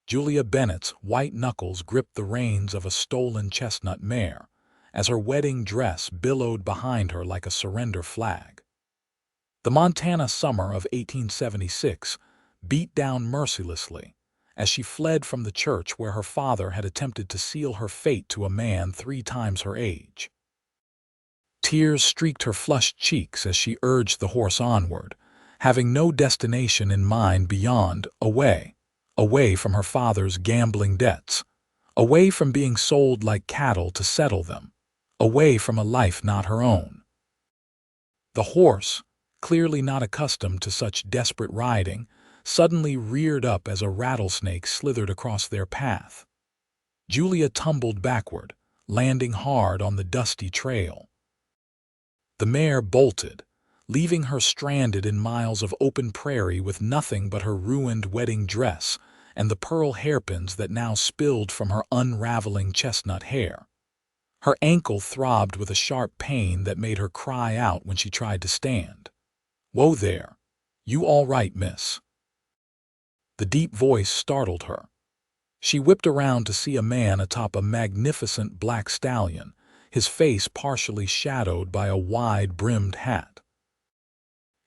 Julia Bennett's white knuckles gripped the reins of a stolen chestnut mare, as her wedding dress billowed behind her like a surrender flag. The Montana summer of 1876 beat down mercilessly as she fled from the church where her father had attempted to seal her fate to a man 3 times her age. Tears streaked her flushed cheeks as she urged the horse onward, having no destination in mind beyond away from her father's gambling debts, away from being sold like cattle to settle them, away from a life not her own. The horse, clearly not accustomed to such desperate riding, suddenly reared up as a rattlesnake slithered across their path. Julia tumbled backward, landing hard on the dusty trail. The mare bolted, leaving her stranded in miles of open prairie with nothing but her ruined wedding dress and the pearl hairpins that now spilled from her unraveling chestnut hair. Her ankle throbbed with a sharp pain that made her cry out when she tried to stand. "Whoa there! You all right, miss?" The deep voice startled her. She whipped around to see a man atop a magnificent black stallion, his face partially shadowed by a wide-brimmed hat.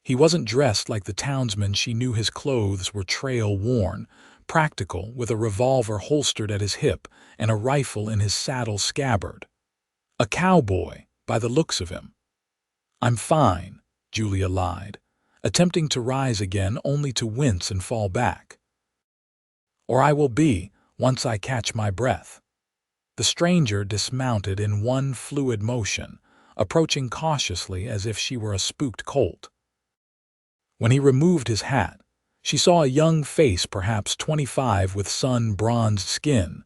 He wasn't dressed like the townsman she knew. His clothes were trail-worn, practical, with a revolver holstered at his hip and a rifle in his saddle scabbard. A cowboy, by the looks of him. "I'm fine," Julia lied, attempting to rise again only to wince and fall back. "Or I will be, once I catch my breath." The stranger dismounted in one fluid motion, approaching cautiously as if she were a spooked colt. When he removed his hat, she saw a young face, perhaps 25, with sun-bronzed skin,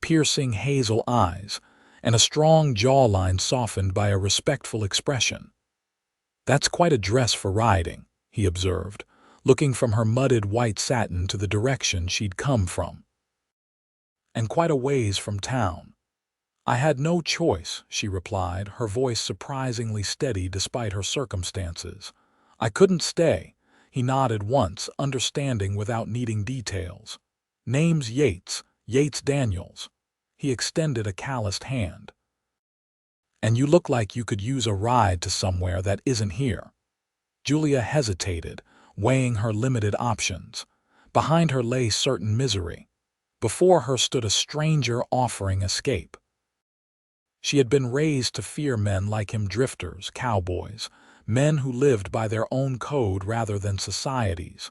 piercing hazel eyes, and a strong jawline softened by a respectful expression. "That's quite a dress for riding," he observed, looking from her mudded white satin to the direction she'd come from. "And quite a ways from town." "I had no choice," she replied, her voice surprisingly steady despite her circumstances. "I couldn't stay." He nodded once, understanding without needing details. "Name's Yates Daniels." He extended a calloused hand. "And you look like you could use a ride to somewhere that isn't here." Julia hesitated, weighing her limited options. Behind her lay certain misery. Before her stood a stranger offering escape. She had been raised to fear men like him, drifters, cowboys, men who lived by their own code rather than society's.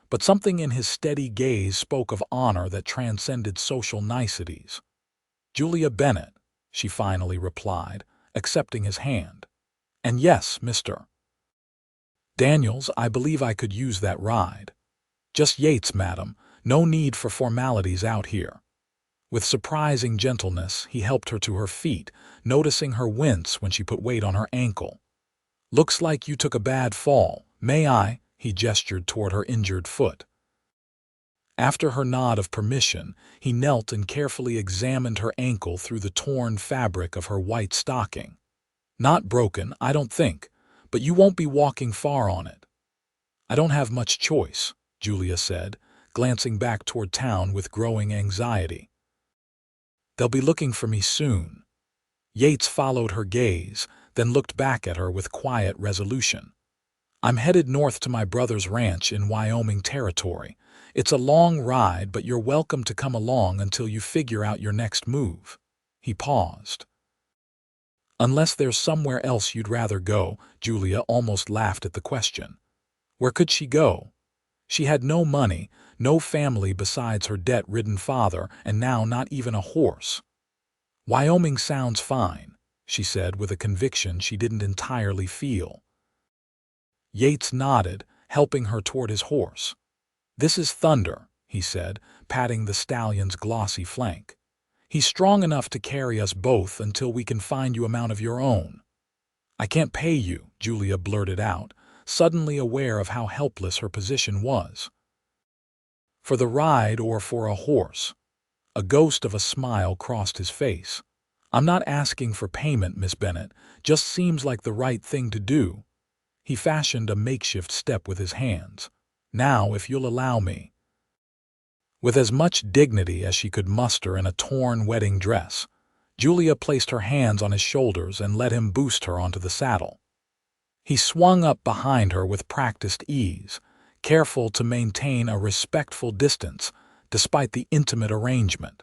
But something in his steady gaze spoke of honor that transcended social niceties. "Julia Bennett," she finally replied, accepting his hand. "And yes, Mr. Daniels, I believe I could use that ride." "Just Yates, madam. No need for formalities out here." With surprising gentleness, he helped her to her feet, noticing her wince when she put weight on her ankle. "Looks like you took a bad fall. May I?" He gestured toward her injured foot. After her nod of permission, he knelt and carefully examined her ankle through the torn fabric of her white stocking. "Not broken, I don't think, but you won't be walking far on it." "I don't have much choice," Julia said, glancing back toward town with growing anxiety. "They'll be looking for me soon." Yates followed her gaze, then looked back at her with quiet resolution. "I'm headed north to my brother's ranch in Wyoming territory. It's a long ride, but you're welcome to come along until you figure out your next move." He paused. "Unless there's somewhere else you'd rather go," Julia almost laughed at the question. Where could she go? She had no money, no family besides her debt-ridden father, and now not even a horse. "Wyoming sounds fine," she said with a conviction she didn't entirely feel. Yates nodded, helping her toward his horse. "This is Thunder," he said, patting the stallion's glossy flank. "He's strong enough to carry us both until we can find you a mount of your own." "I can't pay you," Julia blurted out, suddenly aware of how helpless her position was. "For the ride or for a horse?" A ghost of a smile crossed his face. "I'm not asking for payment, Miss Bennett. Just seems like the right thing to do." He fashioned a makeshift step with his hands. "Now, if you'll allow me." With as much dignity as she could muster in a torn wedding dress, Julia placed her hands on his shoulders and let him boost her onto the saddle. He swung up behind her with practiced ease, careful to maintain a respectful distance despite the intimate arrangement.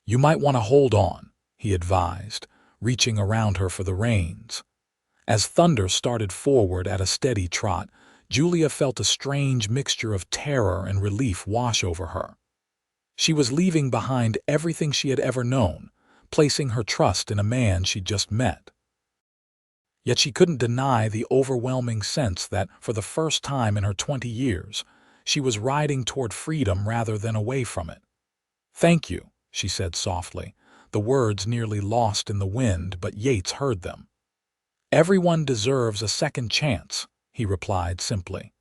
"You might want to hold on," he advised, reaching around her for the reins. As Thunder started forward at a steady trot, Julia felt a strange mixture of terror and relief wash over her. She was leaving behind everything she had ever known, placing her trust in a man she'd just met. Yet she couldn't deny the overwhelming sense that, for the first time in her 20 years, she was riding toward freedom rather than away from it. "Thank you," she said softly, the words nearly lost in the wind, but Yates heard them. "Everyone deserves a second chance," he replied simply.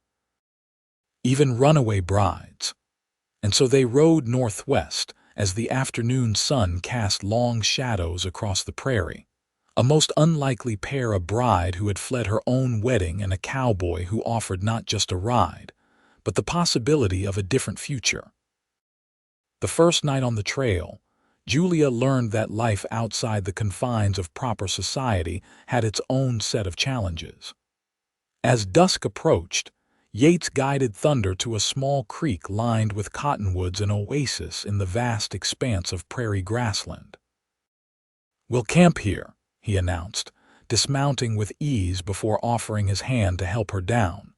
"Even runaway brides." And so they rode northwest as the afternoon sun cast long shadows across the prairie. A most unlikely pair, a bride who had fled her own wedding and a cowboy who offered not just a ride, but the possibility of a different future. The first night on the trail, Julia learned that life outside the confines of proper society had its own set of challenges. As dusk approached, Yates guided Thunder to a small creek lined with cottonwoods, an oasis in the vast expanse of prairie grassland. "We'll camp here," he announced, dismounting with ease before offering his hand to help her down.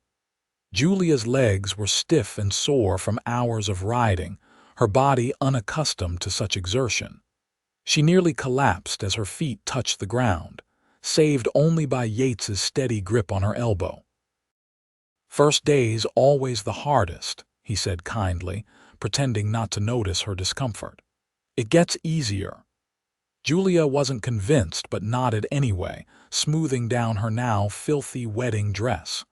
Julia's legs were stiff and sore from hours of riding, her body unaccustomed to such exertion. She nearly collapsed as her feet touched the ground, saved only by Yates's steady grip on her elbow. "First day's always the hardest," he said kindly, pretending not to notice her discomfort. "It gets easier." Julia wasn't convinced but nodded anyway, smoothing down her now filthy wedding dress.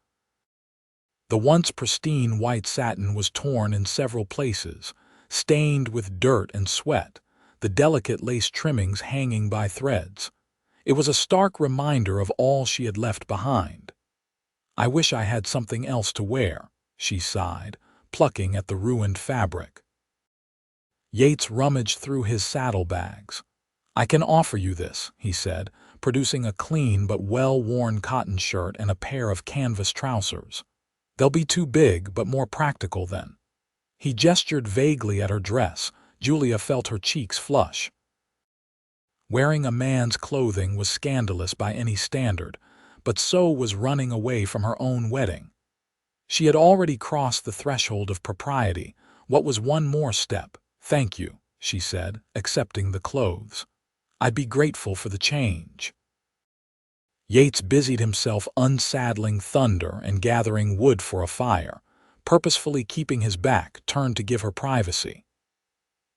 The once pristine white satin was torn in several places, stained with dirt and sweat, the delicate lace trimmings hanging by threads. It was a stark reminder of all she had left behind. "I wish I had something else to wear," she sighed, plucking at the ruined fabric. Yates rummaged through his saddlebags. "I can offer you this," he said, producing a clean but well-worn cotton shirt and a pair of canvas trousers. "They'll be too big, but more practical then." He gestured vaguely at her dress. Julia felt her cheeks flush. Wearing a man's clothing was scandalous by any standard, but so was running away from her own wedding. She had already crossed the threshold of propriety. What was one more step? "Thank you," she said, accepting the clothes. "I'd be grateful for the change." Yates busied himself unsaddling Thunder and gathering wood for a fire, purposefully keeping his back turned to give her privacy.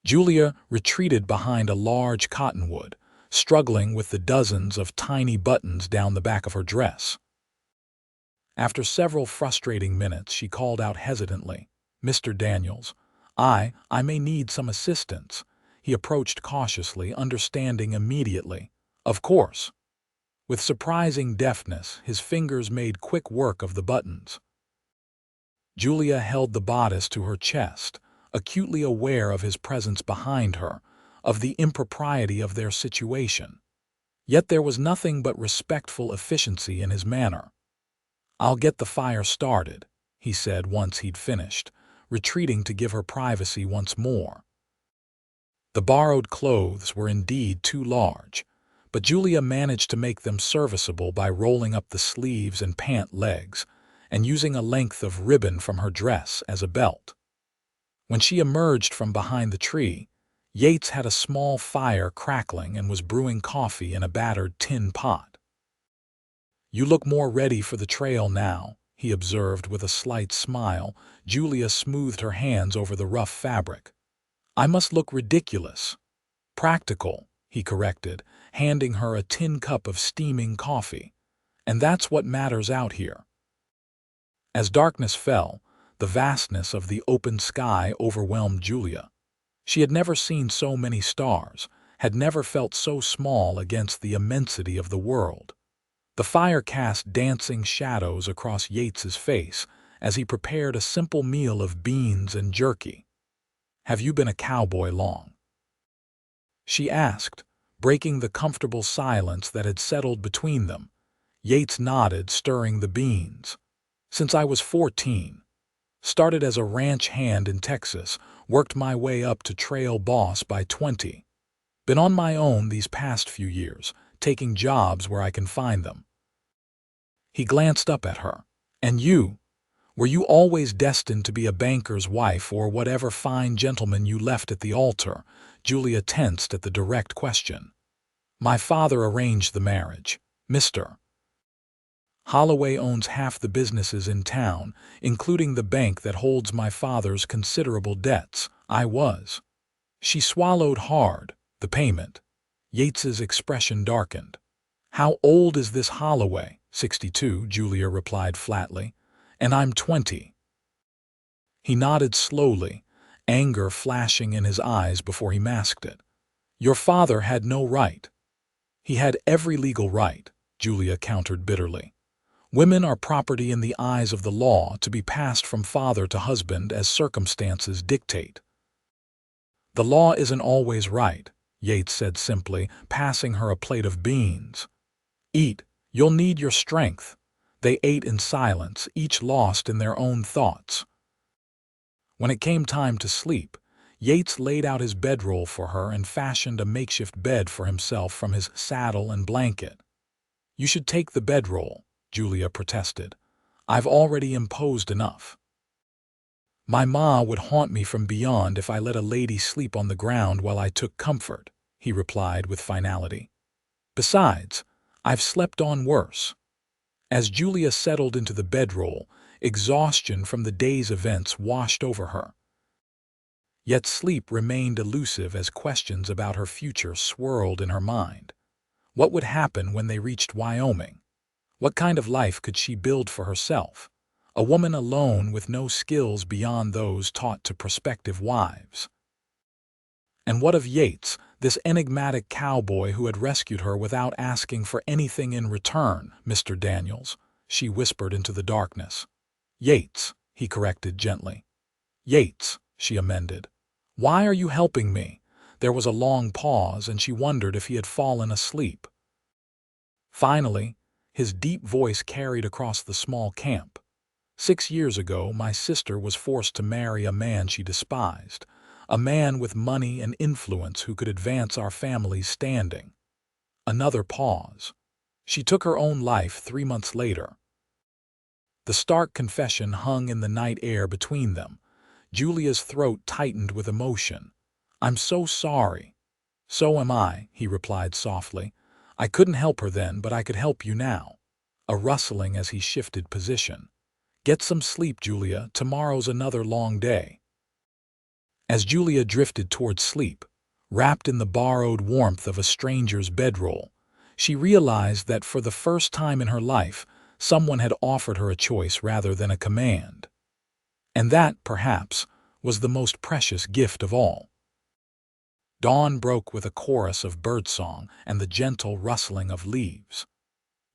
Julia retreated behind a large cottonwood, struggling with the dozens of tiny buttons down the back of her dress. After several frustrating minutes, she called out hesitantly, "Mr. Daniels, I may need some assistance." He approached cautiously, understanding immediately. "Of course." With surprising deftness, his fingers made quick work of the buttons. Julia held the bodice to her chest, acutely aware of his presence behind her, of the impropriety of their situation. Yet there was nothing but respectful efficiency in his manner. "I'll get the fire started," he said once he'd finished, retreating to give her privacy once more. The borrowed clothes were indeed too large, but Julia managed to make them serviceable by rolling up the sleeves and pant legs and using a length of ribbon from her dress as a belt. When she emerged from behind the tree, Yates had a small fire crackling and was brewing coffee in a battered tin pot. "You look more ready for the trail now," he observed with a slight smile. Julia smoothed her hands over the rough fabric. "I must look ridiculous." "Practical," he corrected, handing her a tin cup of steaming coffee. "And that's what matters out here." As darkness fell, the vastness of the open sky overwhelmed Julia. She had never seen so many stars, had never felt so small against the immensity of the world. The fire cast dancing shadows across Yates's face as he prepared a simple meal of beans and jerky. "Have you been a cowboy long?" she asked, breaking the comfortable silence that had settled between them. Yates nodded, stirring the beans. "Since I was 14. Started as a ranch hand in Texas, worked my way up to trail boss by 20. Been on my own these past few years, taking jobs where I can find them." He glanced up at her. "And you? Were you always destined to be a banker's wife or whatever fine gentleman you left at the altar?" Julia tensed at the direct question. "My father arranged the marriage, Mr. Holloway owns half the businesses in town, including the bank that holds my father's considerable debts. I was." She swallowed hard. "The payment." Yates's expression darkened. "How old is this Holloway?" 62, Julia replied flatly. "And I'm 20. He nodded slowly, anger flashing in his eyes before he masked it. "Your father had no right." "He had every legal right," Julia countered bitterly. "Women are property in the eyes of the law, to be passed from father to husband as circumstances dictate." "The law isn't always right," Yates said simply, passing her a plate of beans. "Eat, you'll need your strength." They ate in silence, each lost in their own thoughts. When it came time to sleep, Yates laid out his bedroll for her and fashioned a makeshift bed for himself from his saddle and blanket. "You should take the bedroll," Julia protested. "I've already imposed enough. My ma would haunt me from beyond if I let a lady sleep on the ground while I took comfort," he replied with finality. "Besides, I've slept on worse." As Julia settled into the bedroll, exhaustion from the day's events washed over her. Yet sleep remained elusive as questions about her future swirled in her mind. What would happen when they reached Wyoming? What kind of life could she build for herself? A woman alone with no skills beyond those taught to prospective wives. And what of Yates, this enigmatic cowboy who had rescued her without asking for anything in return? "Mr. Daniels," she whispered into the darkness. "Yates," he corrected gently. "Yates," she amended. "Why are you helping me?" There was a long pause, and she wondered if he had fallen asleep. Finally, his deep voice carried across the small camp. "6 years ago, my sister was forced to marry a man she despised, a man with money and influence who could advance our family's standing." Another pause. "She took her own life 3 months later." The stark confession hung in the night air between them. Julia's throat tightened with emotion. "I'm so sorry." "So am I," he replied softly. "I couldn't help her then, but I could help you now." A rustling as he shifted position. "Get some sleep, Julia. Tomorrow's another long day." As Julia drifted toward sleep, wrapped in the borrowed warmth of a stranger's bedroll, she realized that for the first time in her life, someone had offered her a choice rather than a command. And that, perhaps, was the most precious gift of all. Dawn broke with a chorus of birdsong and the gentle rustling of leaves.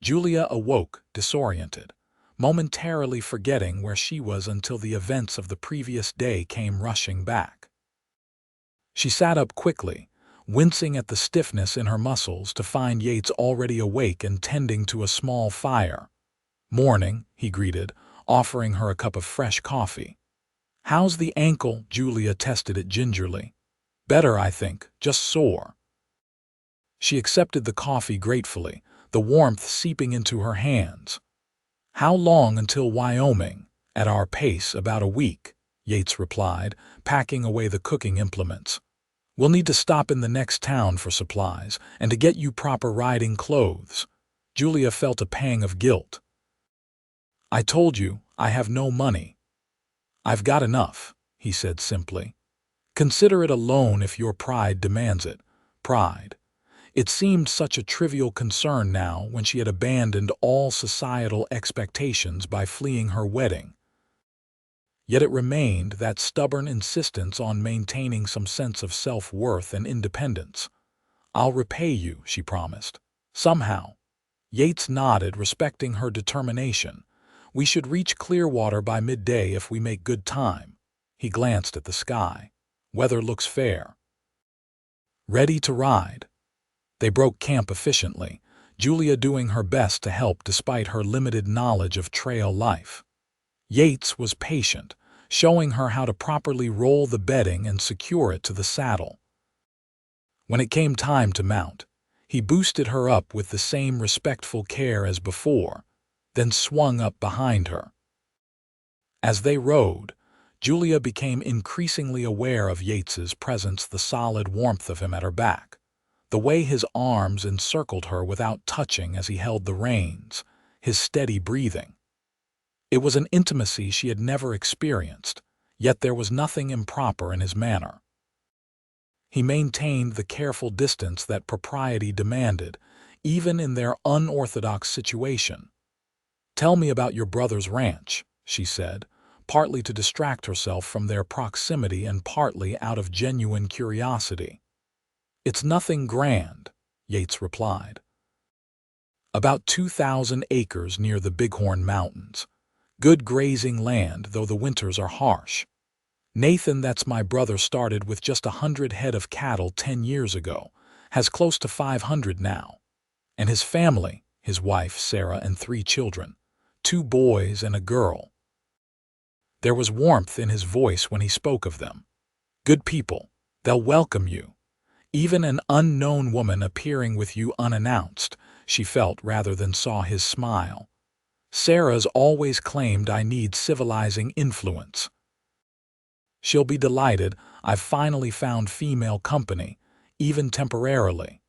Julia awoke, disoriented, momentarily forgetting where she was until the events of the previous day came rushing back. She sat up quickly, wincing at the stiffness in her muscles, to find Yates already awake and tending to a small fire. "Morning," he greeted, offering her a cup of fresh coffee. "How's the ankle?" Julia tested it gingerly. "Better, I think, just sore." She accepted the coffee gratefully, the warmth seeping into her hands. "How long until Wyoming?" "At our pace, about a week," Yates replied, packing away the cooking implements. "We'll need to stop in the next town for supplies and to get you proper riding clothes." Julia felt a pang of guilt. "I told you, I have no money." "I've got enough," he said simply. "Consider it a loan if your pride demands it." Pride. It seemed such a trivial concern now when she had abandoned all societal expectations by fleeing her wedding. Yet it remained, that stubborn insistence on maintaining some sense of self-worth and independence. "I'll repay you," she promised. "Somehow." Yates nodded, respecting her determination. "We should reach Clearwater by midday if we make good time." He glanced at the sky. Weather looks fair. Ready to ride. They broke camp efficiently, Julia doing her best to help despite her limited knowledge of trail life. Yates was patient, showing her how to properly roll the bedding and secure it to the saddle. When it came time to mount, he boosted her up with the same respectful care as before, then swung up behind her. As they rode, Julia became increasingly aware of Yates's presence, the solid warmth of him at her back, the way his arms encircled her without touching as he held the reins, his steady breathing. It was an intimacy she had never experienced, yet there was nothing improper in his manner. He maintained the careful distance that propriety demanded, even in their unorthodox situation. "Tell me about your brother's ranch," she said, partly to distract herself from their proximity and partly out of genuine curiosity. "It's nothing grand," Yates replied. "About 2,000 acres near the Bighorn Mountains. Good grazing land, though the winters are harsh. Nathan, that's my brother, started with just 100 head of cattle 10 years ago, has close to 500 now. And his family, his wife, Sarah, and 3 children, 2 boys and a girl." There was warmth in his voice when he spoke of them. "Good people. They'll welcome you. Even an unknown woman appearing with you unannounced," she felt rather than saw his smile. "Sarah's always claimed I need civilizing influence. She'll be delighted I've finally found female company, even temporarily."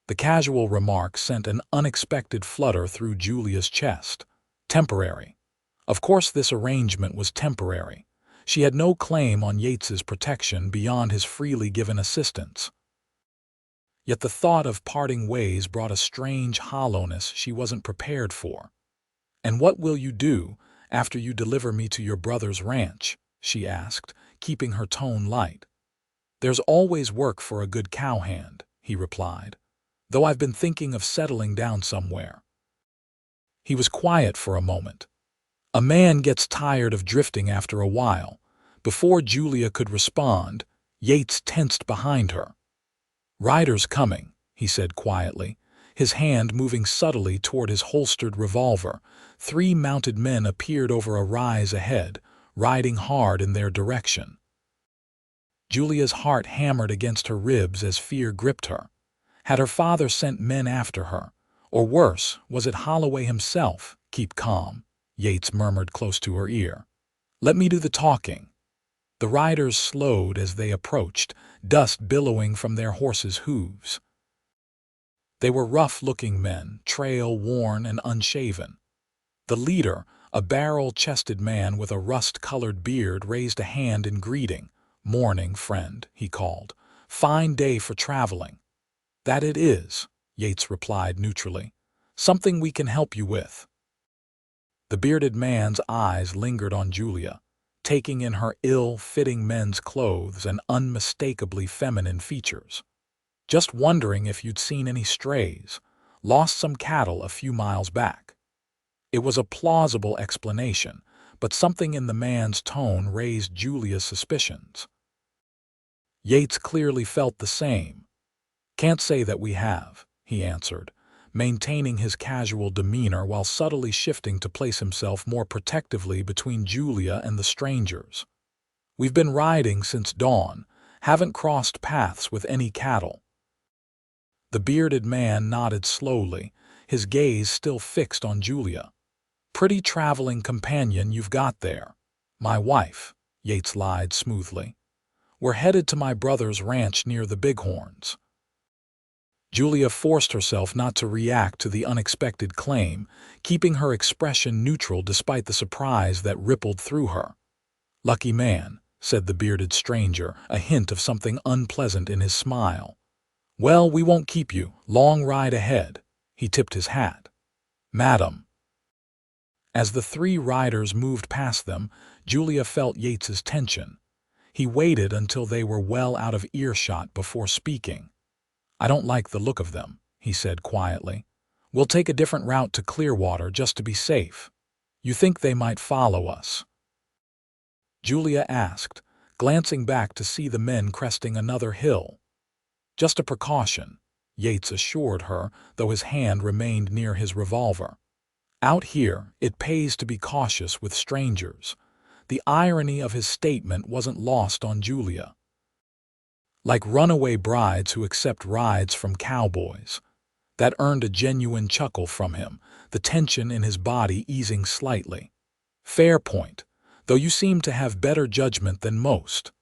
The casual remark sent an unexpected flutter through Julia's chest. Temporary. Of course this arrangement was temporary. She had no claim on Yates's protection beyond his freely given assistance. Yet the thought of parting ways brought a strange hollowness she wasn't prepared for. "And what will you do after you deliver me to your brother's ranch?" she asked, keeping her tone light. "There's always work for a good cowhand," he replied, "though I've been thinking of settling down somewhere." He was quiet for a moment. A man gets tired of drifting after a while. Before Julia could respond, Yates tensed behind her. "Riders coming," he said quietly, his hand moving subtly toward his holstered revolver. 3 mounted men appeared over a rise ahead, riding hard in their direction. Julia's heart hammered against her ribs as fear gripped her. Had her father sent men after her? Or worse, was it Holloway himself? "Keep calm," Yates murmured close to her ear. "Let me do the talking." The riders slowed as they approached, dust billowing from their horses' hooves. They were rough-looking men, trail-worn and unshaven. The leader, a barrel-chested man with a rust-colored beard, raised a hand in greeting. "Morning, friend," he called. "Fine day for traveling." "That it is," Yates replied neutrally. "Something we can help you with." The bearded man's eyes lingered on Julia, taking in her ill-fitting men's clothes and unmistakably feminine features. "Just wondering if you'd seen any strays. Lost some cattle a few miles back." It was a plausible explanation, but something in the man's tone raised Julia's suspicions. Yates clearly felt the same. "Can't say that we have," he answered, maintaining his casual demeanor while subtly shifting to place himself more protectively between Julia and the strangers. "We've been riding since dawn, haven't crossed paths with any cattle." The bearded man nodded slowly, his gaze still fixed on Julia. "Pretty traveling companion you've got there." "My wife," Yates lied smoothly. "We're headed to my brother's ranch near the Bighorns." Julia forced herself not to react to the unexpected claim, keeping her expression neutral despite the surprise that rippled through her. "Lucky man," said the bearded stranger, a hint of something unpleasant in his smile. "Well, we won't keep you. Long ride ahead." He tipped his hat. "Madam." As the 3 riders moved past them, Julia felt Yates's tension. He waited until they were well out of earshot before speaking. "I don't like the look of them," he said quietly. "We'll take a different route to Clearwater just to be safe." "You think they might follow us?" Julia asked, glancing back to see the men cresting another hill. "Just a precaution," Yates assured her, though his hand remained near his revolver. "Out here, it pays to be cautious with strangers." The irony of his statement wasn't lost on Julia. "Like runaway brides who accept rides from cowboys." That earned a genuine chuckle from him, the tension in his body easing slightly. "Fair point, though you seem to have better judgment than most."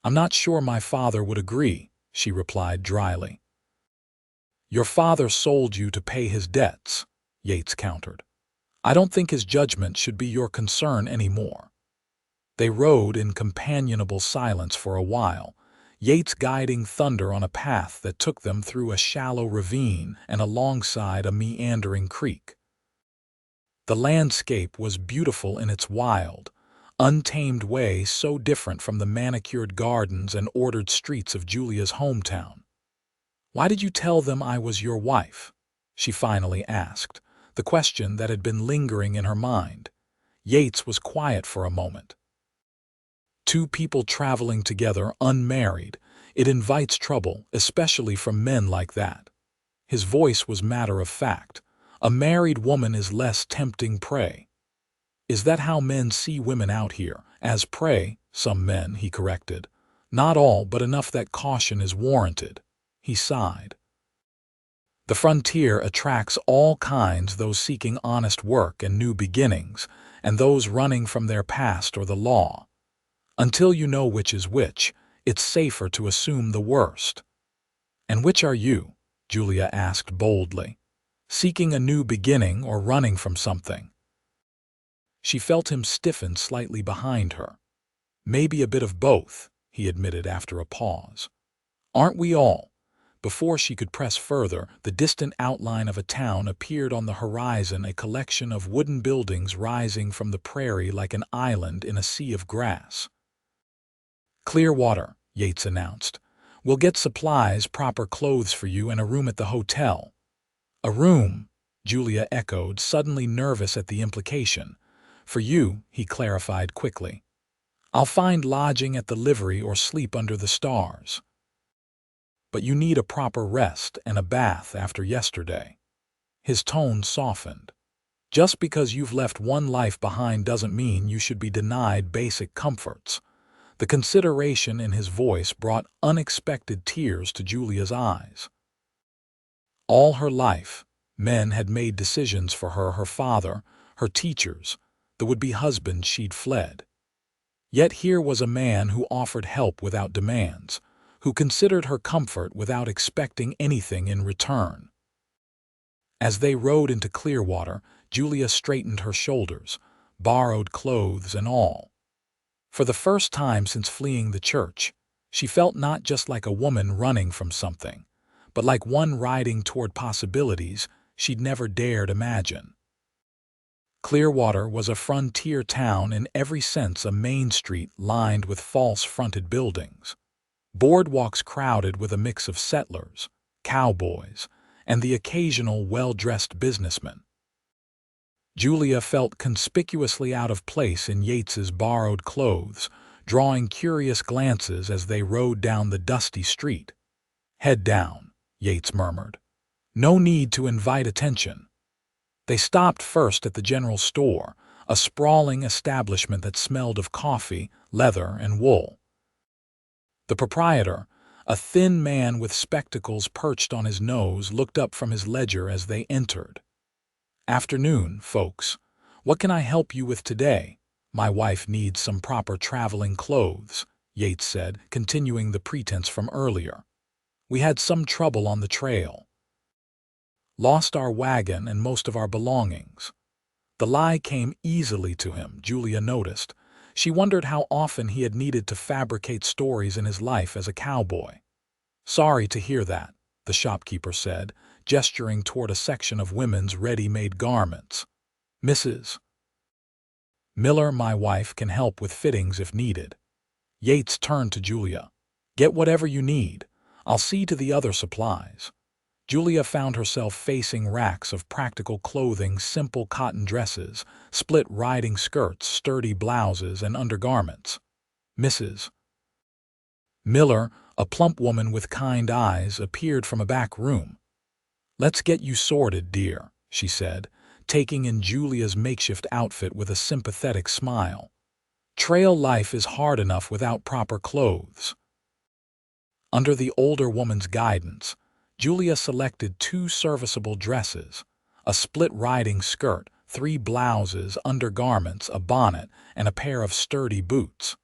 "I'm not sure my father would agree," she replied dryly. "Your father sold you to pay his debts," Yates countered. "I don't think his judgment should be your concern anymore." They rode in companionable silence for a while, Yates guiding Thunder on a path that took them through a shallow ravine and alongside a meandering creek. The landscape was beautiful in its wild, untamed way, so different from the manicured gardens and ordered streets of Julia's hometown. "Why did you tell them I was your wife?" she finally asked, the question that had been lingering in her mind. Yates was quiet for a moment. "Two people traveling together, unmarried, it invites trouble, especially from men like that." His voice was matter of fact. "A married woman is less tempting prey." "Is that how men see women out here? As prey?" "Some men," he corrected. "Not all, but enough that caution is warranted." He sighed. "The frontier attracts all kinds, those seeking honest work and new beginnings, and those running from their past or the law. Until you know which is which, it's safer to assume the worst." "And which are you?" Julia asked boldly. "Seeking a new beginning or running from something?" She felt him stiffen slightly behind her. "Maybe a bit of both," he admitted after a pause. "Aren't we all?" Before she could press further, the distant outline of a town appeared on the horizon, a collection of wooden buildings rising from the prairie like an island in a sea of grass. "Clear water," Yates announced. "We'll get supplies, proper clothes for you, and a room at the hotel." "A room," Julia echoed, suddenly nervous at the implication. "For you," he clarified quickly. "I'll find lodging at the Livery or sleep under the stars." "But you need a proper rest and a bath after yesterday." His tone softened. "Just because you've left one life behind doesn't mean you should be denied basic comforts." The consideration in his voice brought unexpected tears to Julia's eyes. All her life, men had made decisions for her, her father, her teachers, the would-be husband she'd fled. Yet here was a man who offered help without demands, who considered her comfort without expecting anything in return. As they rode into Clearwater, Julia straightened her shoulders, borrowed clothes and all. For the first time since fleeing the church, she felt not just like a woman running from something, but like one riding toward possibilities she'd never dared imagine. Clearwater was a frontier town in every sense, a main street lined with false-fronted buildings, boardwalks crowded with a mix of settlers, cowboys, and the occasional well-dressed businessman. Julia felt conspicuously out of place in Yates's borrowed clothes, drawing curious glances as they rode down the dusty street. "Head down," Yates murmured. "No need to invite attention." They stopped first at the general store, a sprawling establishment that smelled of coffee, leather, and wool. The proprietor, a thin man with spectacles perched on his nose, looked up from his ledger as they entered. "Afternoon, folks. What can I help you with today?" "My wife needs some proper traveling clothes," Yates said, continuing the pretense from earlier. "We had some trouble on the trail. Lost our wagon and most of our belongings." The lie came easily to him, Julia noticed. She wondered how often he had needed to fabricate stories in his life as a cowboy. "Sorry to hear that," the shopkeeper said, gesturing toward a section of women's ready-made garments. "Mrs. Miller, my wife, can help with fittings if needed." Yates turned to Julia. "Get whatever you need. I'll see to the other supplies." Julia found herself facing racks of practical clothing, simple cotton dresses, split riding skirts, sturdy blouses, and undergarments. "Mrs. Miller, a plump woman with kind eyes, appeared from a back room. "Let's get you sorted, dear," she said, taking in Julia's makeshift outfit with a sympathetic smile. "Trail life is hard enough without proper clothes." Under the older woman's guidance, Julia selected 2 serviceable dresses, a split riding skirt, 3 blouses, undergarments, a bonnet, and a pair of sturdy boots.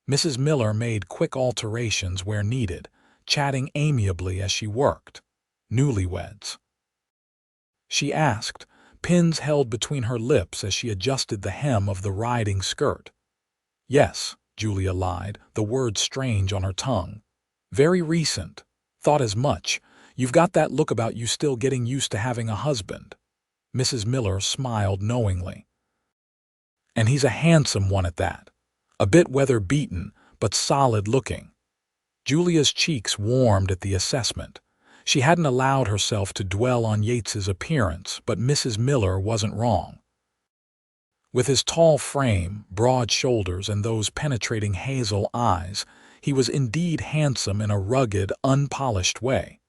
Mrs. Miller made quick alterations where needed, chatting amiably as she worked. "Newlyweds?" she asked, pins held between her lips as she adjusted the hem of the riding skirt. "Yes," Julia lied, the word strange on her tongue. "Very recent. Thought as much. You've got that look about you still getting used to having a husband." Mrs. Miller smiled knowingly. "And he's a handsome one at that. A bit weather-beaten, but solid-looking." Julia's cheeks warmed at the assessment. She hadn't allowed herself to dwell on Yates's appearance, but Mrs. Miller wasn't wrong. With his tall frame, broad shoulders, and those penetrating hazel eyes, he was indeed handsome in a rugged, unpolished way.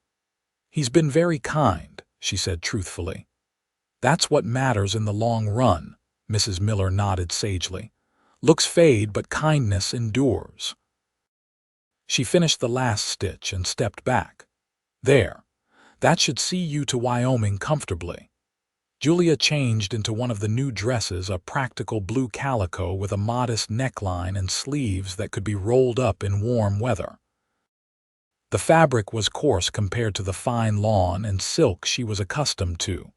"He's been very kind," she said truthfully. "That's what matters in the long run," Mrs. Miller nodded sagely. "Looks fade, but kindness endures." She finished the last stitch and stepped back. "There. That should see you to Wyoming comfortably." Julia changed into one of the new dresses, a practical blue calico with a modest neckline and sleeves that could be rolled up in warm weather. The fabric was coarse compared to the fine lawn and silk she was accustomed to.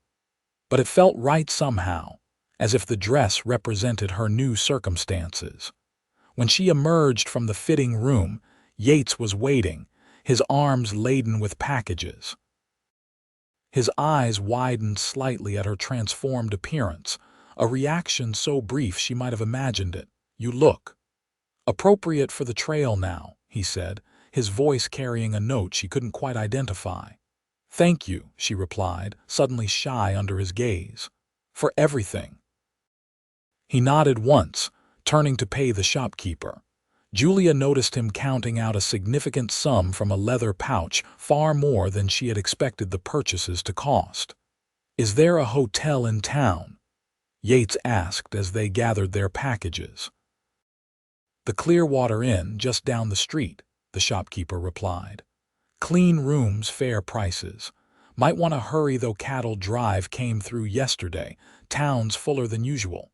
But it felt right somehow, as if the dress represented her new circumstances. When she emerged from the fitting room, Yates was waiting, his arms laden with packages. His eyes widened slightly at her transformed appearance, a reaction so brief she might have imagined it. "You look appropriate for the trail now," he said, his voice carrying a note she couldn't quite identify. "Thank you," she replied, suddenly shy under his gaze. "For everything." He nodded once, turning to pay the shopkeeper. Julia noticed him counting out a significant sum from a leather pouch, far more than she had expected the purchases to cost. "Is there a hotel in town?" Yates asked as they gathered their packages. "The Clearwater Inn, just down the street," the shopkeeper replied. "Clean rooms, fair prices. Might want to hurry though, cattle drive came through yesterday. Town's fuller than usual."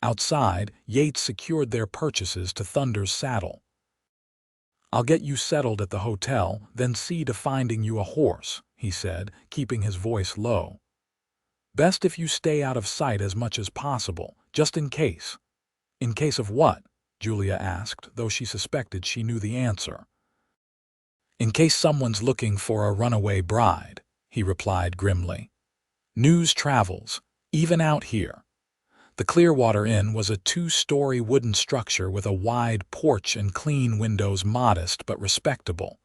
Outside, Yates secured their purchases to Thunder's saddle. "I'll get you settled at the hotel, then see to finding you a horse," he said, keeping his voice low. "Best if you stay out of sight as much as possible, just in case." "In case of what?" Julia asked, though she suspected she knew the answer. "In case someone's looking for a runaway bride," he replied grimly. "News travels, even out here." The Clearwater Inn was a 2-story wooden structure with a wide porch and clean windows, modest but respectable.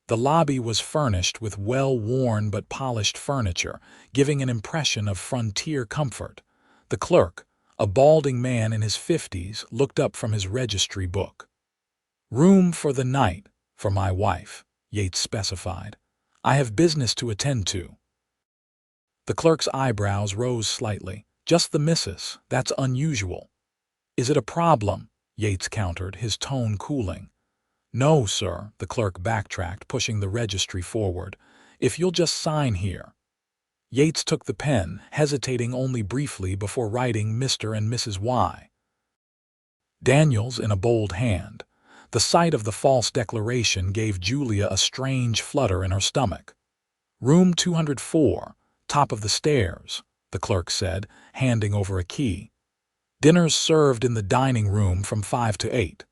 The lobby was furnished with well-worn but polished furniture, giving an impression of frontier comfort. The clerk, a balding man in his 50s, looked up from his registry book. "Room for the night, for my wife," Yates specified. "I have business to attend to." The clerk's eyebrows rose slightly. "Just the missus, that's unusual." "Is it a problem?" Yates countered, his tone cooling. "No, sir," the clerk backtracked, pushing the registry forward. "If you'll just sign here." Yates took the pen, hesitating only briefly before writing Mr. and Mrs. Y. Daniels in a bold hand. The sight of the false declaration gave Julia a strange flutter in her stomach. "Room 204, top of the stairs," the clerk said, handing over a key. "Dinner's served in the dining room from 5 to 8.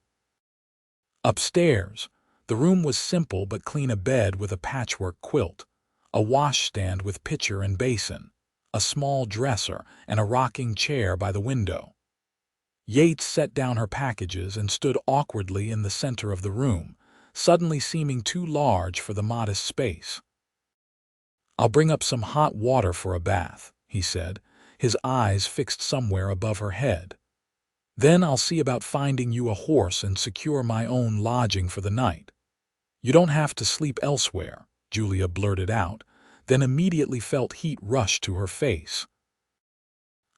Upstairs, the room was simple but clean: a bed with a patchwork quilt, a washstand with pitcher and basin, a small dresser, and a rocking chair by the window. Yates set down her packages and stood awkwardly in the center of the room, suddenly seeming too large for the modest space. "I'll bring up some hot water for a bath," he said, his eyes fixed somewhere above her head. Then I'll see about finding you a horse and secure my own lodging for the night. You don't have to sleep elsewhere, Julia blurted out, then immediately felt heat rush to her face.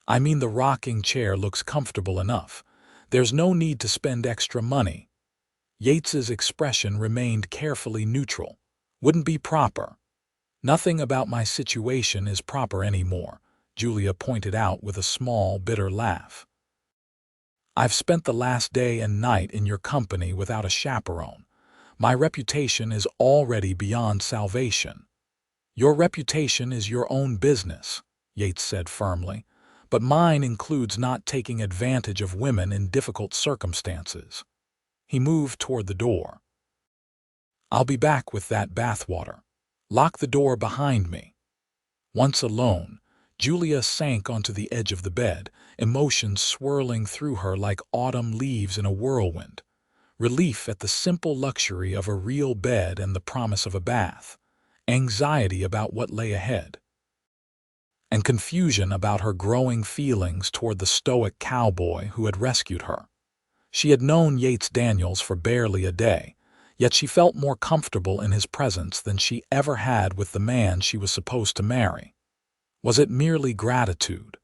I mean, the rocking chair looks comfortable enough. There's no need to spend extra money. Yates's expression remained carefully neutral. Wouldn't be proper. Nothing about my situation is proper anymore, Julia pointed out with a small, bitter laugh. I've spent the last day and night in your company without a chaperone. My reputation is already beyond salvation. Your reputation is your own business, Yates said firmly, but mine includes not taking advantage of women in difficult circumstances. He moved toward the door. I'll be back with that bathwater. Lock the door behind me. Once alone, Julia sank onto the edge of the bed, emotions swirling through her like autumn leaves in a whirlwind. Relief at the simple luxury of a real bed and the promise of a bath. Anxiety about what lay ahead. And confusion about her growing feelings toward the stoic cowboy who had rescued her. She had known Yates Daniels for barely a day, yet she felt more comfortable in his presence than she ever had with the man she was supposed to marry. Was it merely gratitude?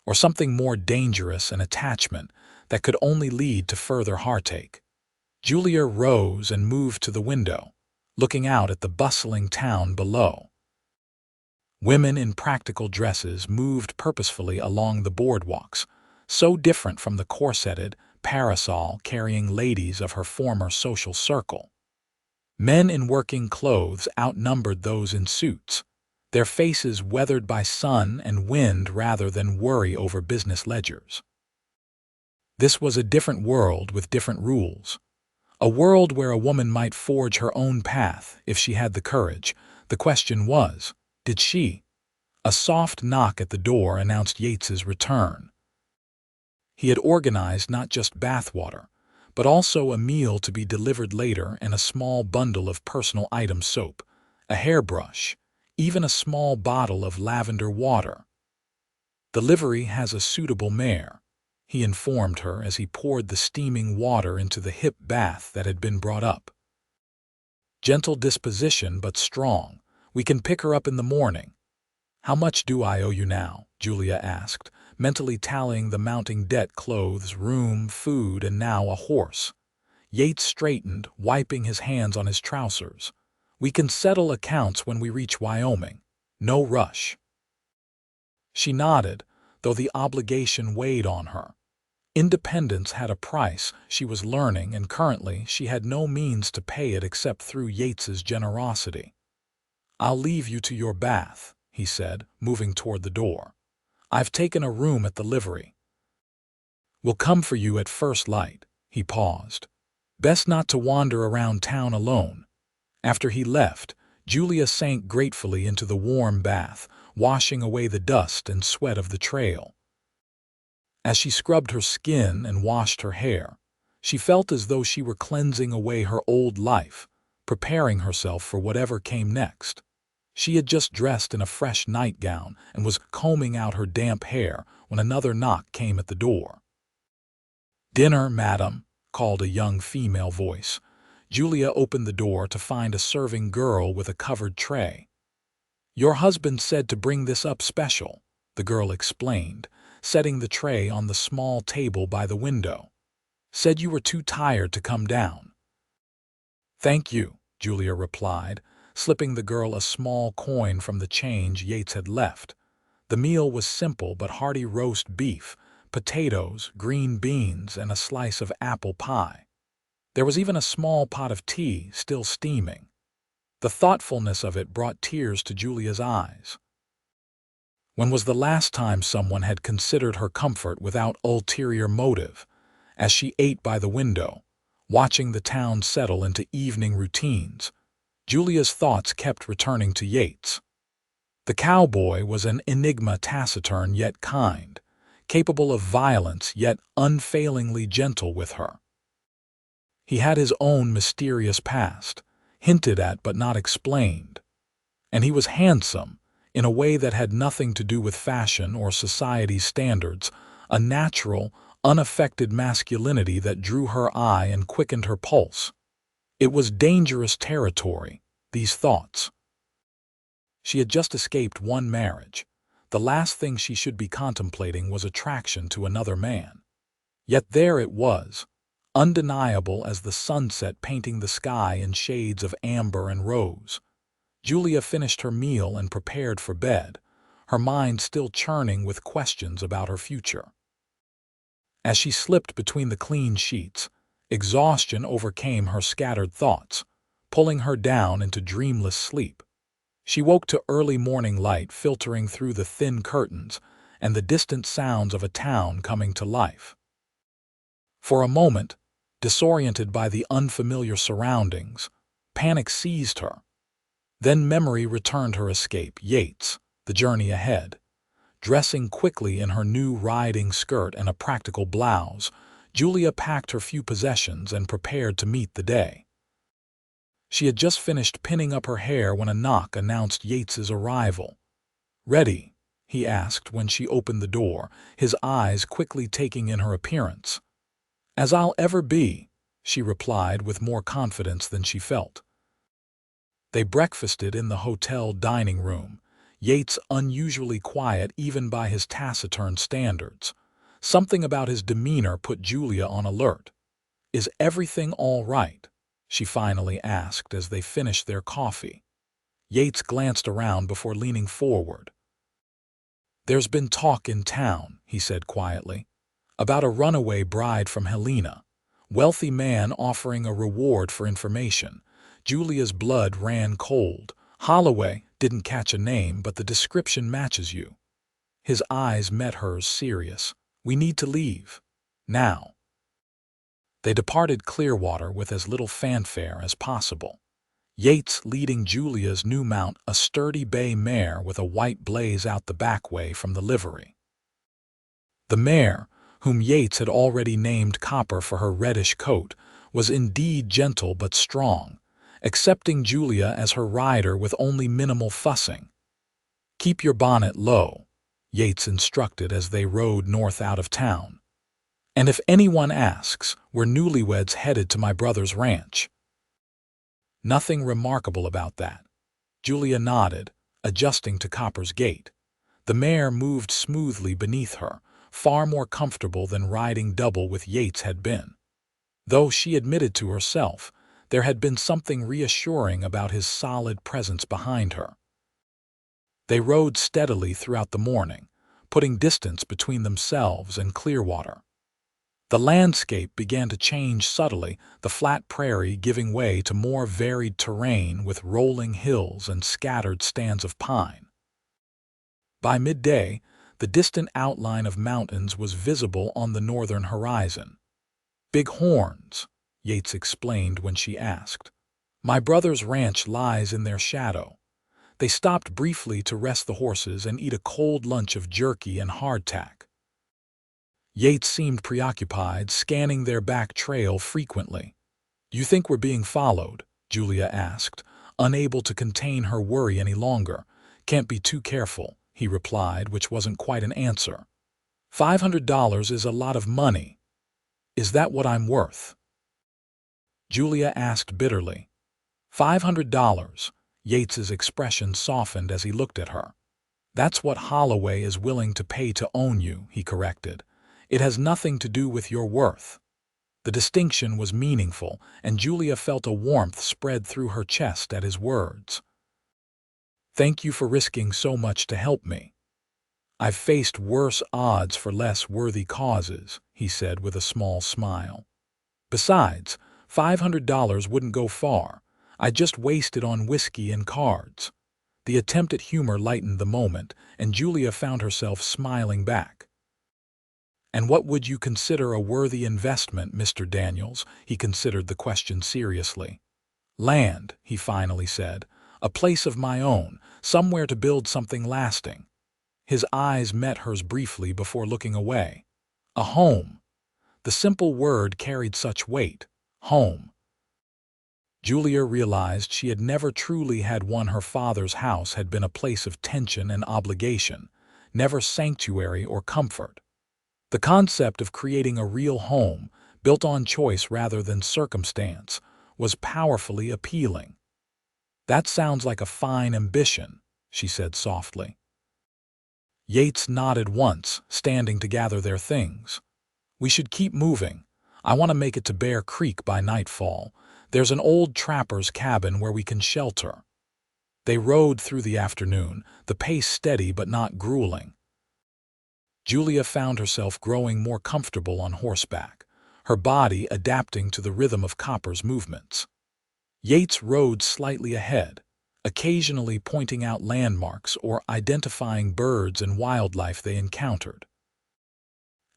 Or something more dangerous, an attachment that could only lead to further heartache? Julia rose and moved to the window, looking out at the bustling town below. Women in practical dresses moved purposefully along the boardwalks, so different from the corseted, parasol-carrying ladies of her former social circle. Men in working clothes outnumbered those in suits, their faces weathered by sun and wind rather than worry over business ledgers. This was a different world with different rules. A world where a woman might forge her own path if she had the courage. The question was, did she? A soft knock at the door announced Yates's return. He had organized not just bathwater, but also a meal to be delivered later and a small bundle of personal item soap, a hairbrush, even a small bottle of lavender water. The livery has a suitable mare, he informed her as he poured the steaming water into the hip bath that had been brought up. Gentle disposition but strong. We can pick her up in the morning. How much do I owe you now? Julia asked, mentally tallying the mounting debt: clothes, room, food, and now a horse. Yates straightened, wiping his hands on his trousers. We can settle accounts when we reach Wyoming. No rush. She nodded, though the obligation weighed on her. Independence had a price, she was learning, and currently she had no means to pay it except through Yates's generosity. I'll leave you to your bath, he said, moving toward the door. I've taken a room at the livery. We'll come for you at first light. He paused. Best not to wander around town alone. After he left, Julia sank gratefully into the warm bath, washing away the dust and sweat of the trail. As she scrubbed her skin and washed her hair, she felt as though she were cleansing away her old life, preparing herself for whatever came next. She had just dressed in a fresh nightgown and was combing out her damp hair when another knock came at the door. "Dinner, madam," called a young female voice. Julia opened the door to find a serving girl with a covered tray. "Your husband said to bring this up special," the girl explained, setting the tray on the small table by the window. "Said you were too tired to come down." "Thank you," Julia replied, slipping the girl a small coin from the change Yates had left. The meal was simple but hearty: roast beef, potatoes, green beans, and a slice of apple pie. There was even a small pot of tea still steaming. The thoughtfulness of it brought tears to Julia's eyes. When was the last time someone had considered her comfort without ulterior motive? As she ate by the window, watching the town settle into evening routines, Julia's thoughts kept returning to Yates. The cowboy was an enigma, taciturn yet kind, capable of violence yet unfailingly gentle with her. He had his own mysterious past, hinted at but not explained. And he was handsome, in a way that had nothing to do with fashion or society's standards, a natural, unaffected masculinity that drew her eye and quickened her pulse. It was dangerous territory, these thoughts. She had just escaped one marriage. The last thing she should be contemplating was attraction to another man. Yet there it was, undeniable as the sunset painting the sky in shades of amber and rose. Julia finished her meal and prepared for bed, her mind still churning with questions about her future. As she slipped between the clean sheets, exhaustion overcame her scattered thoughts, pulling her down into dreamless sleep. She woke to early morning light filtering through the thin curtains and the distant sounds of a town coming to life. For a moment, disoriented by the unfamiliar surroundings, panic seized her. Then memory returned her escape, Yates, the journey ahead. Dressing quickly in her new riding skirt and a practical blouse, Julia packed her few possessions and prepared to meet the day. She had just finished pinning up her hair when a knock announced Yates's arrival. "Ready?" he asked when she opened the door, his eyes quickly taking in her appearance. "As I'll ever be," she replied with more confidence than she felt. They breakfasted in the hotel dining room, Yates unusually quiet even by his taciturn standards. Something about his demeanor put Julia on alert. "Is everything all right?" she finally asked as they finished their coffee. Yates glanced around before leaning forward. "There's been talk in town," he said quietly, "about a runaway bride from Helena. Wealthy man offering a reward for information." Julia's blood ran cold. "Holloway didn't catch a name, but the description matches you." His eyes met hers, serious. "We need to leave. Now." They departed Clearwater with as little fanfare as possible. Yates leading Julia's new mount, a sturdy bay mare with a white blaze out the back way from the livery. The mare, whom Yates had already named Copper for her reddish coat, was indeed gentle but strong, accepting Julia as her rider with only minimal fussing. "Keep your bonnet low," Yates instructed as they rode north out of town. "And if anyone asks, we're newlyweds headed to my brother's ranch." Nothing remarkable about that. Julia nodded, adjusting to Copper's gait. The mare moved smoothly beneath her, far more comfortable than riding double with Yates had been. Though she admitted to herself, there had been something reassuring about his solid presence behind her. They rode steadily throughout the morning, putting distance between themselves and Clearwater. The landscape began to change subtly, the flat prairie giving way to more varied terrain with rolling hills and scattered stands of pine. By midday, the distant outline of mountains was visible on the northern horizon. "Big Horns," Yates explained when she asked. "My brother's ranch lies in their shadow." They stopped briefly to rest the horses and eat a cold lunch of jerky and hardtack. Yates seemed preoccupied, scanning their back trail frequently. "You think we're being followed?" Julia asked, unable to contain her worry any longer. "Can't be too careful," he replied, which wasn't quite an answer. $500 is a lot of money. Is that what I'm worth?" Julia asked bitterly. $500. Yates's expression softened as he looked at her. "That's what Holloway is willing to pay to own you," he corrected. "It has nothing to do with your worth." The distinction was meaningful, and Julia felt a warmth spread through her chest at his words. "Thank you for risking so much to help me. I've faced worse odds for less worthy causes," he said with a small smile. "Besides, $500 wouldn't go far. I just wasted on whiskey and cards." The attempt at humor lightened the moment, and Julia found herself smiling back. "And what would you consider a worthy investment, Mr. Daniels?" He considered the question seriously. "Land," he finally said. "A place of my own, somewhere to build something lasting." His eyes met hers briefly before looking away. "A home." The simple word carried such weight. Home. Julia realized she had never truly had one. Her father's house had been a place of tension and obligation, never sanctuary or comfort. The concept of creating a real home, built on choice rather than circumstance, was powerfully appealing. "That sounds like a fine ambition," she said softly. Yates nodded once, standing to gather their things. "We should keep moving. I want to make it to Bear Creek by nightfall. There's an old trapper's cabin where we can shelter." They rode through the afternoon, the pace steady but not grueling. Julia found herself growing more comfortable on horseback, her body adapting to the rhythm of Copper's movements. Yates rode slightly ahead, occasionally pointing out landmarks or identifying birds and wildlife they encountered.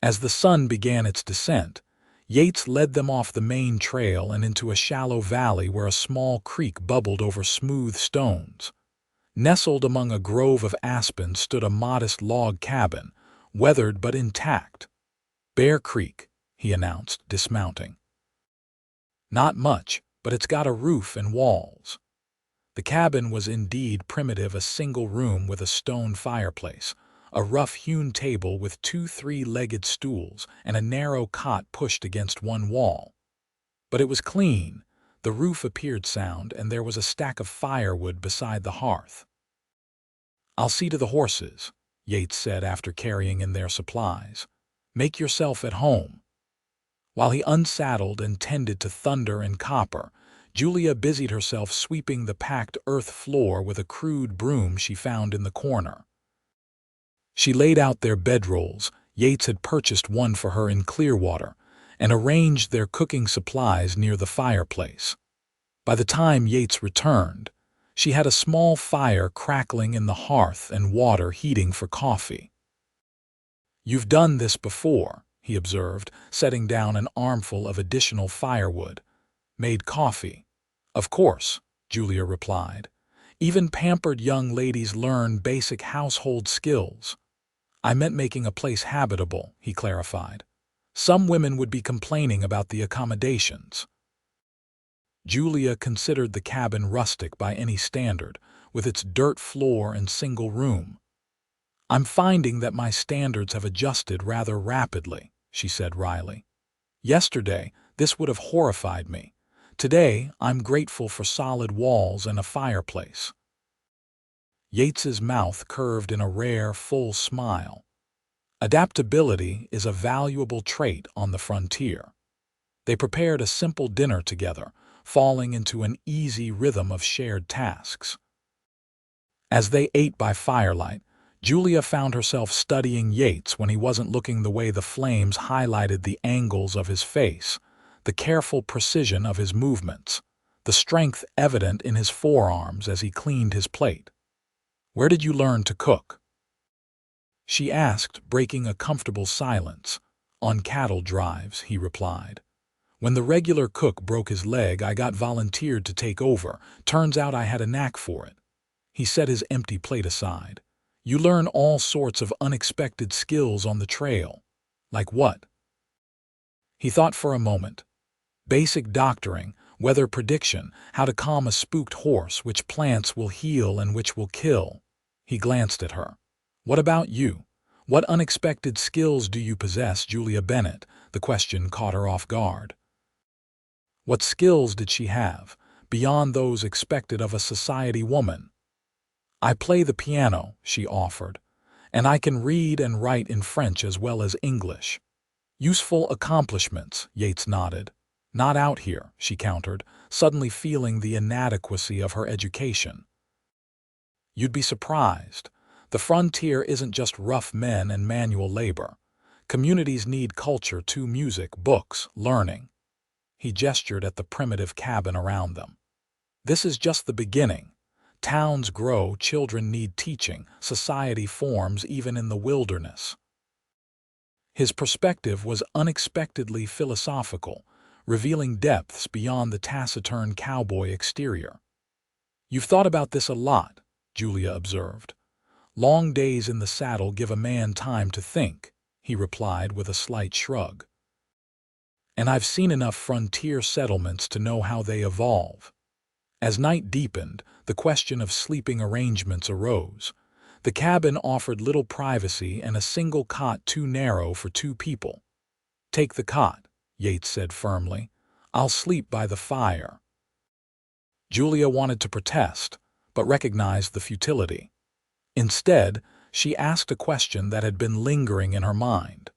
As the sun began its descent, Yates led them off the main trail and into a shallow valley where a small creek bubbled over smooth stones. Nestled among a grove of aspens stood a modest log cabin, weathered but intact. "Bear Creek," he announced, dismounting. "Not much, but it's got a roof and walls." The cabin was indeed primitive, a single room with a stone fireplace, a rough-hewn table with 2 three-legged stools, and a narrow cot pushed against one wall. But it was clean, the roof appeared sound, and there was a stack of firewood beside the hearth. "I'll see to the horses," Yates said after carrying in their supplies. "Make yourself at home." While he unsaddled and tended to Thunder and Copper, Julia busied herself sweeping the packed earth floor with a crude broom she found in the corner. She laid out their bedrolls, Yates had purchased one for her in Clearwater, and arranged their cooking supplies near the fireplace. By the time Yates returned, she had a small fire crackling in the hearth and water heating for coffee. "You've done this before," he observed, setting down an armful of additional firewood. "Made coffee." "Of course," Julia replied. "Even pampered young ladies learn basic household skills." "I meant making a place habitable," he clarified. "Some women would be complaining about the accommodations." Julia considered the cabin rustic by any standard, with its dirt floor and single room. "I'm finding that my standards have adjusted rather rapidly," she said wryly. "Yesterday, this would have horrified me. Today, I'm grateful for solid walls and a fireplace." Yates's mouth curved in a rare, full smile. Adaptability is a valuable trait on the frontier. They prepared a simple dinner together, falling into an easy rhythm of shared tasks. As they ate by firelight, Julia found herself studying Yates when he wasn't looking the way the flames highlighted the angles of his face, the careful precision of his movements, the strength evident in his forearms as he cleaned his plate. "Where did you learn to cook?" she asked, breaking a comfortable silence. "On cattle drives," he replied. "When the regular cook broke his leg, I got volunteered to take over. Turns out I had a knack for it." He set his empty plate aside. "You learn all sorts of unexpected skills on the trail." "Like what?" He thought for a moment. "Basic doctoring, weather prediction, how to calm a spooked horse, which plants will heal and which will kill." He glanced at her. "What about you? What unexpected skills do you possess, Julia Bennett?" The question caught her off guard. What skills did she have, beyond those expected of a society woman? "I play the piano," she offered, "and I can read and write in French as well as English." "Useful accomplishments," Yates nodded. "Not out here," she countered, suddenly feeling the inadequacy of her education. "You'd be surprised. The frontier isn't just rough men and manual labor. Communities need culture too, music, books, learning." He gestured at the primitive cabin around them. "This is just the beginning. Towns grow, children need teaching, society forms even in the wilderness." His perspective was unexpectedly philosophical, revealing depths beyond the taciturn cowboy exterior. "You've thought about this a lot," Julia observed. "Long days in the saddle give a man time to think," he replied with a slight shrug. "And I've seen enough frontier settlements to know how they evolve." As night deepened, the question of sleeping arrangements arose. The cabin offered little privacy and a single cot too narrow for two people. "Take the cot," Yates said firmly. "I'll sleep by the fire." Julia wanted to protest, but recognized the futility. Instead, she asked a question that had been lingering in her mind.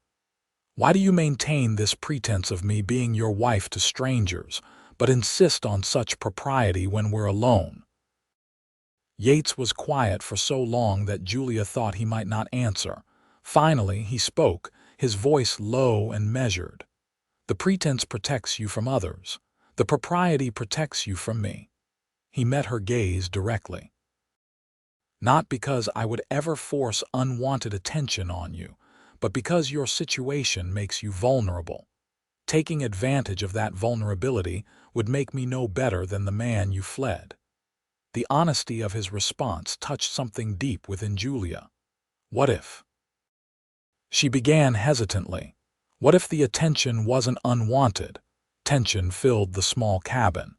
"Why do you maintain this pretense of me being your wife to strangers, but insist on such propriety when we're alone?" Yates was quiet for so long that Julia thought he might not answer. Finally, he spoke, his voice low and measured. "The pretense protects you from others. The propriety protects you from me." He met her gaze directly. "Not because I would ever force unwanted attention on you, but because your situation makes you vulnerable. Taking advantage of that vulnerability would make me no better than the man you fled." The honesty of his response touched something deep within Julia. What if? She began hesitantly. What if the attention wasn't unwanted? Tension filled the small cabin.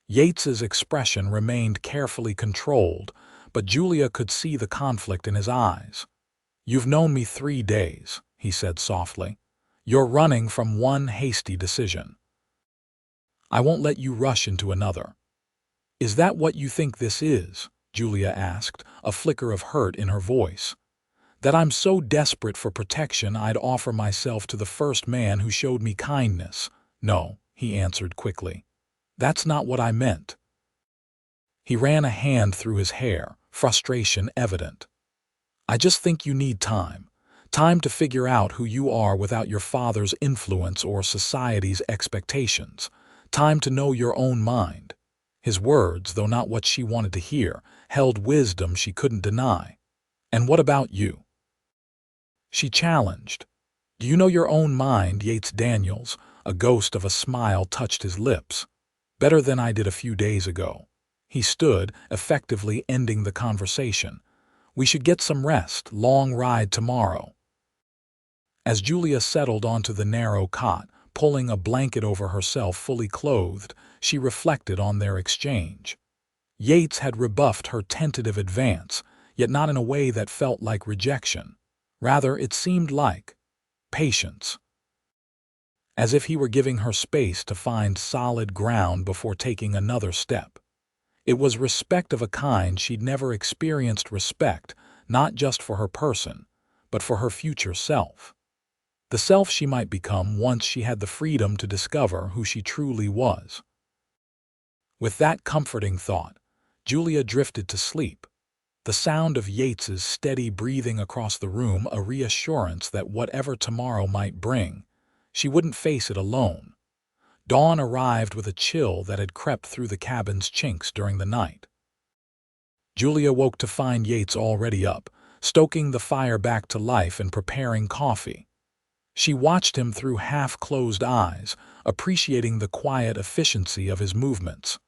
Yates's expression remained carefully controlled, but Julia could see the conflict in his eyes. "You've known me 3 days," he said softly. "You're running from one hasty decision. I won't let you rush into another." "Is that what you think this is?" Julia asked, a flicker of hurt in her voice. "That I'm so desperate for protection I'd offer myself to the first man who showed me kindness?" "No," he answered quickly. "That's not what I meant." He ran a hand through his hair, frustration evident. "I just think you need time. Time to figure out who you are without your father's influence or society's expectations. Time to know your own mind." His words, though not what she wanted to hear, held wisdom she couldn't deny. "And what about you?" she challenged. "Do you know your own mind, Yates Daniels?" A ghost of a smile touched his lips. "Better than I did a few days ago." He stood, effectively ending the conversation. "We should get some rest, long ride tomorrow." As Julia settled onto the narrow cot, pulling a blanket over herself fully clothed, she reflected on their exchange. Yates had rebuffed her tentative advance, yet not in a way that felt like rejection. Rather, it seemed like patience. As if he were giving her space to find solid ground before taking another step. It was respect of a kind she'd never experienced, respect not just for her person, but for her future self. The self she might become once she had the freedom to discover who she truly was. With that comforting thought, Julia drifted to sleep. The sound of Yates's steady breathing across the room a reassurance that whatever tomorrow might bring, she wouldn't face it alone. Dawn arrived with a chill that had crept through the cabin's chinks during the night. Julia woke to find Yates already up, stoking the fire back to life and preparing coffee. She watched him through half-closed eyes, appreciating the quiet efficiency of his movements.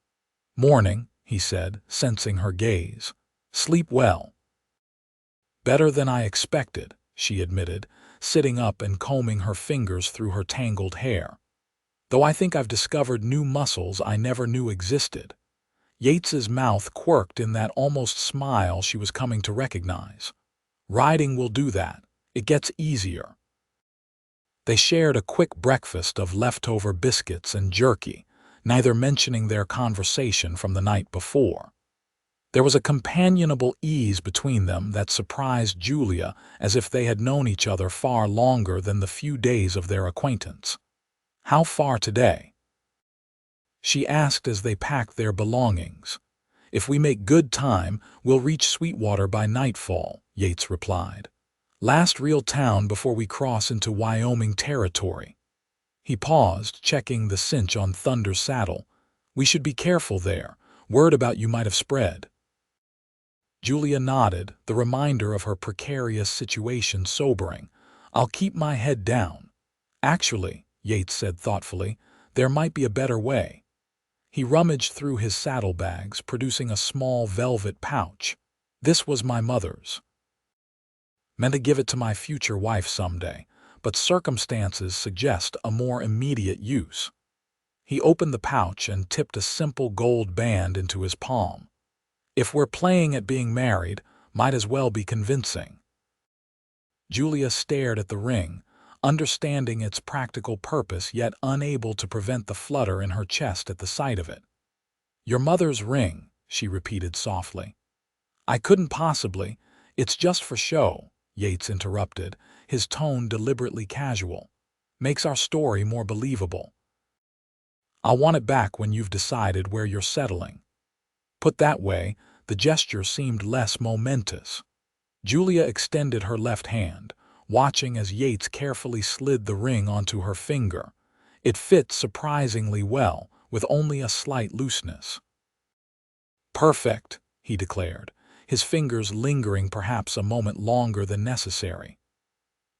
"Morning," he said, sensing her gaze. "Sleep well." "Better than I expected," she admitted, sitting up and combing her fingers through her tangled hair. "Though I think I've discovered new muscles I never knew existed." Yates's mouth quirked in that almost smile she was coming to recognize. "Riding will do that. It gets easier." They shared a quick breakfast of leftover biscuits and jerky, neither mentioning their conversation from the night before. There was a companionable ease between them that surprised Julia, as if they had known each other far longer than the few days of their acquaintance. "How far today?" she asked as they packed their belongings. "If we make good time, we'll reach Sweetwater by nightfall," Yates replied. "Last real town before we cross into Wyoming territory." He paused, checking the cinch on Thunder's saddle. "We should be careful there. Word about you might have spread." Julia nodded, the reminder of her precarious situation sobering. "I'll keep my head down." "Actually," Yates said thoughtfully, "there might be a better way." He rummaged through his saddlebags, producing a small velvet pouch. "This was my mother's. Meant to give it to my future wife someday, but circumstances suggest a more immediate use." He opened the pouch and tipped a simple gold band into his palm. "If we're playing at being married, Might as well be convincing. Julia stared at the ring, understanding its practical purpose yet unable to prevent the flutter in her chest at the sight of it. "Your mother's ring," she repeated softly. "I couldn't possibly. It's just for show," Yates interrupted, his tone deliberately casual. "Makes our story more believable. I'll want it back when you've decided where you're settling." Put that way, the gesture seemed less momentous. Julia extended her left hand, watching as Yates carefully slid the ring onto her finger. It fit surprisingly well, with only a slight looseness. "Perfect," he declared, his fingers lingering perhaps a moment longer than necessary.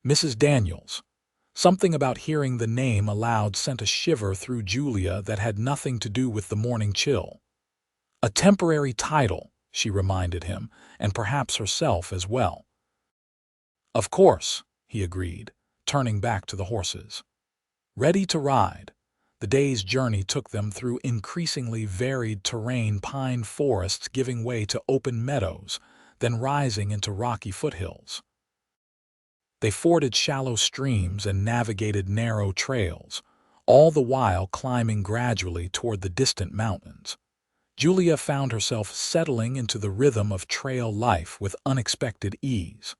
"Mrs. Daniels." Something about hearing the name aloud sent a shiver through Julia that had nothing to do with the morning chill. "A temporary title," she reminded him, and perhaps herself as well. "Of course," he agreed, turning back to the horses. Ready to ride, the day's journey took them through increasingly varied terrain, pine forests giving way to open meadows, then rising into rocky foothills. They forded shallow streams and navigated narrow trails, all the while climbing gradually toward the distant mountains. Julia found herself settling into the rhythm of trail life with unexpected ease.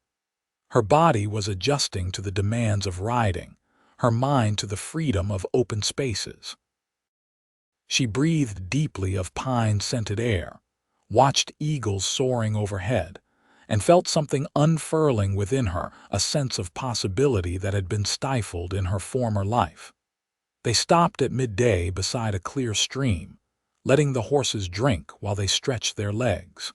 Her body was adjusting to the demands of riding, her mind to the freedom of open spaces. She breathed deeply of pine-scented air, watched eagles soaring overhead, and felt something unfurling within her, a sense of possibility that had been stifled in her former life. They stopped at midday beside a clear stream, letting the horses drink while they stretched their legs.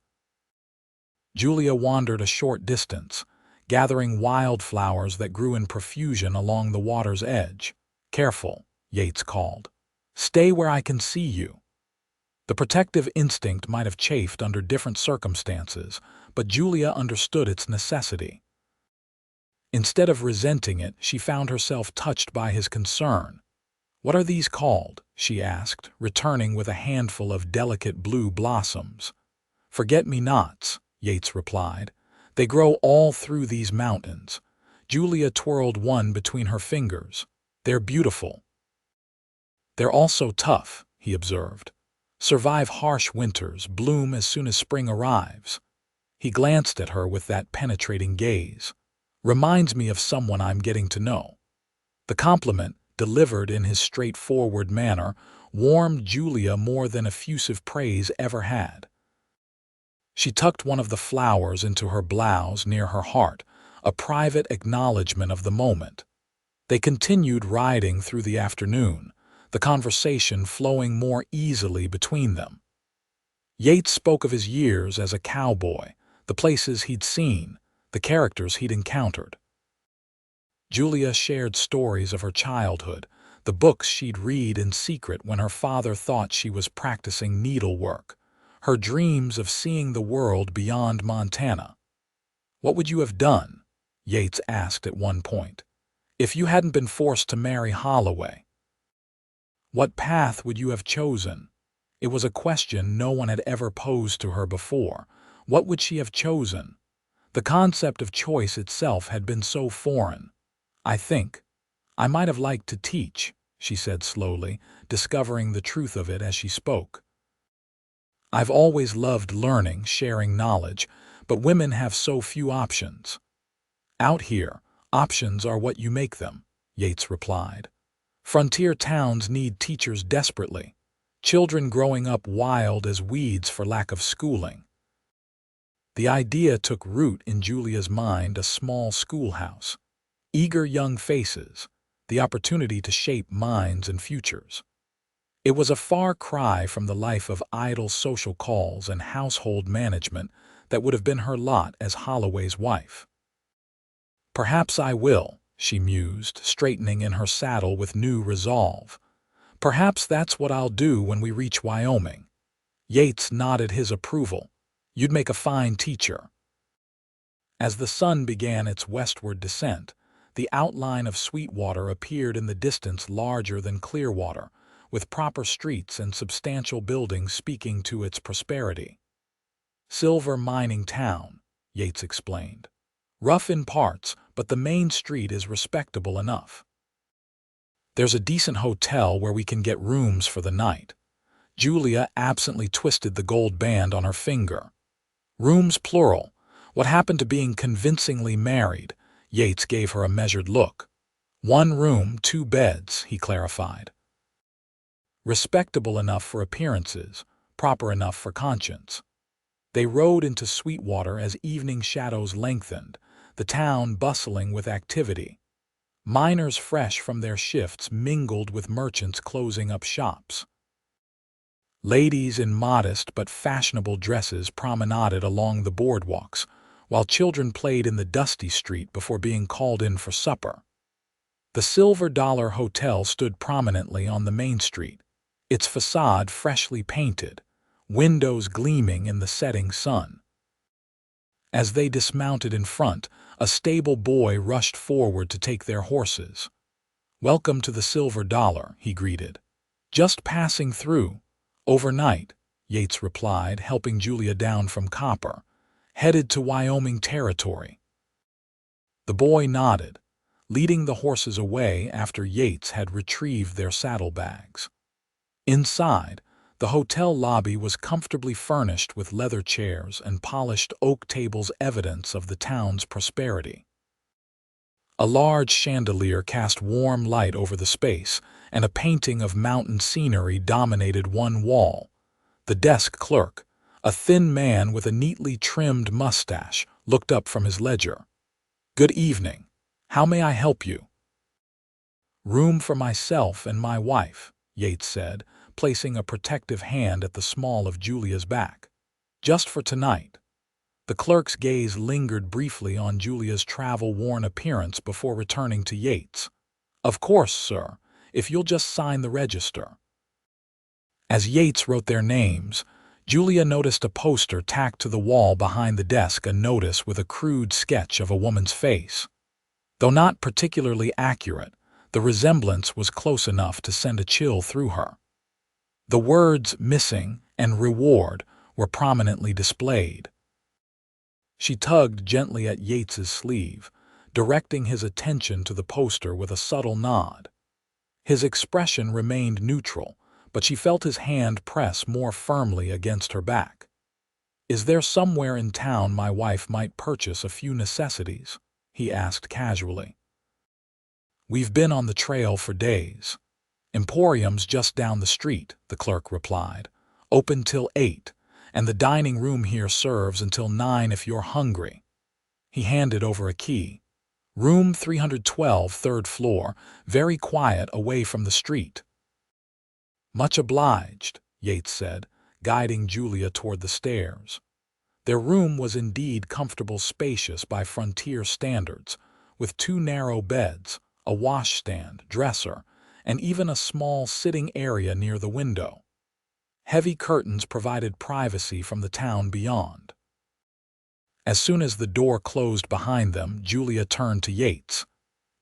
Julia wandered a short distance, gathering wildflowers that grew in profusion along the water's edge. "Careful," Yates called. "Stay where I can see you." The protective instinct might have chafed under different circumstances, but Julia understood its necessity. Instead of resenting it, she found herself touched by his concern. "What are these called?" she asked, returning with a handful of delicate blue blossoms. "Forget-me-nots," Yates replied. "They grow all through these mountains." Julia twirled one between her fingers. "They're beautiful." "They're also tough," he observed. "Survive harsh winters, bloom as soon as spring arrives." He glanced at her with that penetrating gaze. "Reminds me of someone I'm getting to know." The compliment, delivered in his straightforward manner, warmed Julia more than effusive praise ever had. She tucked one of the flowers into her blouse near her heart, a private acknowledgement of the moment. They continued riding through the afternoon, the conversation flowing more easily between them. Yates spoke of his years as a cowboy, the places he'd seen, the characters he'd encountered. Julia shared stories of her childhood, the books she'd read in secret when her father thought she was practicing needlework, her dreams of seeing the world beyond Montana. "What would you have done?" Yates asked at one point, "if you hadn't been forced to marry Holloway? What path would you have chosen?" It was a question no one had ever posed to her before. What would she have chosen? The concept of choice itself had been so foreign. "I think I might have liked to teach," she said slowly, discovering the truth of it as she spoke. "I've always loved learning, sharing knowledge, but women have so few options." "Out here, options are what you make them," Yates replied. "Frontier towns need teachers desperately. Children growing up wild as weeds for lack of schooling." The idea took root in Julia's mind, a small schoolhouse. Eager young faces, the opportunity to shape minds and futures. It was a far cry from the life of idle social calls and household management that would have been her lot as Holloway's wife. "Perhaps I will," she mused, straightening in her saddle with new resolve. "Perhaps that's what I'll do when we reach Wyoming." Yates nodded his approval. "You'd make a fine teacher." As the sun began its westward descent, the outline of Sweetwater appeared in the distance, larger than Clearwater, with proper streets and substantial buildings speaking to its prosperity. "Silver mining town," Yates explained. "Rough in parts, but the main street is respectable enough. There's a decent hotel where we can get rooms for the night." Julia absently twisted the gold band on her finger. "Rooms plural. What happened to being convincingly married?" Yates gave her a measured look. "One room, 2 beds," he clarified. "Respectable enough for appearances, proper enough for conscience." They rode into Sweetwater as evening shadows lengthened, the town bustling with activity. Miners fresh from their shifts mingled with merchants closing up shops. Ladies in modest but fashionable dresses promenaded along the boardwalks, while children played in the dusty street before being called in for supper. The Silver Dollar Hotel stood prominently on the main street, its facade freshly painted, windows gleaming in the setting sun. As they dismounted in front, a stable boy rushed forward to take their horses. "Welcome to the Silver Dollar," he greeted. "Just passing through. Overnight," Yates replied, helping Julia down from Copper. "Headed to Wyoming Territory." The boy nodded, leading the horses away after Yates had retrieved their saddlebags. Inside, the hotel lobby was comfortably furnished with leather chairs and polished oak tables, evidence of the town's prosperity. A large chandelier cast warm light over the space, and a painting of mountain scenery dominated one wall. The desk clerk, a thin man with a neatly trimmed mustache, looked up from his ledger. "Good evening. How may I help you?" "Room for myself and my wife," Yates said, placing a protective hand at the small of Julia's back. "Just for tonight." The clerk's gaze lingered briefly on Julia's travel-worn appearance before returning to Yates. "Of course, sir, if you'll just sign the register." As Yates wrote their names, Julia noticed a poster tacked to the wall behind the desk, a notice with a crude sketch of a woman's face. Though not particularly accurate, the resemblance was close enough to send a chill through her. The words "missing" and "reward" were prominently displayed. She tugged gently at Yates's sleeve, directing his attention to the poster with a subtle nod. His expression remained neutral, but she felt his hand press more firmly against her back. "Is there somewhere in town my wife might purchase a few necessities?" he asked casually. "We've been on the trail for days. Emporium's just down the street," the clerk replied. "Open till 8, and the dining room here serves until 9 if you're hungry." He handed over a key. "Room 312, 3rd floor, very quiet away from the street." "Much obliged," Yates said, guiding Julia toward the stairs. Their room was indeed comfortable, spacious by frontier standards, with 2 narrow beds, a washstand, dresser, and even a small sitting area near the window. Heavy curtains provided privacy from the town beyond. As soon as the door closed behind them, Julia turned to Yates.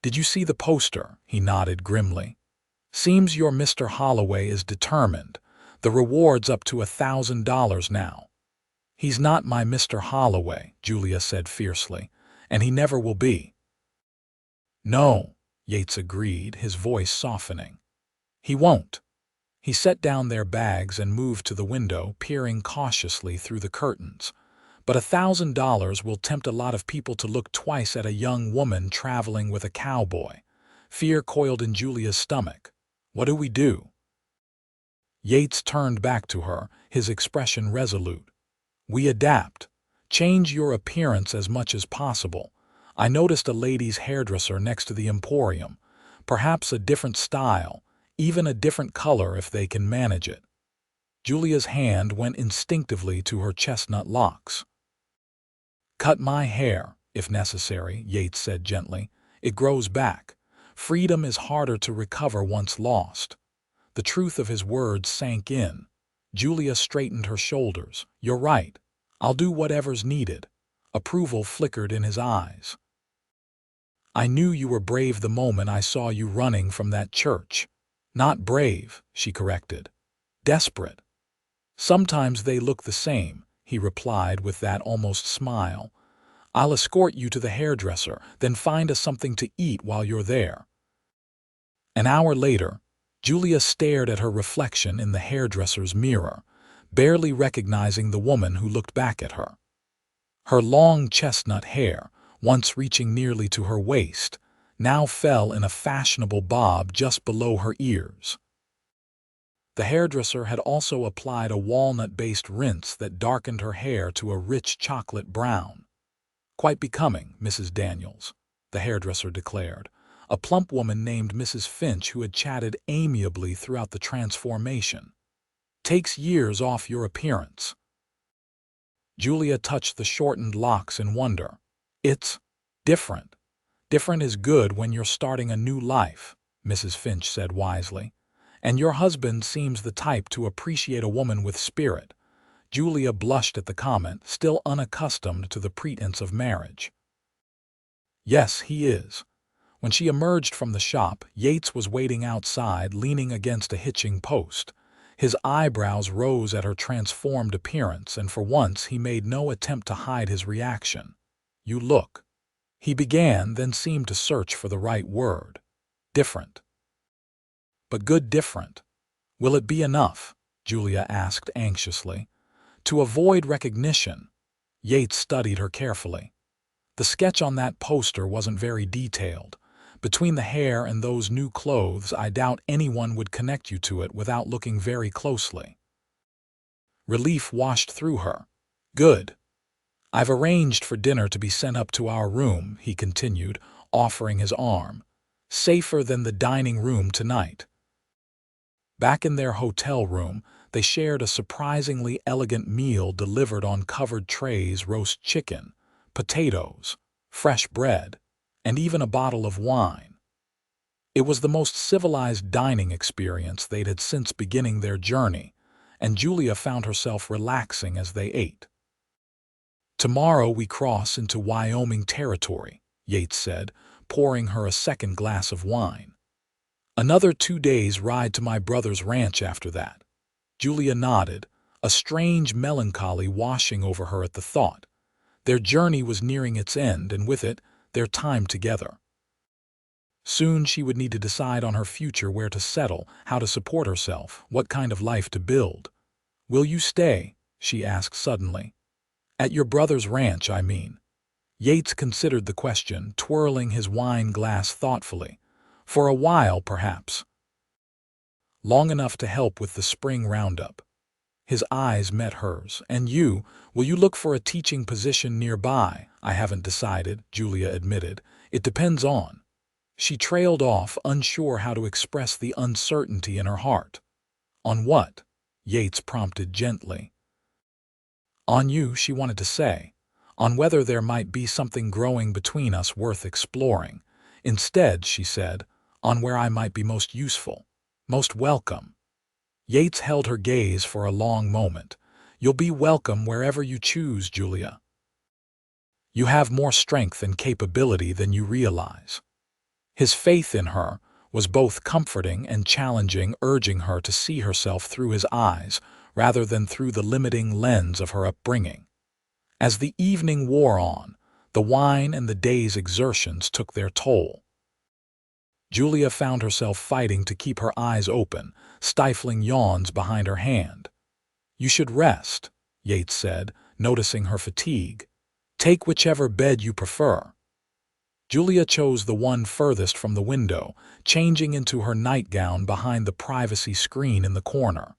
"Did you see the poster?" He nodded grimly. "Seems your Mr. Holloway is determined. The reward's up to $1,000 now." "He's not my Mr. Holloway," Julia said fiercely, "and he never will be." "No," Yates agreed, his voice softening. "He won't." He set down their bags and moved to the window, peering cautiously through the curtains. "But $1,000 will tempt a lot of people to look twice at a young woman traveling with a cowboy." Fear coiled in Julia's stomach. "What do we do?" Yates turned back to her, his expression resolute. "We adapt. Change your appearance as much as possible. I noticed a ladies' hairdresser next to the Emporium. Perhaps a different style, even a different color if they can manage it." Julia's hand went instinctively to her chestnut locks. "Cut my hair, if necessary," Yates said gently. "It grows back. Freedom is harder to recover once lost." The truth of his words sank in. Julia straightened her shoulders. "You're right. I'll do whatever's needed." Approval flickered in his eyes. "I knew you were brave the moment I saw you running from that church." "Not brave," she corrected. "Desperate." "Sometimes they look the same," he replied with that almost smile. I'll escort you to the hairdresser, then find us something to eat while you're there." An hour later, Julia stared at her reflection in the hairdresser's mirror, barely recognizing the woman who looked back at her. Her long chestnut hair, once reaching nearly to her waist, now fell in a fashionable bob just below her ears. The hairdresser had also applied a walnut-based rinse that darkened her hair to a rich chocolate brown. "Quite becoming, Mrs. Daniels," the hairdresser declared, a plump woman named Mrs. Finch who had chatted amiably throughout the transformation. "Takes years off your appearance." Julia touched the shortened locks in wonder. "It's different. Different is good when you're starting a new life," Mrs. Finch said wisely. "And your husband seems the type to appreciate a woman with spirit." Julia blushed at the comment, still unaccustomed to the pretense of marriage. "Yes, he is." When she emerged from the shop, Yates was waiting outside, leaning against a hitching post. His eyebrows rose at her transformed appearance, and for once he made no attempt to hide his reaction. "You look," he began, then seemed to search for the right word. "Different." "But good different. Will it be enough?" Julia asked anxiously. "To avoid recognition." Yates studied her carefully. "The sketch on that poster wasn't very detailed. Between the hair and those new clothes, I doubt anyone would connect you to it without looking very closely." Relief washed through her. "Good. I've arranged for dinner to be sent up to our room," he continued, offering his arm. "Safer than the dining room tonight." Back in their hotel room, they shared a surprisingly elegant meal delivered on covered trays: roast chicken, potatoes, fresh bread, and even a bottle of wine. It was the most civilized dining experience they'd had since beginning their journey, and Julia found herself relaxing as they ate. "Tomorrow we cross into Wyoming territory," Yates said, pouring her a second glass of wine. "Another 2 days' ride to my brother's ranch after that." Julia nodded, a strange melancholy washing over her at the thought. Their journey was nearing its end, and with it, their time together. Soon she would need to decide on her future, where to settle, how to support herself, what kind of life to build. "Will you stay?" she asked suddenly. "At your brother's ranch, I mean." Yates considered the question, twirling his wine glass thoughtfully. "For a while, perhaps. Long enough to help with the spring roundup." His eyes met hers. "And you, will you look for a teaching position nearby?" "I haven't decided," Julia admitted. "It depends on." She trailed off, unsure how to express the uncertainty in her heart. "On what?" Yates prompted gently. "On you," she wanted to say. "On whether there might be something growing between us worth exploring. Instead," she said, "on where I might be most useful, most welcome." Yates held her gaze for a long moment. "You'll be welcome wherever you choose, Julia. You have more strength and capability than you realize." His faith in her was both comforting and challenging, urging her to see herself through his eyes rather than through the limiting lens of her upbringing. As the evening wore on, the wine and the day's exertions took their toll. Julia found herself fighting to keep her eyes open, stifling yawns behind her hand. "You should rest," Yates said, noticing her fatigue. "Take whichever bed you prefer." Julia chose the one furthest from the window, changing into her nightgown behind the privacy screen in the corner.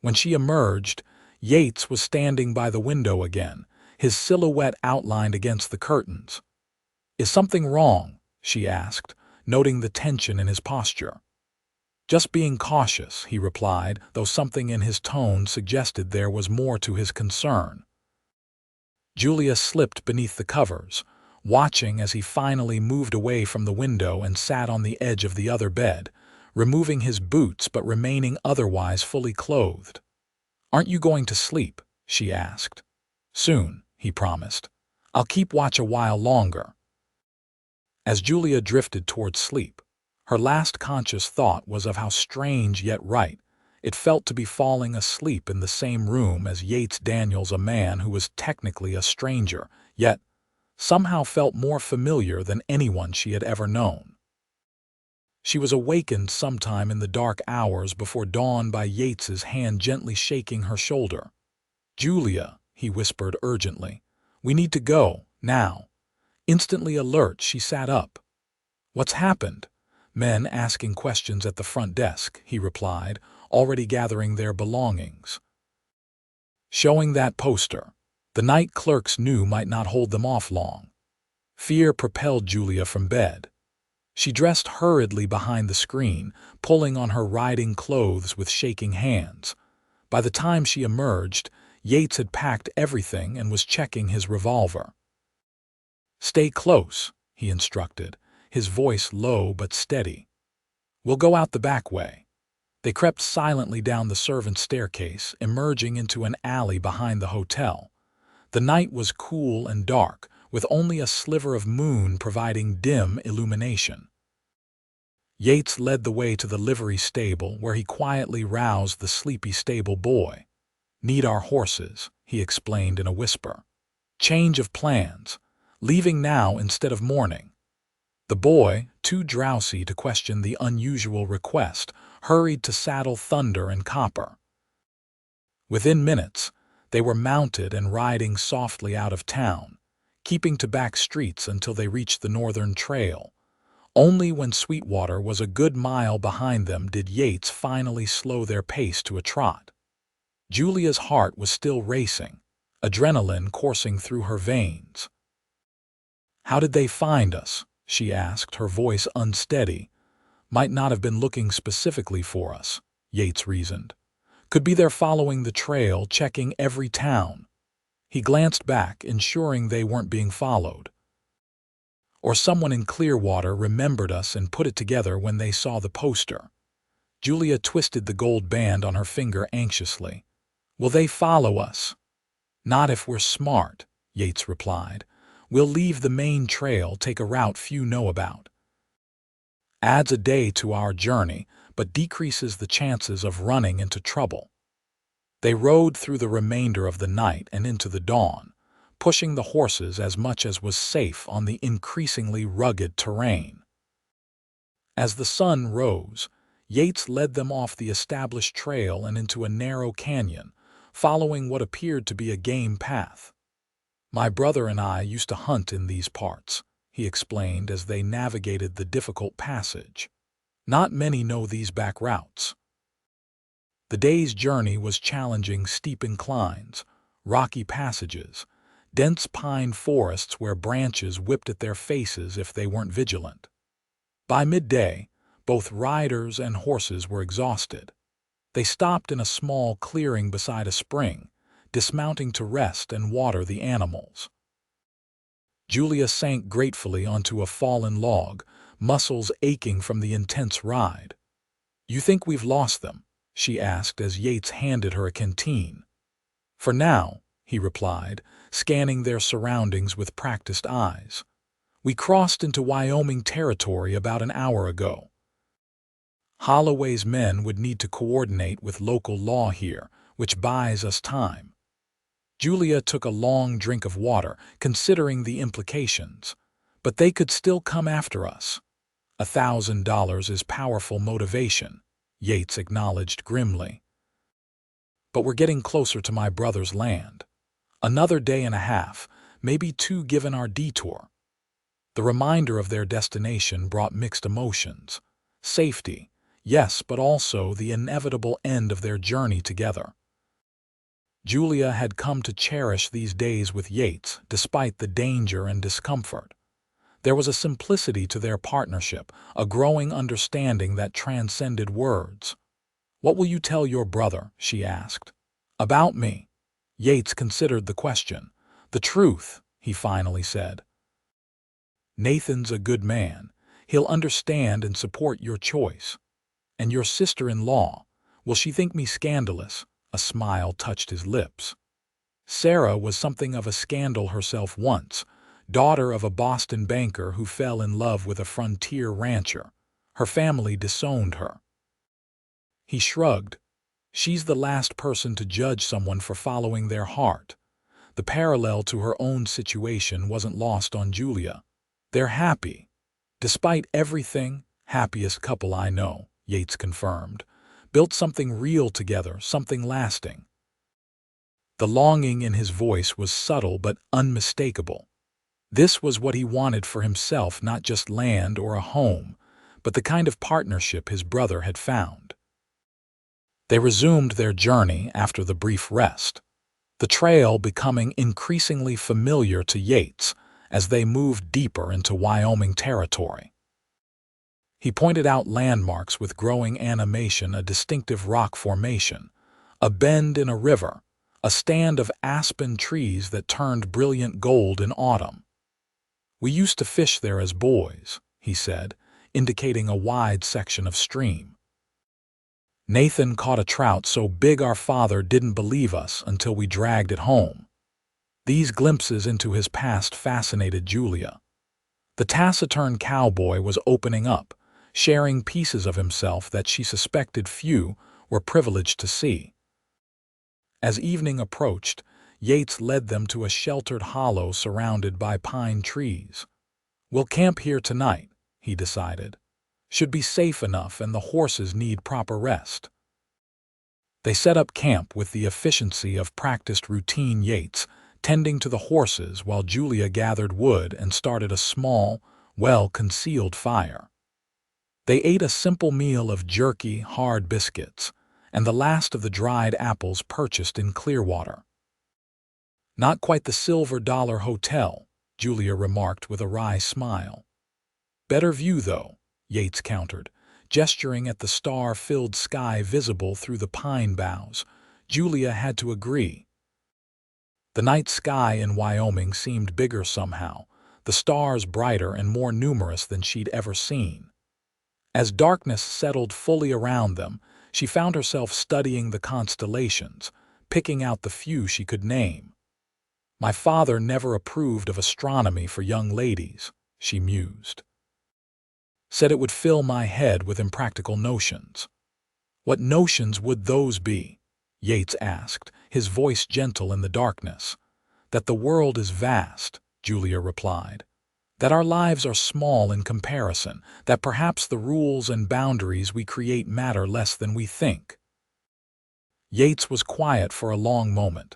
When she emerged, Yates was standing by the window again, his silhouette outlined against the curtains. "Is something wrong?" she asked, noting the tension in his posture. "Just being cautious," he replied, though something in his tone suggested there was more to his concern. Julia slipped beneath the covers, watching as he finally moved away from the window and sat on the edge of the other bed, removing his boots but remaining otherwise fully clothed. "Aren't you going to sleep?" she asked. "Soon," he promised. "I'll keep watch a while longer." As Julia drifted toward sleep, her last conscious thought was of how strange yet right It felt to be falling asleep in the same room as Yates Daniels, a man who was technically a stranger, yet somehow felt more familiar than anyone she had ever known. She was awakened sometime in the dark hours before dawn by Yates's hand gently shaking her shoulder. "Julia," he whispered urgently, "we need to go, now." Instantly alert, she sat up. "What's happened?" "Men asking questions at the front desk," he replied, already gathering their belongings. "Showing that poster. The night clerks knew might not hold them off long." Fear propelled Julia from bed. She dressed hurriedly behind the screen, pulling on her riding clothes with shaking hands. By the time she emerged, Yates had packed everything and was checking his revolver. "Stay close," he instructed, his voice low but steady. "We'll go out the back way." They crept silently down the servants' staircase, emerging into an alley behind the hotel. The night was cool and dark, with only a sliver of moon providing dim illumination. Yates led the way to the livery stable, where he quietly roused the sleepy stable boy. "Need our horses," he explained in a whisper. "Change of plans. Leaving now instead of morning." The boy, too drowsy to question the unusual request, hurried to saddle Thunder and Copper. Within minutes, they were mounted and riding softly out of town, keeping to back streets until they reached the northern trail. Only when Sweetwater was a good mile behind them did Yates finally slow their pace to a trot. Julia's heart was still racing, adrenaline coursing through her veins. "How did they find us?" she asked, her voice unsteady. "Might not have been looking specifically for us," Yates reasoned. "Could be they're following the trail, checking every town." He glanced back, ensuring they weren't being followed. "Or someone in Clearwater remembered us and put it together when they saw the poster." Julia twisted the gold band on her finger anxiously. "Will they follow us?" "Not if we're smart," Yates replied. "We'll leave the main trail, take a route few know about. Adds a day to our journey, but decreases the chances of running into trouble." They rode through the remainder of the night and into the dawn, pushing the horses as much as was safe on the increasingly rugged terrain. As the sun rose, Yates led them off the established trail and into a narrow canyon, following what appeared to be a game path. "My brother and I used to hunt in these parts," he explained as they navigated the difficult passage. "Not many know these back routes." The day's journey was challenging: steep inclines, rocky passages, dense pine forests where branches whipped at their faces if they weren't vigilant. By midday, both riders and horses were exhausted. They stopped in a small clearing beside a spring, dismounting to rest and water the animals. Julia sank gratefully onto a fallen log, muscles aching from the intense ride. "You think we've lost them?" she asked as Yates handed her a canteen. "For now," he replied, scanning their surroundings with practiced eyes. "We crossed into Wyoming territory about an hour ago. Holloway's men would need to coordinate with local law here, which buys us time." Julia took a long drink of water, considering the implications. "But they could still come after us." $1,000 is powerful motivation," Yates acknowledged grimly. "But we're getting closer to my brother's land. Another day and a half, maybe two given our detour." The reminder of their destination brought mixed emotions. Safety, yes, but also the inevitable end of their journey together. Julia had come to cherish these days with Yates, despite the danger and discomfort. There was a simplicity to their partnership, a growing understanding that transcended words. "What will you tell your brother?" she asked. "About me?" Yates considered the question. "The truth," he finally said. "Nathan's a good man. He'll understand and support your choice. And your sister-in-law, will she think me scandalous?" A smile touched his lips. "Sarah was something of a scandal herself once, daughter of a Boston banker who fell in love with a frontier rancher. Her family disowned her." He shrugged. She's the last person to judge someone for following their heart. The parallel to her own situation wasn't lost on Julia. They're happy. Despite everything, happiest couple I know, Yates confirmed. Built something real together, something lasting. The longing in his voice was subtle but unmistakable. This was what he wanted for himself, not just land or a home, but the kind of partnership his brother had found. They resumed their journey after the brief rest, the trail becoming increasingly familiar to Yates as they moved deeper into Wyoming territory. He pointed out landmarks with growing animation, a distinctive rock formation, a bend in a river, a stand of aspen trees that turned brilliant gold in autumn. "We used to fish there as boys," he said, indicating a wide section of stream. "Nathan caught a trout so big our father didn't believe us until we dragged it home." These glimpses into his past fascinated Julia. The taciturn cowboy was opening up, sharing pieces of himself that she suspected few were privileged to see. As evening approached, Yates led them to a sheltered hollow surrounded by pine trees. "We'll camp here tonight," he decided. "Should be safe enough, and the horses need proper rest." They set up camp with the efficiency of practiced routine, Yates tending to the horses while Julia gathered wood and started a small, well-concealed fire. They ate a simple meal of jerky, hard biscuits, and the last of the dried apples purchased in Clearwater. "Not quite the $silver hotel," Julia remarked with a wry smile. "Better view, though," Yates countered, gesturing at the star-filled sky visible through the pine boughs. Julia had to agree. The night sky in Wyoming seemed bigger somehow, the stars brighter and more numerous than she'd ever seen. As darkness settled fully around them, she found herself studying the constellations, picking out the few she could name. "My father never approved of astronomy for young ladies," she mused. "Said it would fill my head with impractical notions." "What notions would those be?" Yates asked, his voice gentle in the darkness. "That the world is vast," Julia replied. "That our lives are small in comparison, that perhaps the rules and boundaries we create matter less than we think." Yates was quiet for a long moment.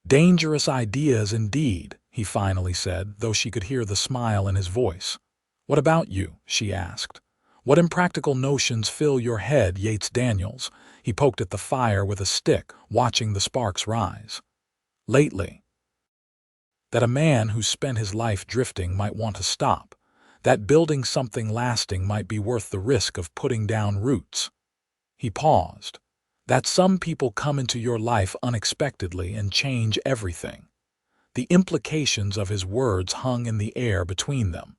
"Dangerous ideas indeed," he finally said, though she could hear the smile in his voice. "What about you?" she asked. "What impractical notions fill your head?" Yates Daniels, he poked at the fire with a stick, watching the sparks rise. "Lately, that a man who spent his life drifting might want to stop, that building something lasting might be worth the risk of putting down roots." He paused. "That some people come into your life unexpectedly and change everything." The implications of his words hung in the air between them.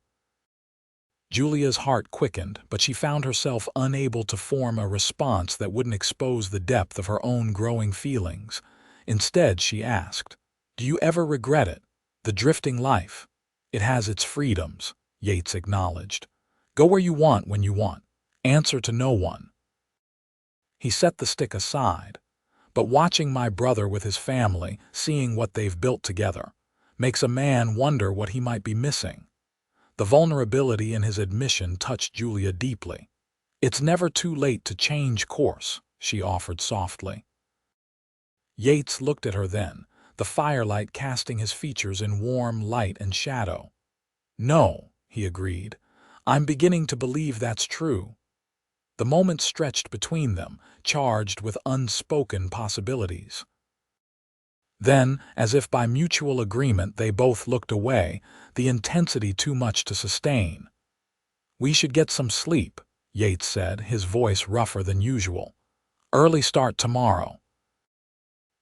Julia's heart quickened, but she found herself unable to form a response that wouldn't expose the depth of her own growing feelings. Instead, she asked, "Do you ever regret it? The drifting life?" "It has its freedoms," Yates acknowledged. "Go where you want when you want. Answer to no one." He set the stick aside. "But watching my brother with his family, seeing what they've built together, makes a man wonder what he might be missing." The vulnerability in his admission touched Julia deeply. "It's never too late to change course," she offered softly. Yates looked at her then, the firelight casting his features in warm light and shadow. "No," he agreed. "I'm beginning to believe that's true." The moment stretched between them, charged with unspoken possibilities. Then, as if by mutual agreement, they both looked away, the intensity too much to sustain. "We should get some sleep," Yates said, his voice rougher than usual. "Early start tomorrow."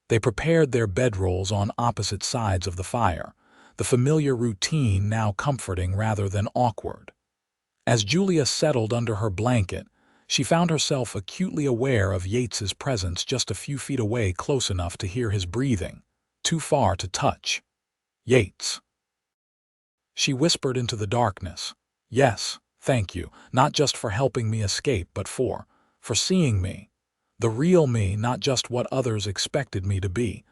They prepared their bedrolls on opposite sides of the fire, the familiar routine now comforting rather than awkward. As Julia settled under her blanket, she found herself acutely aware of Yates's presence just a few feet away, close enough to hear his breathing, too far to touch. "Yates," she whispered into the darkness. "Yes, thank you, not just for helping me escape, but for seeing me." The real me, not just what others expected me to be.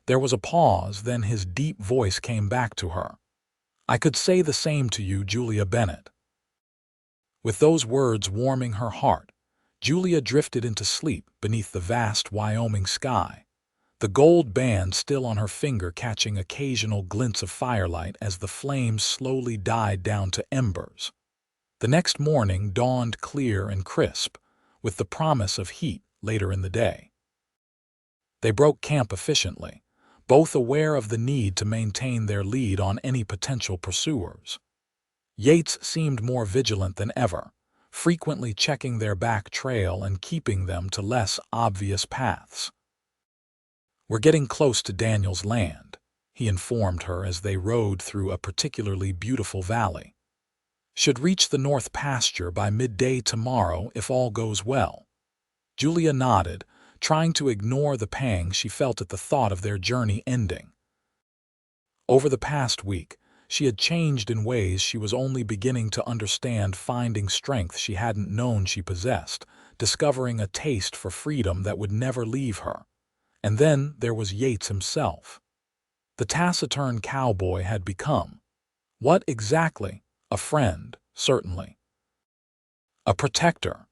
There was a pause, then his deep voice came back to her. I could say the same to you, Julia Bennett. With those words warming her heart, Julia drifted into sleep beneath the vast Wyoming sky, the gold band still on her finger catching occasional glints of firelight as the flames slowly died down to embers. The next morning dawned clear and crisp, with the promise of heat later in the day. They broke camp efficiently, both aware of the need to maintain their lead on any potential pursuers. Yates seemed more vigilant than ever, frequently checking their back trail and keeping them to less obvious paths. We're getting close to Daniels' land, he informed her as they rode through a particularly beautiful valley. Should reach the north pasture by midday tomorrow if all goes well. Julia nodded, trying to ignore the pang she felt at the thought of their journey ending. Over the past week, she had changed in ways she was only beginning to understand, finding strength she hadn't known she possessed, discovering a taste for freedom that would never leave her. And then there was Yates himself. The taciturn cowboy had become. What exactly? A friend, certainly. A protector.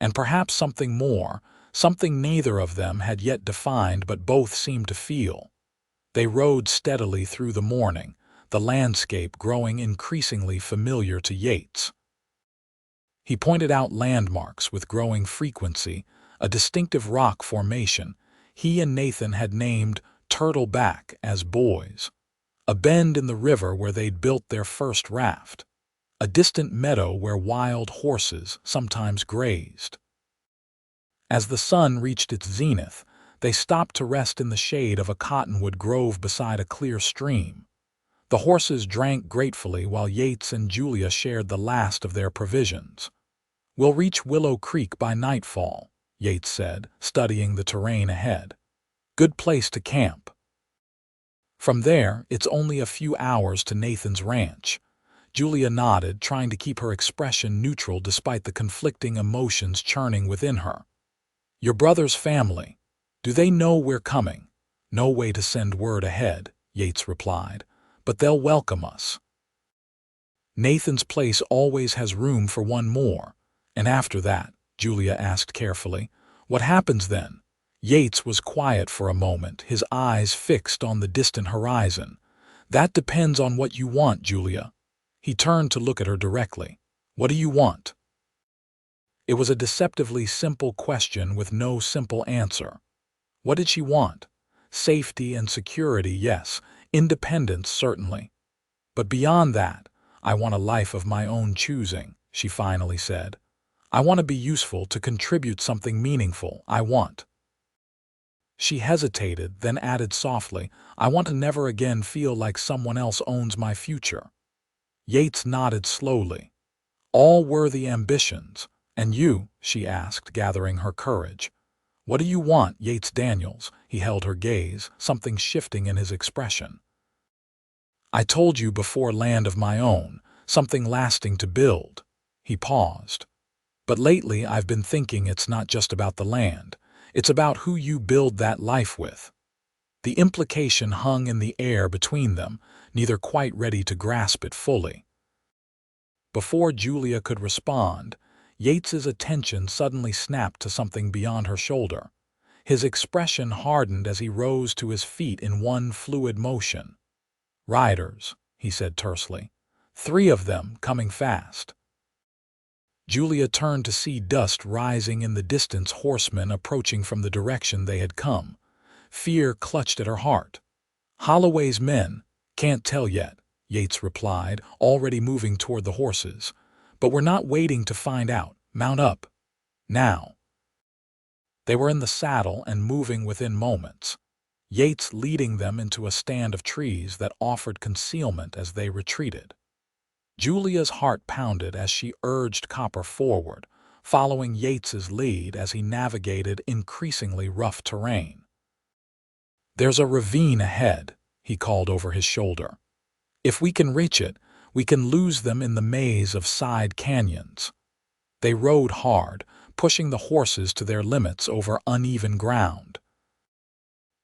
And perhaps something more, something neither of them had yet defined but both seemed to feel. They rode steadily through the morning, the landscape growing increasingly familiar to Yates. He pointed out landmarks with growing frequency, a distinctive rock formation he and Nathan had named Turtle Back as boys, a bend in the river where they'd built their first raft, a distant meadow where wild horses sometimes grazed. As the sun reached its zenith, they stopped to rest in the shade of a cottonwood grove beside a clear stream. The horses drank gratefully while Yates and Julia shared the last of their provisions. We'll reach Willow Creek by nightfall, Yates said, studying the terrain ahead. Good place to camp. From there, it's only a few hours to Nathan's ranch. Julia nodded, trying to keep her expression neutral despite the conflicting emotions churning within her. Your brother's family. Do they know we're coming? No way to send word ahead, Yates replied, but they'll welcome us. Nathan's place always has room for one more. And after that, Julia asked carefully, what happens then? Yates was quiet for a moment, his eyes fixed on the distant horizon. That depends on what you want, Julia. He turned to look at her directly. What do you want? It was a deceptively simple question with no simple answer. What did she want? Safety and security, yes. Independence, certainly. But beyond that, I want a life of my own choosing, she finally said. I want to be useful, to contribute something meaningful. I want. She hesitated, then added softly, I want to never again feel like someone else owns my future. Yates nodded slowly. All worthy ambitions. And you? She asked, gathering her courage. What do you want, Yates Daniels? He held her gaze, something shifting in his expression. I told you before, land of my own, something lasting to build. He paused. But lately I've been thinking it's not just about the land. It's about who you build that life with. The implication hung in the air between them, neither quite ready to grasp it fully. Before Julia could respond, Yates's attention suddenly snapped to something beyond her shoulder. His expression hardened as he rose to his feet in one fluid motion. Riders, he said tersely. 3 of them, coming fast. Julia turned to see dust rising in the distance, horsemen approaching from the direction they had come. Fear clutched at her heart. Holloway's men, can't tell yet, Yates replied, already moving toward the horses. But we're not waiting to find out. Mount up. Now. They were in the saddle and moving within moments, Yates leading them into a stand of trees that offered concealment as they retreated. Julia's heart pounded as she urged Copper forward, following Yates's lead as he navigated increasingly rough terrain. There's a ravine ahead, he called over his shoulder. If we can reach it, we can lose them in the maze of side canyons. They rode hard, pushing the horses to their limits over uneven ground.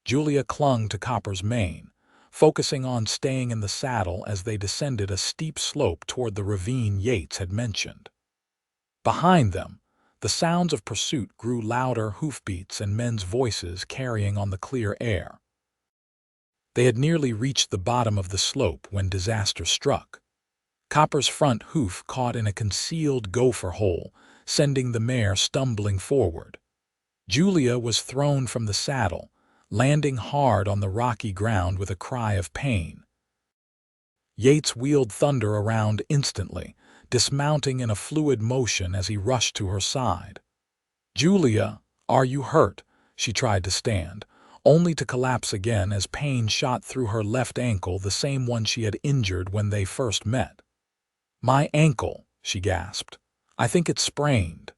Julia clung to Copper's mane, focusing on staying in the saddle as they descended a steep slope toward the ravine Yates had mentioned. Behind them, the sounds of pursuit grew louder, hoofbeats and men's voices carrying on the clear air. They had nearly reached the bottom of the slope when disaster struck. Copper's front hoof caught in a concealed gopher hole, sending the mare stumbling forward. Julia was thrown from the saddle, landing hard on the rocky ground with a cry of pain. Yates wheeled Thunder around instantly, dismounting in a fluid motion as he rushed to her side. "Julia, are you hurt?" She tried to stand, only to collapse again as pain shot through her left ankle, the same one she had injured when they first met. "My ankle," she gasped. "I think it's sprained."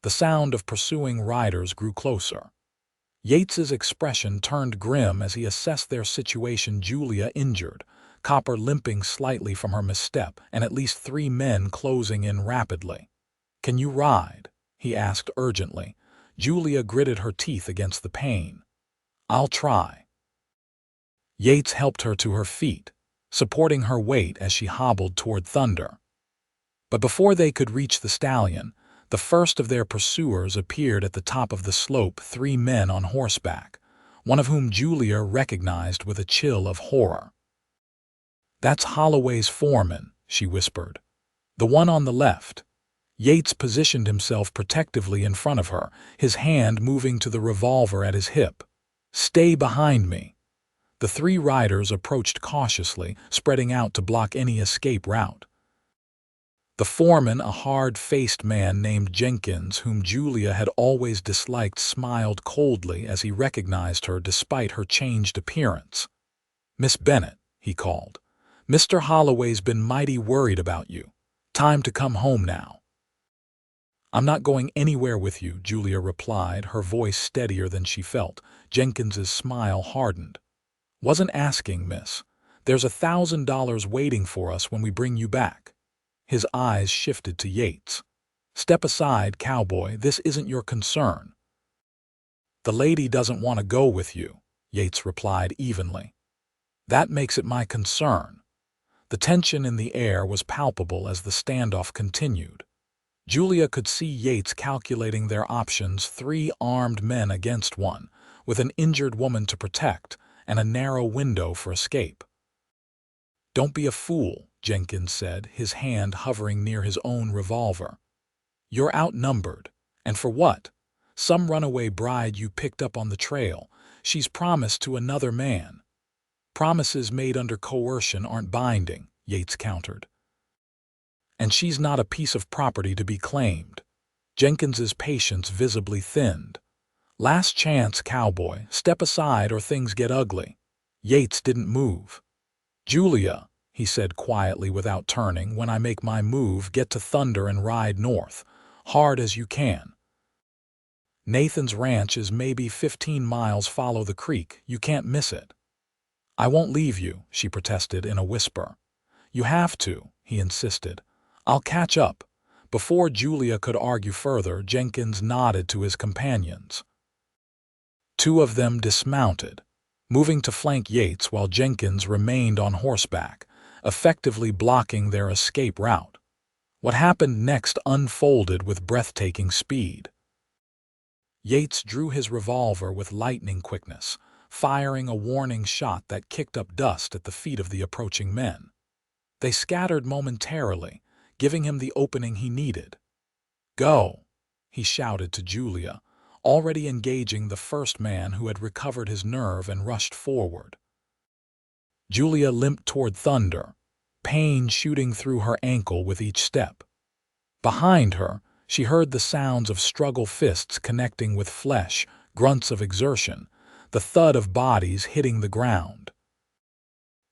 The sound of pursuing riders grew closer. Yates's expression turned grim as he assessed their situation. Julia injured, Copper limping slightly from her misstep, and at least 3 men closing in rapidly. "Can you ride?" he asked urgently. Julia gritted her teeth against the pain. "I'll try." Yates helped her to her feet, supporting her weight as she hobbled toward Thunder. But before they could reach the stallion, the first of their pursuers appeared at the top of the slope, 3 men on horseback, one of whom Julia recognized with a chill of horror. "That's Holloway's foreman," she whispered. "The one on the left." Yates positioned himself protectively in front of her, his hand moving to the revolver at his hip. "Stay behind me." The 3 riders approached cautiously, spreading out to block any escape route. The foreman, a hard-faced man named Jenkins, whom Julia had always disliked, smiled coldly as he recognized her despite her changed appearance. "Miss Bennett," he called, "Mr. Holloway's been mighty worried about you. Time to come home now." "I'm not going anywhere with you," Julia replied, her voice steadier than she felt. Jenkins's smile hardened. "Wasn't asking, miss. There's $1,000 waiting for us when we bring you back." His eyes shifted to Yates. "Step aside, Cowboy. This isn't your concern." "The lady doesn't want to go with you," Yates replied evenly. "That makes it my concern." The tension in the air was palpable as the standoff continued. Julia could see Yates calculating their options: 3 armed men against 1, with an injured woman to protect, and a narrow window for escape. "Don't be a fool," Jenkins said, his hand hovering near his own revolver. "You're outnumbered. And for what? Some runaway bride you picked up on the trail. She's promised to another man." "Promises made under coercion aren't binding," Yates countered. "And she's not a piece of property to be claimed." Jenkins's patience visibly thinned. "Last chance, Cowboy. Step aside or things get ugly." Yates didn't move. "Julia," he said quietly without turning, "when I make my move, get to Thunder and ride north, hard as you can. Nathan's ranch is maybe 15 miles. Follow the creek. You can't miss it." "I won't leave you," she protested in a whisper. "You have to," he insisted. "I'll catch up." Before Julia could argue further, Jenkins nodded to his companions. 2 of them dismounted, moving to flank Yates while Jenkins remained on horseback, effectively blocking their escape route. What happened next unfolded with breathtaking speed. Yates drew his revolver with lightning quickness, firing a warning shot that kicked up dust at the feet of the approaching men. They scattered momentarily, giving him the opening he needed. "Go," he shouted to Julia, already engaging the first man who had recovered his nerve and rushed forward. Julia limped toward Thunder, pain shooting through her ankle with each step. Behind her, she heard the sounds of struggle, fists connecting with flesh, grunts of exertion, the thud of bodies hitting the ground.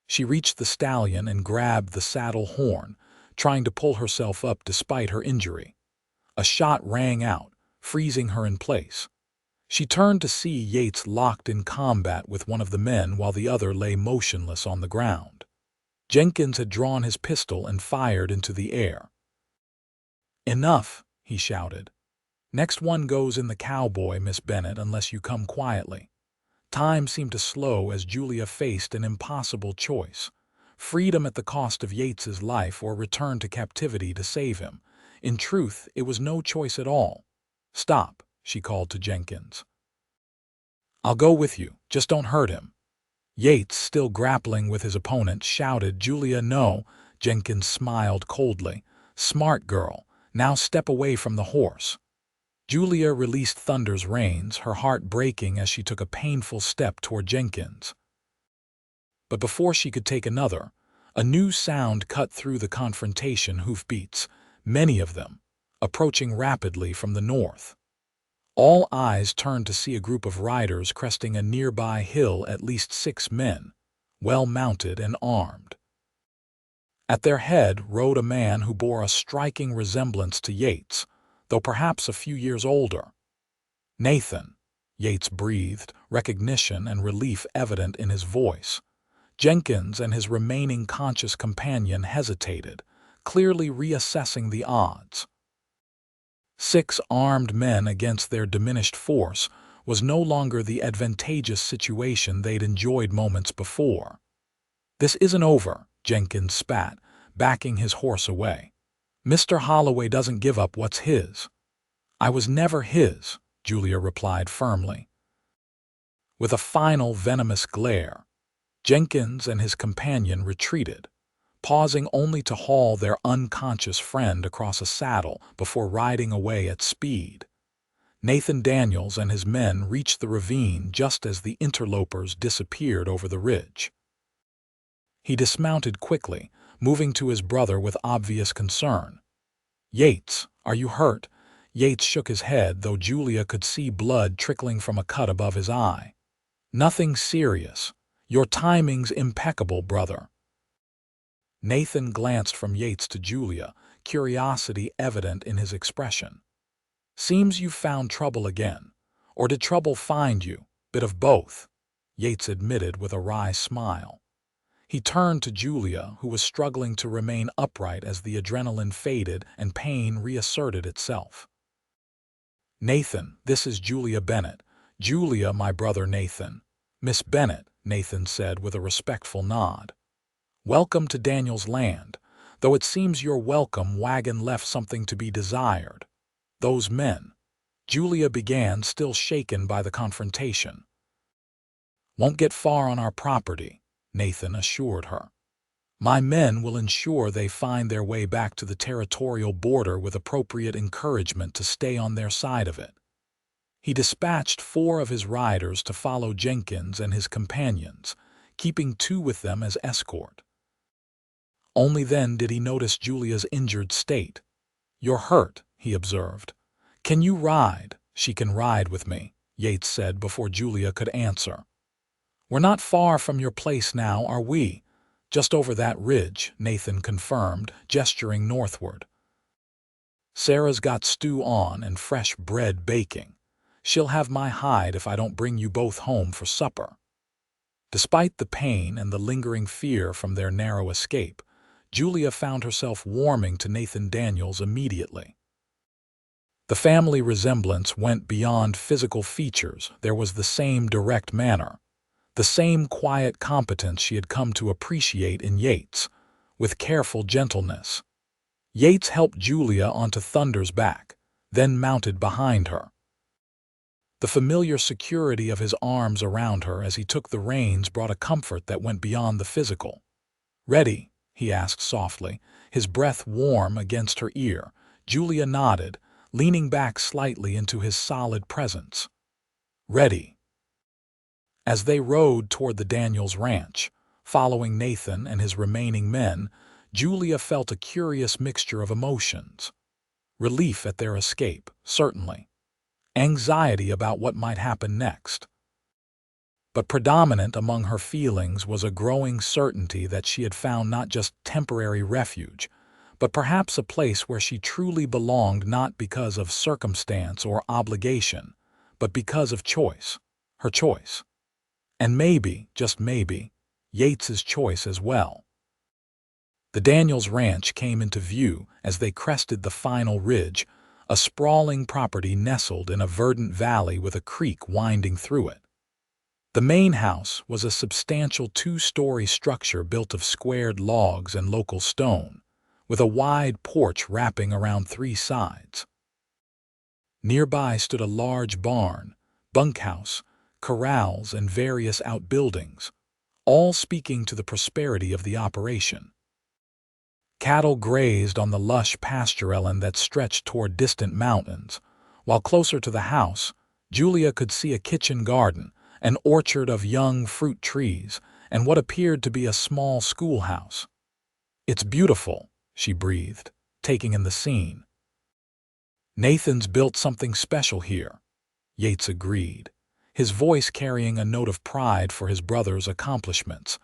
She reached the stallion and grabbed the saddle horn, trying to pull herself up despite her injury. A shot rang out, freezing her in place. She turned to see Yates locked in combat with one of the men while the other lay motionless on the ground. Jenkins had drawn his pistol and fired into the air. "Enough," he shouted. Next one goes in the Cowboy, Miss Bennett, unless you come quietly. Time seemed to slow as Julia faced an impossible choice. Freedom at the cost of Yates's life or return to captivity to save him. In truth, it was no choice at all. "Stop," she called to Jenkins. "I'll go with you, just don't hurt him." Yates, still grappling with his opponent, shouted, "Julia, no." Jenkins smiled coldly. "Smart girl, now step away from the horse." Julia released Thunder's reins, her heart breaking as she took a painful step toward Jenkins. But before she could take another, a new sound cut through the confrontation: hoofbeats, many of them, approaching rapidly from the north. All eyes turned to see a group of riders cresting a nearby hill, at least 6 men, well mounted and armed. At their head rode a man who bore a striking resemblance to Yates, though perhaps a few years older. "Nathan," Yates breathed, recognition and relief evident in his voice. Jenkins and his remaining conscious companion hesitated, clearly reassessing the odds. 6 armed men against their diminished force was no longer the advantageous situation they'd enjoyed moments before. "This isn't over," Jenkins spat, backing his horse away. "Mr. Holloway doesn't give up what's his." "I was never his," Julia replied firmly. With a final venomous glare, Jenkins and his companion retreated, pausing only to haul their unconscious friend across a saddle before riding away at speed. Nathan Daniels and his men reached the ravine just as the interlopers disappeared over the ridge. He dismounted quickly, moving to his brother with obvious concern. "Yates, are you hurt?" Yates shook his head, though Julia could see blood trickling from a cut above his eye. "Nothing serious. Your timing's impeccable, brother." Nathan glanced from Yates to Julia, curiosity evident in his expression. "Seems you've found trouble again. Or did trouble find you? Bit of both," Yates admitted with a wry smile. He turned to Julia, who was struggling to remain upright as the adrenaline faded and pain reasserted itself. "Nathan, this is Julia Bennett." "Julia, my brother Nathan." "Miss Bennett," Nathan said with a respectful nod. "Welcome to Daniels' land, though it seems your welcome wagon left something to be desired. Those men," Julia began, still shaken by the confrontation. "Won't get far on our property," Nathan assured her. "My men will ensure they find their way back to the territorial border with appropriate encouragement to stay on their side of it." He dispatched 4 of his riders to follow Jenkins and his companions, keeping 2 with them as escort. Only then did he notice Julia's injured state. "You're hurt," he observed. "Can you ride?" "She can ride with me," Yates said before Julia could answer. "We're not far from your place now, are we?" "Just over that ridge," Nathan confirmed, gesturing northward. "Sarah's got stew on and fresh bread baking. She'll have my hide if I don't bring you both home for supper." Despite the pain and the lingering fear from their narrow escape, Julia found herself warming to Nathan Daniels immediately. The family resemblance went beyond physical features. There was the same direct manner, the same quiet competence she had come to appreciate in Yates, with careful gentleness. Yates helped Julia onto Thunder's back, then mounted behind her. The familiar security of his arms around her as he took the reins brought a comfort that went beyond the physical. "Ready?" he asked softly, his breath warm against her ear. Julia nodded, leaning back slightly into his solid presence. "Ready." As they rode toward the Daniels ranch, following Nathan and his remaining men, Julia felt a curious mixture of emotions. Relief at their escape, certainly. Anxiety about what might happen next. But predominant among her feelings was a growing certainty that she had found not just temporary refuge, but perhaps a place where she truly belonged, not because of circumstance or obligation, but because of choice, her choice. And maybe, just maybe, Yates's choice as well. The Daniels ranch came into view as they crested the final ridge, a sprawling property nestled in a verdant valley with a creek winding through it. The main house was a substantial two-story structure built of squared logs and local stone, with a wide porch wrapping around three sides. Nearby stood a large barn, bunkhouse, corrals, and various outbuildings, all speaking to the prosperity of the operation. Cattle grazed on the lush pastureland that stretched toward distant mountains, while closer to the house, Julia could see a kitchen garden, an orchard of young fruit trees, and what appeared to be a small schoolhouse. "It's beautiful," she breathed, taking in the scene. "Nathan's built something special here," Yates agreed, his voice carrying a note of pride for his brother's accomplishments.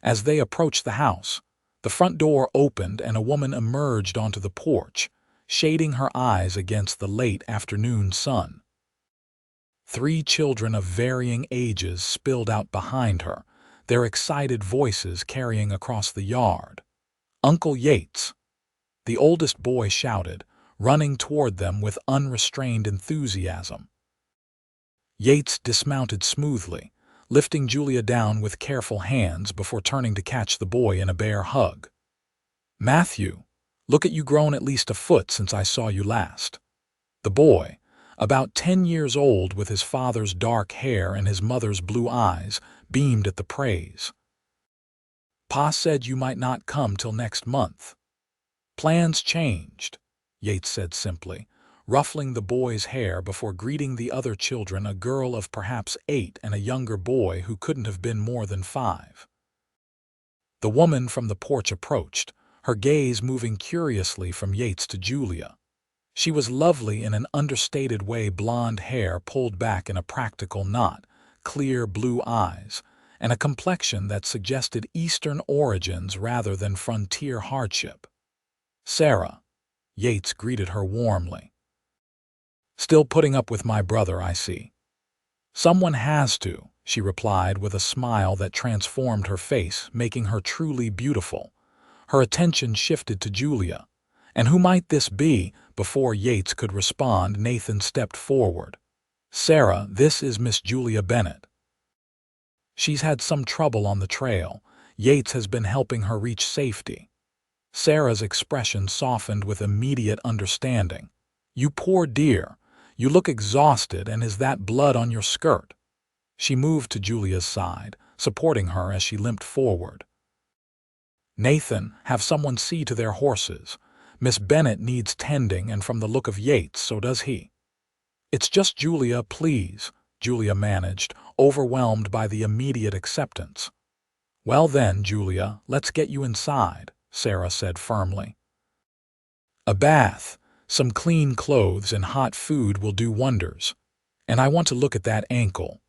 As they approached the house, the front door opened and a woman emerged onto the porch, shading her eyes against the late afternoon sun. Three children of varying ages spilled out behind her, their excited voices carrying across the yard. "Uncle Yates!" the oldest boy shouted, running toward them with unrestrained enthusiasm. Yates dismounted smoothly, lifting Julia down with careful hands before turning to catch the boy in a bear hug. "Matthew, look at you grown at least a foot since I saw you last." The boy, about 10 years old with his father's dark hair and his mother's blue eyes, beamed at the praise. "Pa said you might not come till next month." "Plans changed," Yates said simply, ruffling the boy's hair before greeting the other children, a girl of perhaps 8 and a younger boy who couldn't have been more than 5. The woman from the porch approached, her gaze moving curiously from Yates to Julia. She was lovely in an understated way, blonde hair pulled back in a practical knot, clear blue eyes, and a complexion that suggested Eastern origins rather than frontier hardship. "Sarah," Yates greeted her warmly. "Still putting up with my brother, I see." "Someone has to," she replied with a smile that transformed her face, making her truly beautiful. Her attention shifted to Julia. "And who might this be?" Before Yates could respond, Nathan stepped forward. "Sarah, this is Miss Julia Bennett. She's had some trouble on the trail. Yates has been helping her reach safety." Sarah's expression softened with immediate understanding. "You poor dear. You look exhausted, and is that blood on your skirt?" She moved to Julia's side, supporting her as she limped forward. "Nathan, have someone see to their horses. Miss Bennett needs tending, and from the look of Yates, so does he." "It's just Julia, please," Julia managed, overwhelmed by the immediate acceptance. "Well then, Julia, let's get you inside," Sarah said firmly. "A bath, some clean clothes, and hot food will do wonders. And I want to look at that ankle."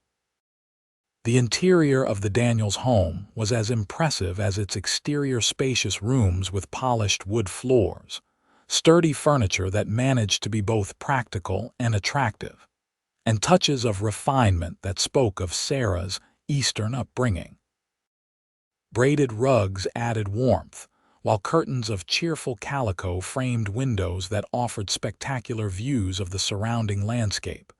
The interior of the Daniels home was as impressive as its exterior, spacious rooms with polished wood floors, sturdy furniture that managed to be both practical and attractive, and touches of refinement that spoke of Sarah's Eastern upbringing. Braided rugs added warmth, while curtains of cheerful calico framed windows that offered spectacular views of the surrounding landscape.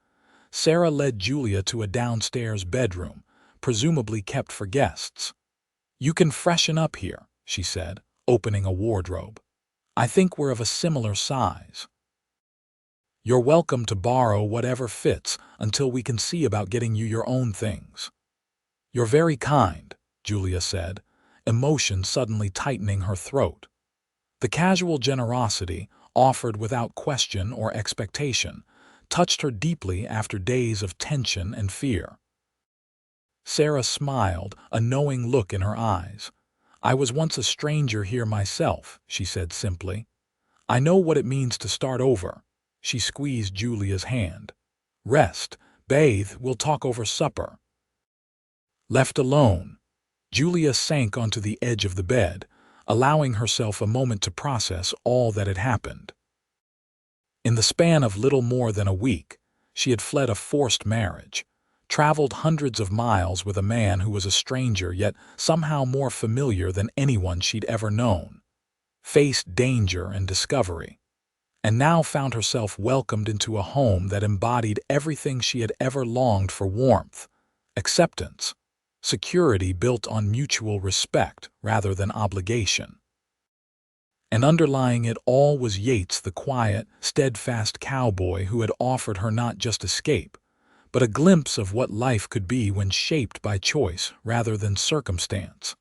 Sarah led Julia to a downstairs bedroom, presumably kept for guests. "You can freshen up here," she said, opening a wardrobe. "I think we're of a similar size. You're welcome to borrow whatever fits until we can see about getting you your own things." "You're very kind," Julia said, emotion suddenly tightening her throat. The casual generosity, offered without question or expectation, touched her deeply after days of tension and fear. Sarah smiled, a knowing look in her eyes. "I was once a stranger here myself," she said simply. "I know what it means to start over." She squeezed Julia's hand. "Rest, bathe, we'll talk over supper." Left alone, Julia sank onto the edge of the bed, allowing herself a moment to process all that had happened. In the span of little more than a week, she had fled a forced marriage, traveled hundreds of miles with a man who was a stranger yet somehow more familiar than anyone she'd ever known, faced danger and discovery, and now found herself welcomed into a home that embodied everything she had ever longed for: warmth, acceptance, security built on mutual respect rather than obligation. And underlying it all was Yates, the quiet, steadfast cowboy who had offered her not just escape, but a glimpse of what life could be when shaped by choice rather than circumstance.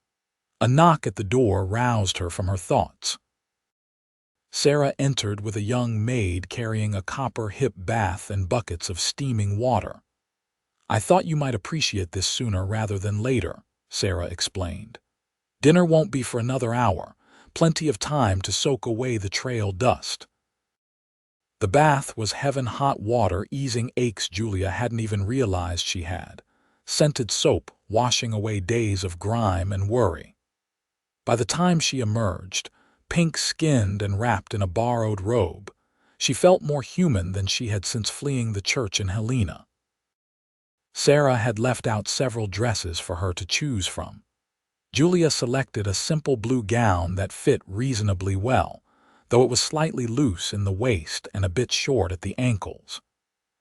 A knock at the door roused her from her thoughts. Sarah entered with a young maid carrying a copper hip bath and buckets of steaming water. "I thought you might appreciate this sooner rather than later," Sarah explained. "Dinner won't be for another hour, plenty of time to soak away the trail dust." The bath was heaven-hot water easing aches Julia hadn't even realized she had, scented soap washing away days of grime and worry. By the time she emerged, pink-skinned and wrapped in a borrowed robe, she felt more human than she had since fleeing the church in Helena. Sarah had left out several dresses for her to choose from. Julia selected a simple blue gown that fit reasonably well, though it was slightly loose in the waist and a bit short at the ankles.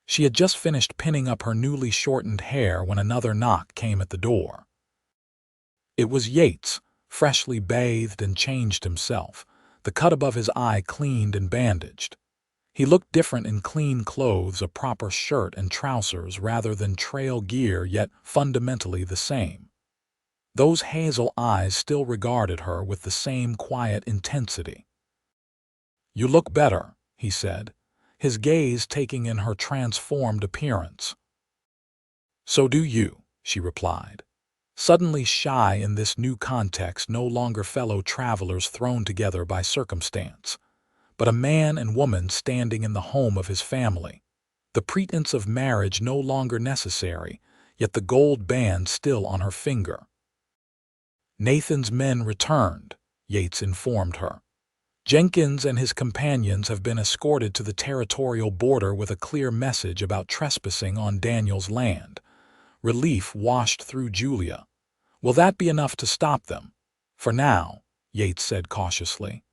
She had just finished pinning up her newly shortened hair when another knock came at the door. It was Yates, freshly bathed and changed himself, the cut above his eye cleaned and bandaged. He looked different in clean clothes, a proper shirt and trousers rather than trail gear, yet fundamentally the same. Those hazel eyes still regarded her with the same quiet intensity. "You look better," he said, his gaze taking in her transformed appearance. "So do you," she replied, suddenly shy in this new context, no longer fellow travelers thrown together by circumstance, but a man and woman standing in the home of his family. The pretense of marriage no longer necessary, yet the gold band still on her finger. "Nathan's men returned," Yates informed her. "Jenkins and his companions have been escorted to the territorial border with a clear message about trespassing on Daniels' land." Relief washed through Julia. "Will that be enough to stop them?" "For now," Yates said cautiously.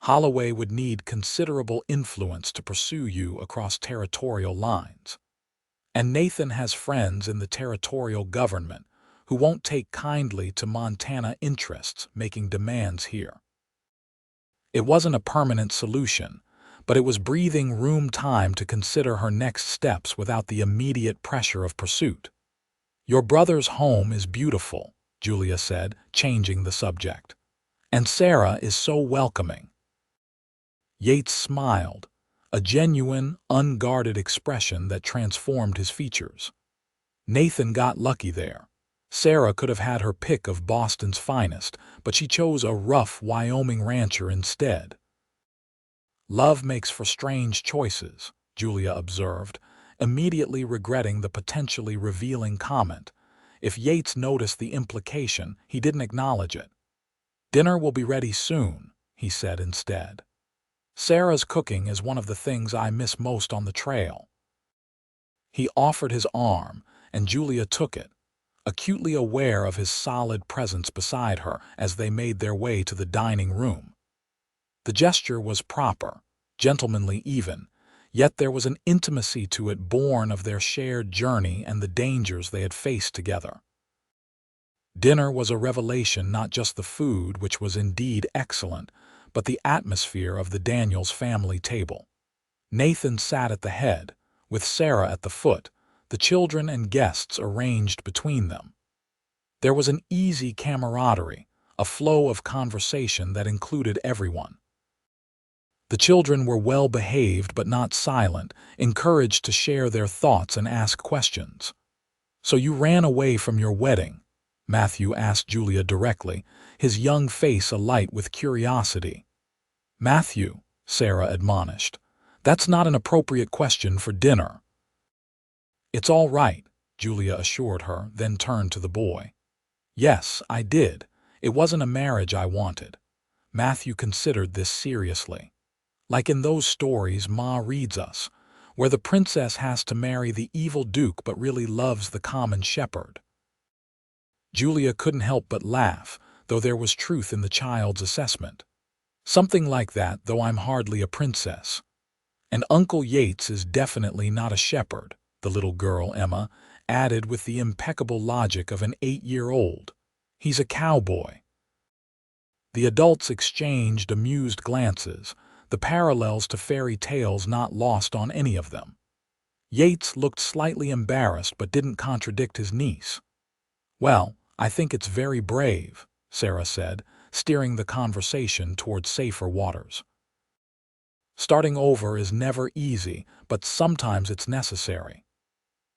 "Holloway would need considerable influence to pursue you across territorial lines. And Nathan has friends in the territorial government who won't take kindly to Montana interests making demands here." It wasn't a permanent solution, but it was breathing room time to consider her next steps without the immediate pressure of pursuit. "Your brother's home is beautiful," Julia said, changing the subject. "And Sarah is so welcoming." Yates smiled, a genuine, unguarded expression that transformed his features. "Nathan got lucky there. Sarah could have had her pick of Boston's finest, but she chose a rough Wyoming rancher instead." "Love makes for strange choices," Julia observed, immediately regretting the potentially revealing comment. If Yates noticed the implication, he didn't acknowledge it. "Dinner will be ready soon," he said instead. "Sarah's cooking is one of the things I miss most on the trail." He offered his arm, and Julia took it, acutely aware of his solid presence beside her as they made their way to the dining room. The gesture was proper, gentlemanly even, yet there was an intimacy to it born of their shared journey and the dangers they had faced together. Dinner was a revelation, not just the food, which was indeed excellent, but the atmosphere of the Daniels family table. Nathan sat at the head, with Sarah at the foot, the children and guests arranged between them. There was an easy camaraderie, a flow of conversation that included everyone. The children were well behaved but not silent, encouraged to share their thoughts and ask questions. "So you ran away from your wedding?" Matthew asked Julia directly, his young face alight with curiosity. "Matthew," Sarah admonished, "that's not an appropriate question for dinner." "It's all right," Julia assured her, then turned to the boy. "Yes, I did. It wasn't a marriage I wanted." Matthew considered this seriously. "Like in those stories Ma reads us, where the princess has to marry the evil duke but really loves the common shepherd." Julia couldn't help but laugh, though there was truth in the child's assessment. Something like that, though I'm hardly a princess. And Uncle Yates is definitely not a shepherd, the little girl, Emma, added with the impeccable logic of an 8-year-old. He's a cowboy. The adults exchanged amused glances, the parallels to fairy tales not lost on any of them. Yates looked slightly embarrassed but didn't contradict his niece. "Well, I think it's very brave," Sarah said, steering the conversation toward safer waters. "Starting over is never easy, but sometimes it's necessary."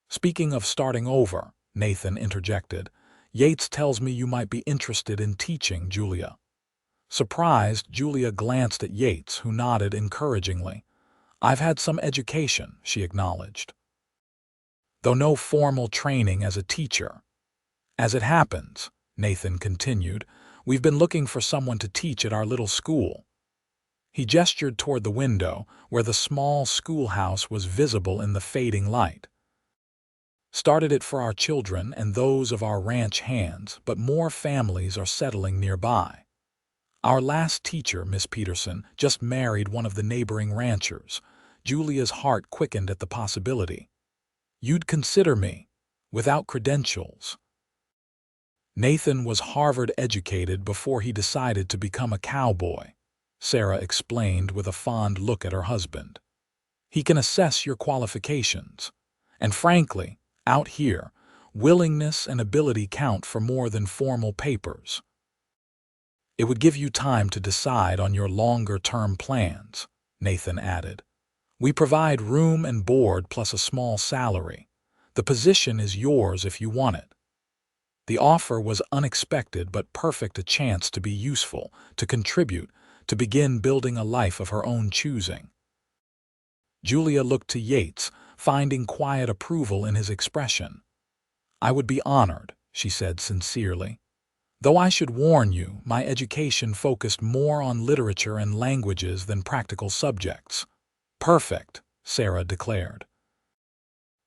"Speaking of starting over," Nathan interjected, "Yates tells me you might be interested in teaching, Julia." Surprised, Julia glanced at Yates, who nodded encouragingly. "I've had some education," she acknowledged, "though no formal training as a teacher. As it happens," Nathan continued, "we've been looking for someone to teach at our little school." He gestured toward the window, where the small schoolhouse was visible in the fading light. "Started it for our children and those of our ranch hands, but more families are settling nearby. Our last teacher, Miss Peterson, just married one of the neighboring ranchers." Julia's heart quickened at the possibility. "You'd consider me, without credentials." "Nathan was Harvard-educated before he decided to become a cowboy," Sarah explained with a fond look at her husband. "He can assess your qualifications. And frankly, out here, willingness and ability count for more than formal papers. It would give you time to decide on your longer-term plans," Nathan added. "We provide room and board plus a small salary. The position is yours if you want it." The offer was unexpected but perfect, a chance to be useful, to contribute, to begin building a life of her own choosing. Julia looked to Yates, finding quiet approval in his expression. "I would be honored," she said sincerely. "Though I should warn you, my education focused more on literature and languages than practical subjects." "Perfect," Sarah declared.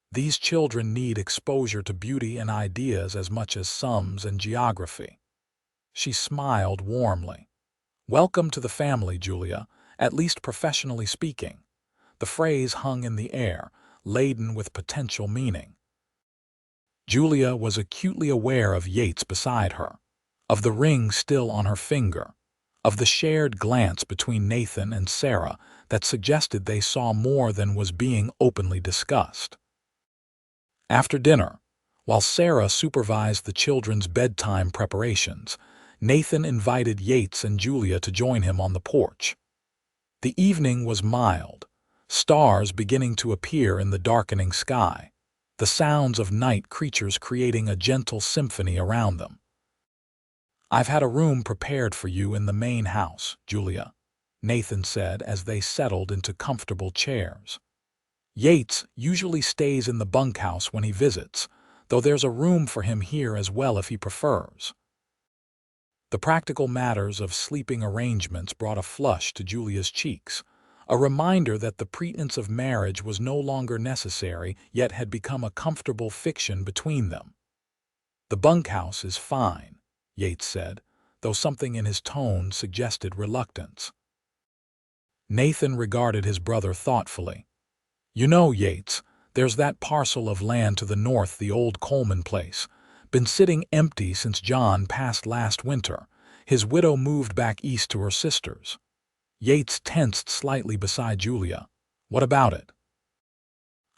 "These children need exposure to beauty and ideas as much as sums and geography." She smiled warmly. "Welcome to the family, Julia, at least professionally speaking." The phrase hung in the air, laden with potential meaning. Julia was acutely aware of Yates beside her, of the ring still on her finger, of the shared glance between Nathan and Sarah that suggested they saw more than was being openly discussed. After dinner, while Sarah supervised the children's bedtime preparations, Nathan invited Yates and Julia to join him on the porch. The evening was mild, stars beginning to appear in the darkening sky, the sounds of night creatures creating a gentle symphony around them. "I've had a room prepared for you in the main house, Julia," Nathan said as they settled into comfortable chairs. "Yates usually stays in the bunkhouse when he visits, though there's a room for him here as well if he prefers." The practical matters of sleeping arrangements brought a flush to Julia's cheeks, a reminder that the pretense of marriage was no longer necessary, yet had become a comfortable fiction between them. "The bunkhouse is fine," Yates said, though something in his tone suggested reluctance. Nathan regarded his brother thoughtfully. "You know, Yates, there's that parcel of land to the north, the old Coleman place. Been sitting empty since John passed last winter. His widow moved back east to her sister's." Yates tensed slightly beside Julia. "What about it?"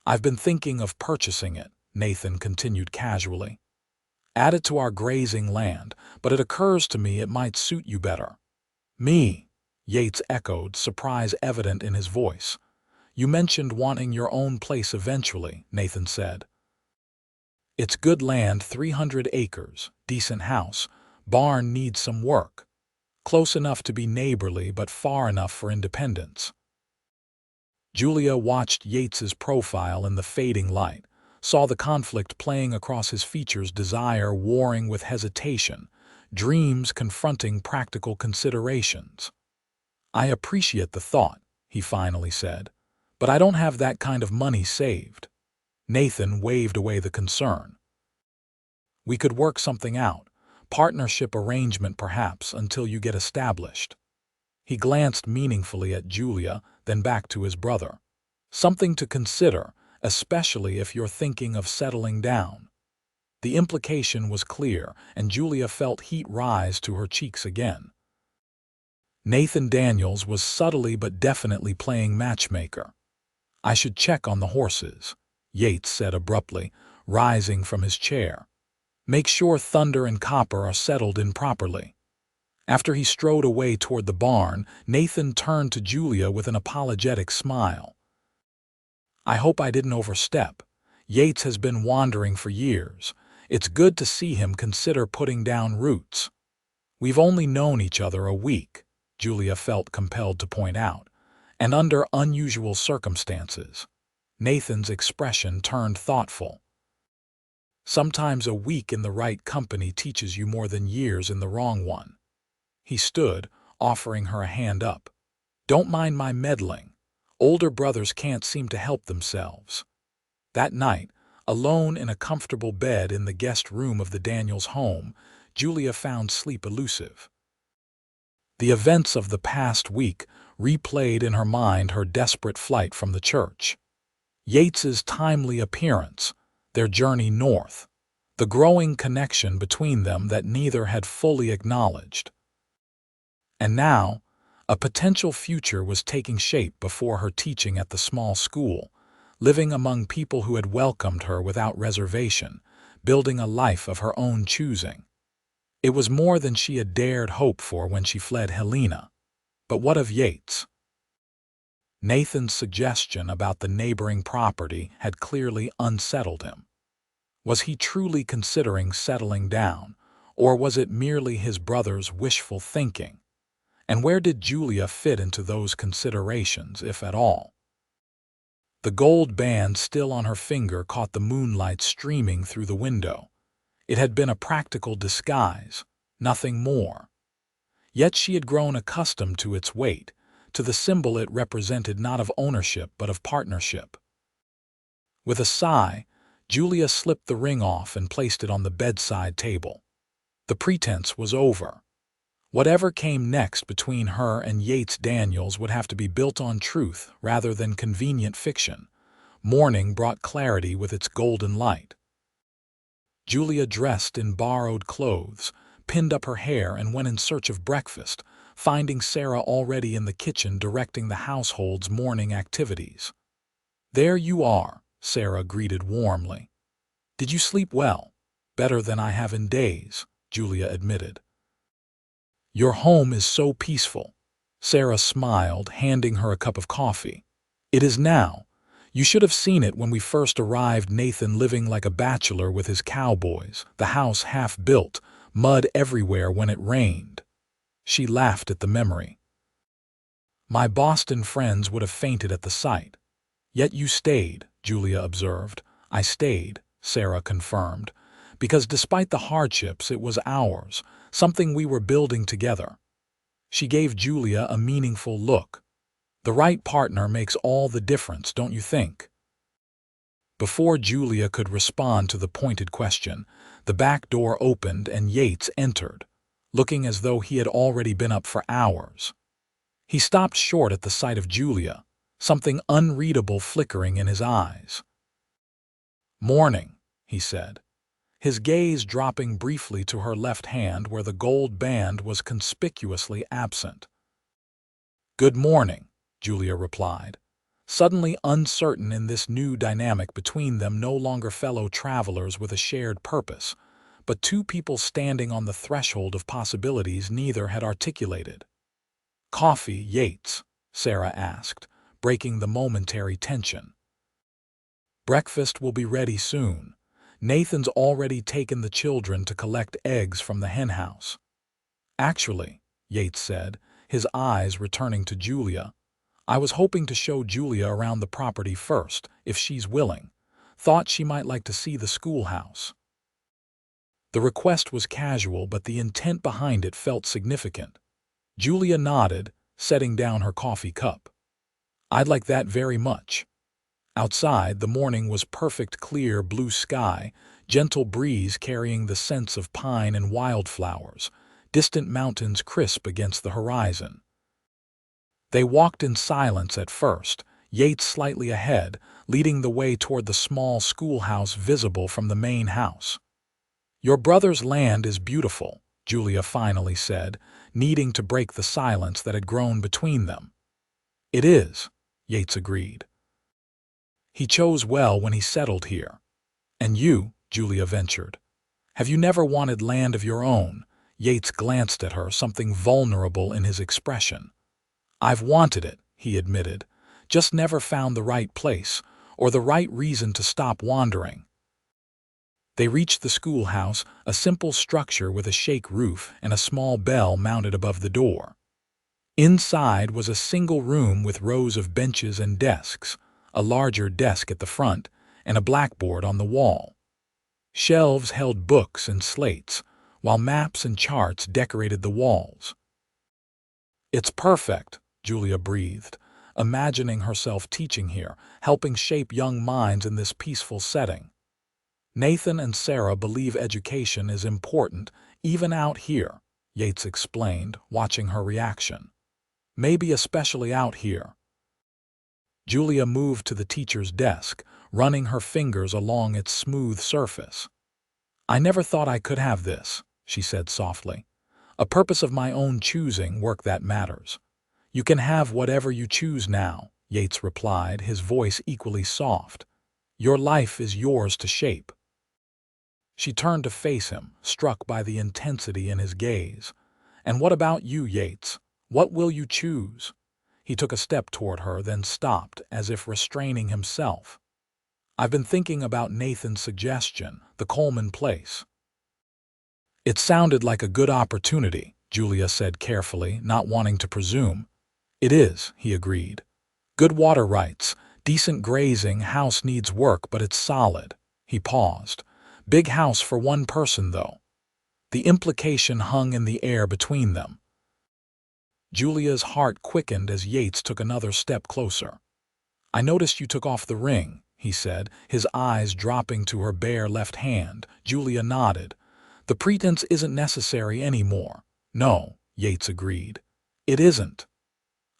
"I've been thinking of purchasing it," Nathan continued casually. "Add it to our grazing land, but it occurs to me it might suit you better." "Me?" Yates echoed, surprise evident in his voice. "You mentioned wanting your own place eventually," Nathan said. "It's good land, 300 acres, decent house, barn needs some work. Close enough to be neighborly but far enough for independence." Julia watched Yates's profile in the fading light, saw the conflict playing across his features, desire warring with hesitation, dreams confronting practical considerations. "I appreciate the thought," he finally said, "but I don't have that kind of money saved." Nathan waved away the concern. "We could work something out, partnership arrangement perhaps, until you get established." He glanced meaningfully at Julia, then back to his brother. Something to consider, especially if you're thinking of settling down. The implication was clear, and Julia felt heat rise to her cheeks again. Nathan Daniels was subtly but definitely playing matchmaker. "I should check on the horses," Yates said abruptly, rising from his chair. "Make sure Thunder and Copper are settled in properly." After he strode away toward the barn, Nathan turned to Julia with an apologetic smile. "I hope I didn't overstep. Yates has been wandering for years. It's good to see him consider putting down roots." "We've only known each other a week," Julia felt compelled to point out, "and under unusual circumstances." Nathan's expression turned thoughtful. "Sometimes a week in the right company teaches you more than years in the wrong one." He stood, offering her a hand up. "Don't mind my meddling. Older brothers can't seem to help themselves." That night, alone in a comfortable bed in the guest room of the Daniels home, Julia found sleep elusive. The events of the past week replayed in her mind her desperate flight from the church. Yates's timely appearance, their journey north, the growing connection between them that neither had fully acknowledged. And now, a potential future was taking shape before her teaching at the small school, living among people who had welcomed her without reservation, building a life of her own choosing. It was more than she had dared hope for when she fled Helena. But what of Yates? Nathan's suggestion about the neighboring property had clearly unsettled him. Was he truly considering settling down, or was it merely his brother's wishful thinking? And where did Julia fit into those considerations, if at all? The gold band still on her finger caught the moonlight streaming through the window. It had been a practical disguise, nothing more. Yet she had grown accustomed to its weight, to the symbol it represented not of ownership but of partnership. With a sigh, Julia slipped the ring off and placed it on the bedside table. The pretense was over. Whatever came next between her and Yates Daniels would have to be built on truth rather than convenient fiction. Morning brought clarity with its golden light. Julia dressed in borrowed clothes, pinned up her hair, and went in search of breakfast, finding Sarah already in the kitchen directing the household's morning activities. "There you are," Sarah greeted warmly. "Did you sleep well?" "Better than I have in days," Julia admitted. "Your home is so peaceful." Sarah smiled, handing her a cup of coffee. "It is now. You should have seen it when we first arrived, Nathan living like a bachelor with his cowboys, the house half built, mud everywhere when it rained." She laughed at the memory. "My Boston friends would have fainted at the sight." "Yet you stayed," Julia observed. "I stayed," Sarah confirmed, "because despite the hardships it was ours, something we were building together." She gave Julia a meaningful look. "The right partner makes all the difference, don't you think?" Before Julia could respond to the pointed question, the back door opened and Yates entered, looking as though he had already been up for hours. He stopped short at the sight of Julia, something unreadable flickering in his eyes. "Morning," he said, his gaze dropping briefly to her left hand where the gold band was conspicuously absent. "Good morning," Julia replied, suddenly uncertain in this new dynamic between them, no longer fellow travelers with a shared purpose, but two people standing on the threshold of possibilities neither had articulated. "Coffee, Yates?" Sarah asked, breaking the momentary tension. "Breakfast will be ready soon. Nathan's already taken the children to collect eggs from the henhouse." "Actually," Yates said, his eyes returning to Julia, "I was hoping to show Julia around the property first, if she's willing. Thought she might like to see the schoolhouse." The request was casual, but the intent behind it felt significant. Julia nodded, setting down her coffee cup. "I'd like that very much." Outside, the morning was perfect, clear blue sky, gentle breeze carrying the scents of pine and wildflowers, distant mountains crisp against the horizon. They walked in silence at first, Yates slightly ahead, leading the way toward the small schoolhouse visible from the main house. "Your brother's land is beautiful," Julia finally said, needing to break the silence that had grown between them. "It is," Yates agreed. "He chose well when he settled here." "And you," Julia ventured. "Have you never wanted land of your own?" Yates glanced at her, something vulnerable in his expression. "I've wanted it," he admitted, "just never found the right place, or the right reason to stop wandering." They reached the schoolhouse, a simple structure with a shake roof and a small bell mounted above the door. Inside was a single room with rows of benches and desks, a larger desk at the front, and a blackboard on the wall. Shelves held books and slates, while maps and charts decorated the walls. "It's perfect," Julia breathed, imagining herself teaching here, helping shape young minds in this peaceful setting. "Nathan and Sarah believe education is important, even out here," Yates explained, watching her reaction. "Maybe especially out here." Julia moved to the teacher's desk, running her fingers along its smooth surface. "I never thought I could have this," she said softly. "A purpose of my own choosing, work that matters." "You can have whatever you choose now," Yates replied, his voice equally soft. "Your life is yours to shape." She turned to face him, struck by the intensity in his gaze. "And what about you, Yates? What will you choose?" He took a step toward her, then stopped, as if restraining himself. "I've been thinking about Nathan's suggestion, the Coleman place." "It sounded like a good opportunity," Julia said carefully, not wanting to presume. "It is," he agreed. "Good water rights, decent grazing, house needs work, but it's solid." He paused. "Big house for one person, though." The implication hung in the air between them. Julia's heart quickened as Yates took another step closer. "I noticed you took off the ring," he said, his eyes dropping to her bare left hand. Julia nodded. "The pretense isn't necessary anymore." "No," Yates agreed. "It isn't."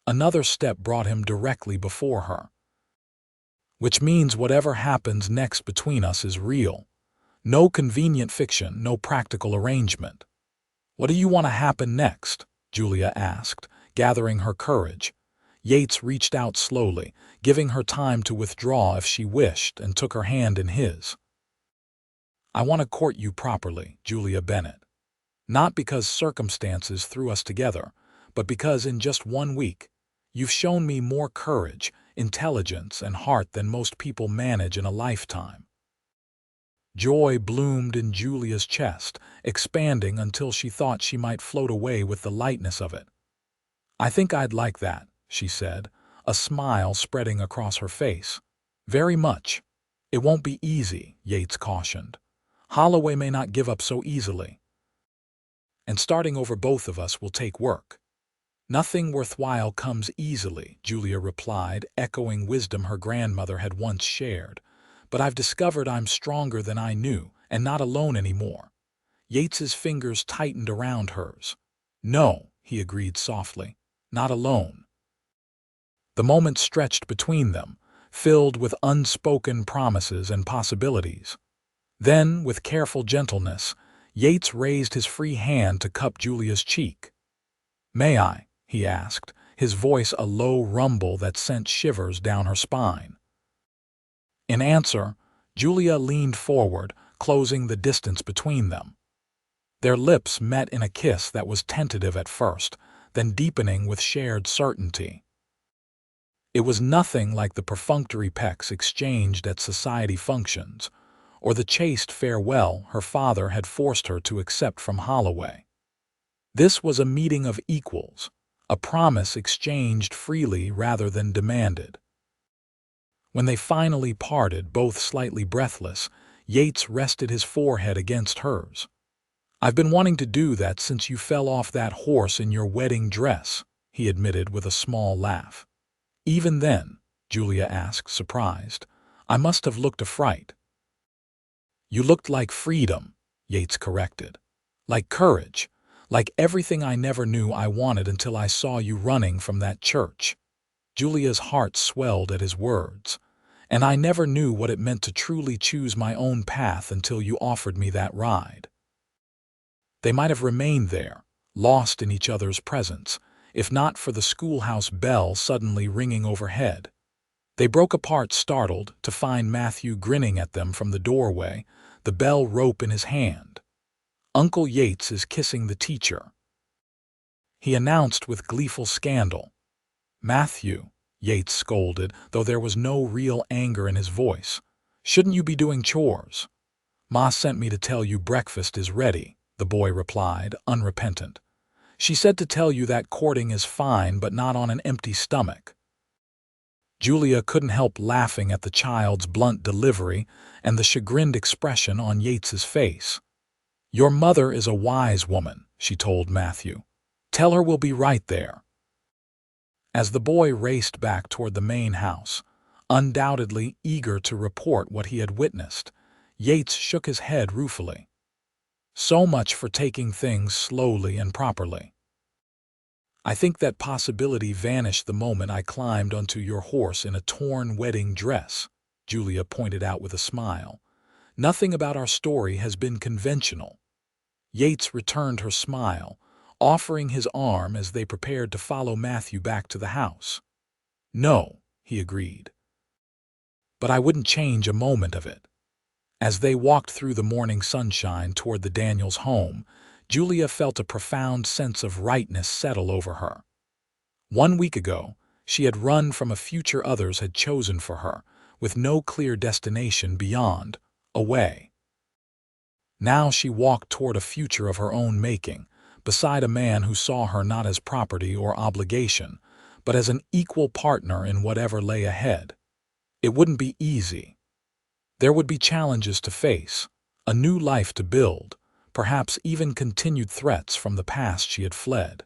Another step brought him directly before her. "Which means whatever happens next between us is real. No convenient fiction, no practical arrangement." "What do you want to happen next?" Julia asked, gathering her courage. Yates reached out slowly, giving her time to withdraw if she wished, and took her hand in his. "I want to court you properly, Julia Bennett. Not because circumstances threw us together, but because in just 1 week, you've shown me more courage, intelligence, and heart than most people manage in a lifetime." Joy bloomed in Julia's chest, expanding until she thought she might float away with the lightness of it. "I think I'd like that," she said, a smile spreading across her face. "Very much." "It won't be easy," Yates cautioned. "Holloway may not give up so easily. And starting over both of us will take work." "Nothing worthwhile comes easily," Julia replied, echoing wisdom her grandmother had once shared. "But I've discovered I'm stronger than I knew, and not alone anymore." Yates's fingers tightened around hers. "No," he agreed softly, "not alone." The moment stretched between them, filled with unspoken promises and possibilities. Then, with careful gentleness, Yates raised his free hand to cup Julia's cheek. "May I?" he asked, his voice a low rumble that sent shivers down her spine. In answer, Julia leaned forward, closing the distance between them. Their lips met in a kiss that was tentative at first, then deepening with shared certainty. It was nothing like the perfunctory pecks exchanged at society functions, or the chaste farewell her father had forced her to accept from Holloway. This was a meeting of equals, a promise exchanged freely rather than demanded. When they finally parted, both slightly breathless, Yates rested his forehead against hers. "I've been wanting to do that since you fell off that horse in your wedding dress," he admitted with a small laugh. "Even then," Julia asked, surprised, "I must have looked a fright." "You looked like freedom," Yates corrected. "Like courage, Like everything I never knew I wanted until I saw you running from that church." Julia's heart swelled at his words. "And I never knew what it meant to truly choose my own path until you offered me that ride." They might have remained there, lost in each other's presence, if not for the schoolhouse bell suddenly ringing overhead. They broke apart startled to find Matthew grinning at them from the doorway, the bell rope in his hand. "Uncle Yates is kissing the teacher," he announced with gleeful scandal. "Matthew," Yates scolded, though there was no real anger in his voice, "shouldn't you be doing chores?" "Ma sent me to tell you breakfast is ready," the boy replied, unrepentant. "She said to tell you that courting is fine but not on an empty stomach." Julia couldn't help laughing at the child's blunt delivery and the chagrined expression on Yates's face. "Your mother is a wise woman," she told Matthew. "Tell her we'll be right there." As the boy raced back toward the main house, undoubtedly eager to report what he had witnessed, Yates shook his head ruefully. "So much for taking things slowly and properly. I think that possibility vanished the moment I climbed onto your horse in a torn wedding dress," Julia pointed out with a smile. "Nothing about our story has been conventional." Yates returned her smile, offering his arm as they prepared to follow Matthew back to the house. "No," he agreed. "But I wouldn't change a moment of it." As they walked through the morning sunshine toward the Daniels home, Julia felt a profound sense of rightness settle over her. 1 week ago, she had run from a future others had chosen for her, with no clear destination beyond, away. Now she walked toward a future of her own making, beside a man who saw her not as property or obligation, but as an equal partner in whatever lay ahead. It wouldn't be easy. There would be challenges to face, a new life to build, perhaps even continued threats from the past she had fled.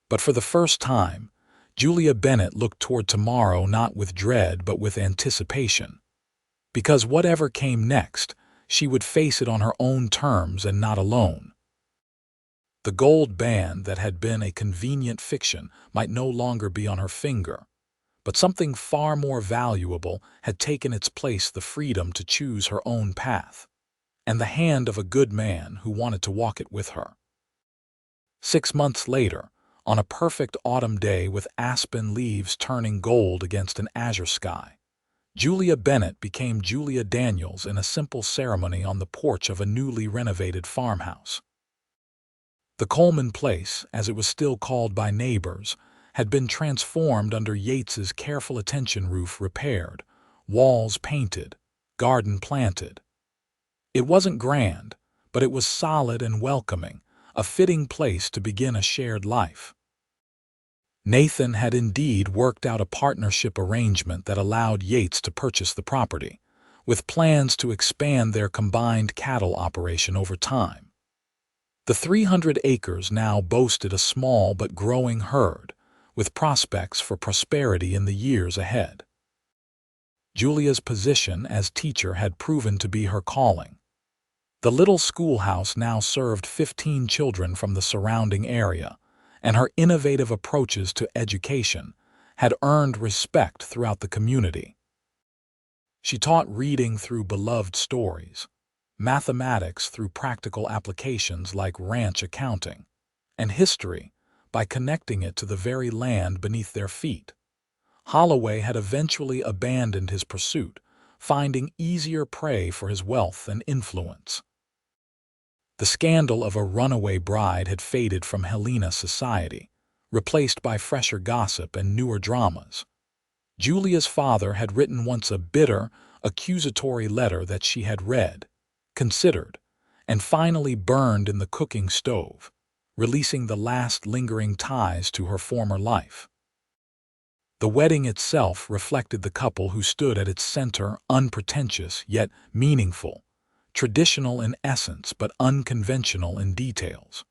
But for the first time, Julia Bennett looked toward tomorrow not with dread but with anticipation. Because whatever came next, she would face it on her own terms and not alone. The gold band that had been a convenient fiction might no longer be on her finger, but something far more valuable had taken its place: the freedom to choose her own path, and the hand of a good man who wanted to walk it with her. 6 months later, on a perfect autumn day with aspen leaves turning gold against an azure sky, Julia Bennett became Julia Daniels in a simple ceremony on the porch of a newly renovated farmhouse. The Coleman place, as it was still called by neighbors, had been transformed under Yates's careful attention: roof repaired, walls painted, garden planted. It wasn't grand, but it was solid and welcoming, a fitting place to begin a shared life. Nathan had indeed worked out a partnership arrangement that allowed Yates to purchase the property, with plans to expand their combined cattle operation over time. The 300 acres now boasted a small but growing herd, with prospects for prosperity in the years ahead. Julia's position as teacher had proven to be her calling. The little schoolhouse now served 15 children from the surrounding area, and her innovative approaches to education had earned respect throughout the community. She taught reading through beloved stories, mathematics through practical applications like ranch accounting, and history by connecting it to the very land beneath their feet. Holloway had eventually abandoned his pursuit, finding easier prey for his wealth and influence. The scandal of a runaway bride had faded from Helena society, replaced by fresher gossip and newer dramas. Julia's father had written once a bitter, accusatory letter that she had read, considered, and finally burned in the cooking stove, releasing the last lingering ties to her former life. The wedding itself reflected the couple who stood at its center: unpretentious yet meaningful, traditional in essence but unconventional in details.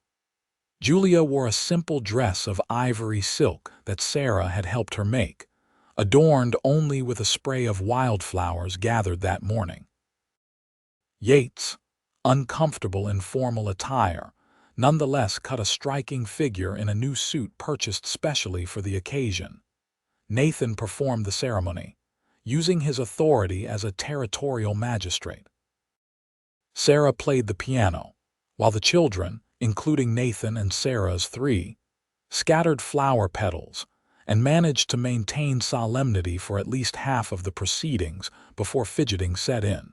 Julia wore a simple dress of ivory silk that Sarah had helped her make, adorned only with a spray of wildflowers gathered that morning. Yates, uncomfortable in formal attire, nonetheless cut a striking figure in a new suit purchased specially for the occasion. Nathan performed the ceremony, using his authority as a territorial magistrate. Sarah played the piano, while the children, including Nathan and Sarah's three, scattered flower petals and managed to maintain solemnity for at least half of the proceedings before fidgeting set in.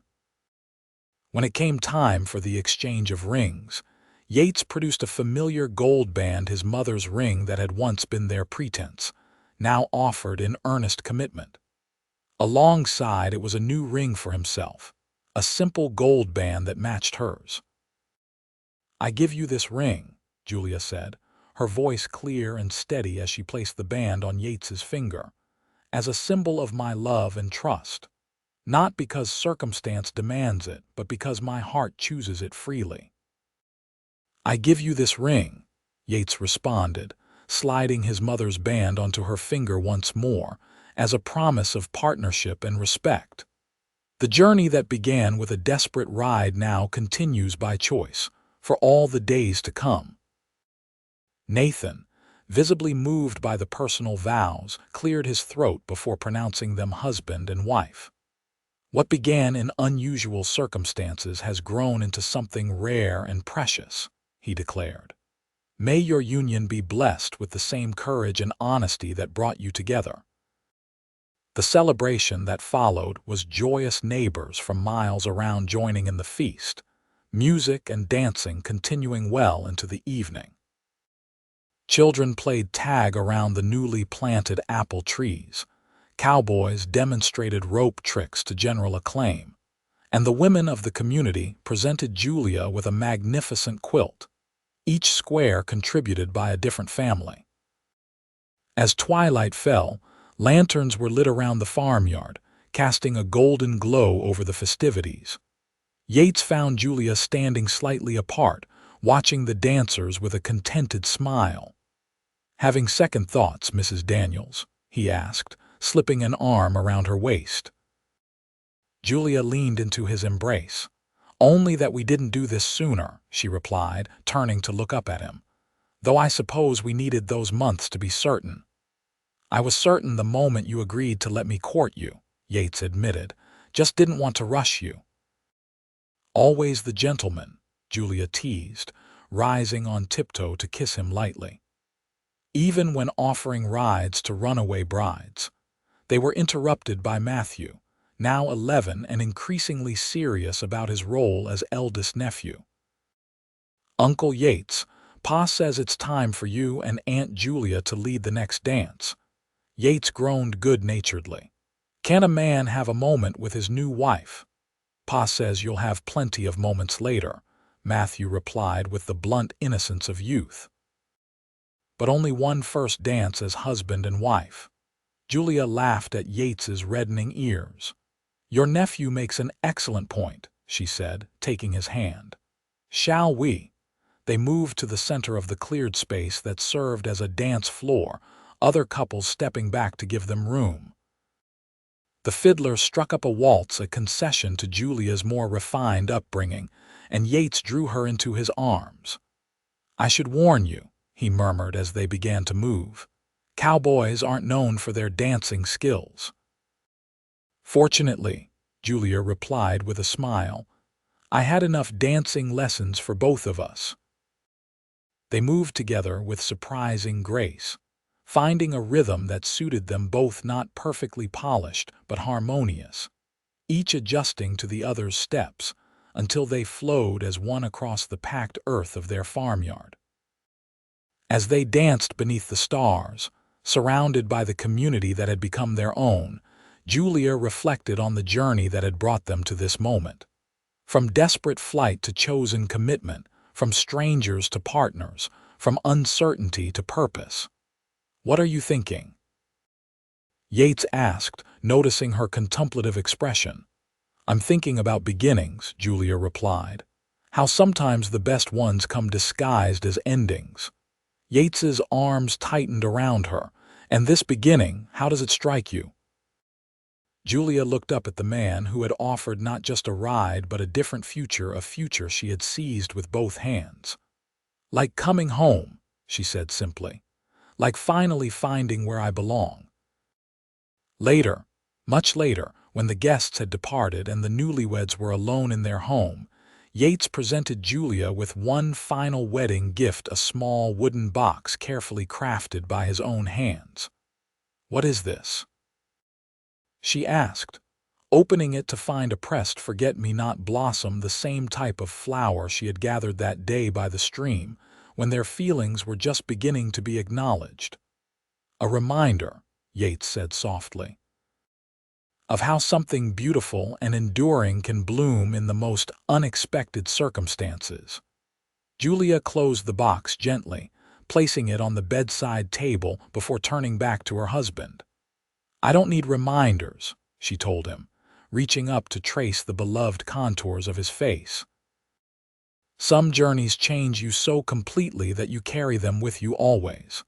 When it came time for the exchange of rings, Yates produced a familiar gold band, his mother's ring that had once been their pretense, now offered in earnest commitment. Alongside it was a new ring for himself, a simple gold band that matched hers. "I give you this ring," Julia said, her voice clear and steady as she placed the band on Yates's finger, "as a symbol of my love and trust. Not because circumstance demands it, but because my heart chooses it freely." "I give you this ring," Yates responded, sliding his mother's band onto her finger once more, as a promise of partnership and respect. "The journey that began with a desperate ride now continues by choice, for all the days to come." Nathan, visibly moved by the personal vows, cleared his throat before pronouncing them husband and wife. "What began in unusual circumstances has grown into something rare and precious," he declared. "May your union be blessed with the same courage and honesty that brought you together." The celebration that followed was joyous, neighbors from miles around joining in the feast, music and dancing continuing well into the evening. Children played tag around the newly planted apple trees, cowboys demonstrated rope tricks to general acclaim, and the women of the community presented Julia with a magnificent quilt, each square contributed by a different family. As twilight fell, lanterns were lit around the farmyard, casting a golden glow over the festivities. Yates found Julia standing slightly apart, watching the dancers with a contented smile. "Having second thoughts, Mrs. Daniels?" he asked, slipping an arm around her waist. Julia leaned into his embrace. "Only that we didn't do this sooner," she replied, turning to look up at him. "Though I suppose we needed those months to be certain." "I was certain the moment you agreed to let me court you," Yates admitted. "Just didn't want to rush you." "Always the gentleman," Julia teased, rising on tiptoe to kiss him lightly. Even when offering rides to runaway brides, they were interrupted by Matthew, now 11 and increasingly serious about his role as eldest nephew. "Uncle Yates, Pa says it's time for you and Aunt Julia to lead the next dance." Yates groaned good-naturedly. "Can a man have a moment with his new wife?" "Pa says you'll have plenty of moments later," Matthew replied with the blunt innocence of youth. "But only one first dance as husband and wife." Julia laughed at Yates's reddening ears. "Your nephew makes an excellent point," she said, taking his hand. "Shall we?" They moved to the center of the cleared space that served as a dance floor, other couples stepping back to give them room. The fiddler struck up a waltz, a concession to Julia's more refined upbringing, and Yates drew her into his arms. "I should warn you," he murmured as they began to move. "Cowboys aren't known for their dancing skills." "Fortunately," Julia replied with a smile, "I had enough dancing lessons for both of us." They moved together with surprising grace, finding a rhythm that suited them both, not perfectly polished but harmonious, each adjusting to the other's steps until they flowed as one across the packed earth of their farmyard. As they danced beneath the stars, surrounded by the community that had become their own, Julia reflected on the journey that had brought them to this moment. From desperate flight to chosen commitment, from strangers to partners, from uncertainty to purpose. "What are you thinking?" Yates asked, noticing her contemplative expression. "I'm thinking about beginnings," Julia replied. "How sometimes the best ones come disguised as endings." Yates's arms tightened around her. "And this beginning, how does it strike you?" Julia looked up at the man who had offered not just a ride but a different future, a future she had seized with both hands. "Like coming home," she said simply. "Like finally finding where I belong." Later, much later, when the guests had departed and the newlyweds were alone in their home, Yates presented Julia with one final wedding gift, a small wooden box carefully crafted by his own hands. "What is this?" she asked, opening it to find a pressed forget-me-not blossom, the same type of flower she had gathered that day by the stream when their feelings were just beginning to be acknowledged. "A reminder," Yates said softly, "of how something beautiful and enduring can bloom in the most unexpected circumstances." Julia closed the box gently, placing it on the bedside table before turning back to her husband. "I don't need reminders," she told him, reaching up to trace the beloved contours of his face. "Some journeys change you so completely that you carry them with you always.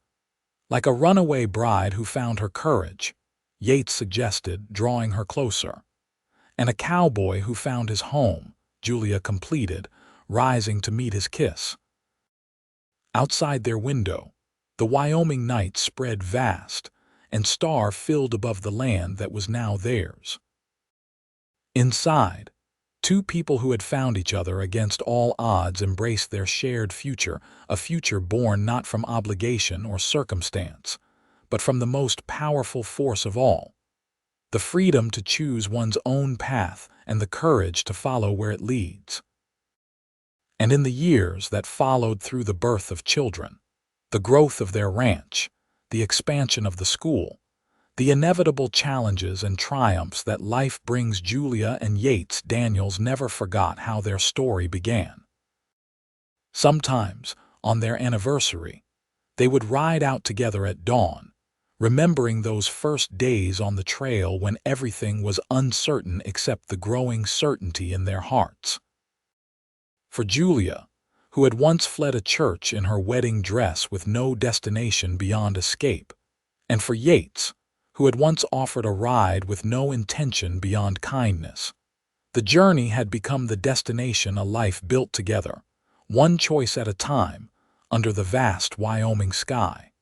Like a runaway bride who found her courage," Yates suggested, drawing her closer. "And a cowboy who found his home," Julia completed, rising to meet his kiss. Outside their window, the Wyoming night spread vast and star-filled above the land that was now theirs. Inside, two people who had found each other against all odds embraced their shared future, a future born not from obligation or circumstance, but from the most powerful force of all: the freedom to choose one's own path and the courage to follow where it leads. And in the years that followed, through the birth of children, the growth of their ranch, the expansion of the school, the inevitable challenges and triumphs that life brings, Julia and Yates Daniels never forgot how their story began. Sometimes, on their anniversary, they would ride out together at dawn, remembering those first days on the trail when everything was uncertain except the growing certainty in their hearts. For Julia, who had once fled a church in her wedding dress with no destination beyond escape, and for Yates, who had once offered a ride with no intention beyond kindness, the journey had become the destination, a life built together, one choice at a time, under the vast Wyoming sky.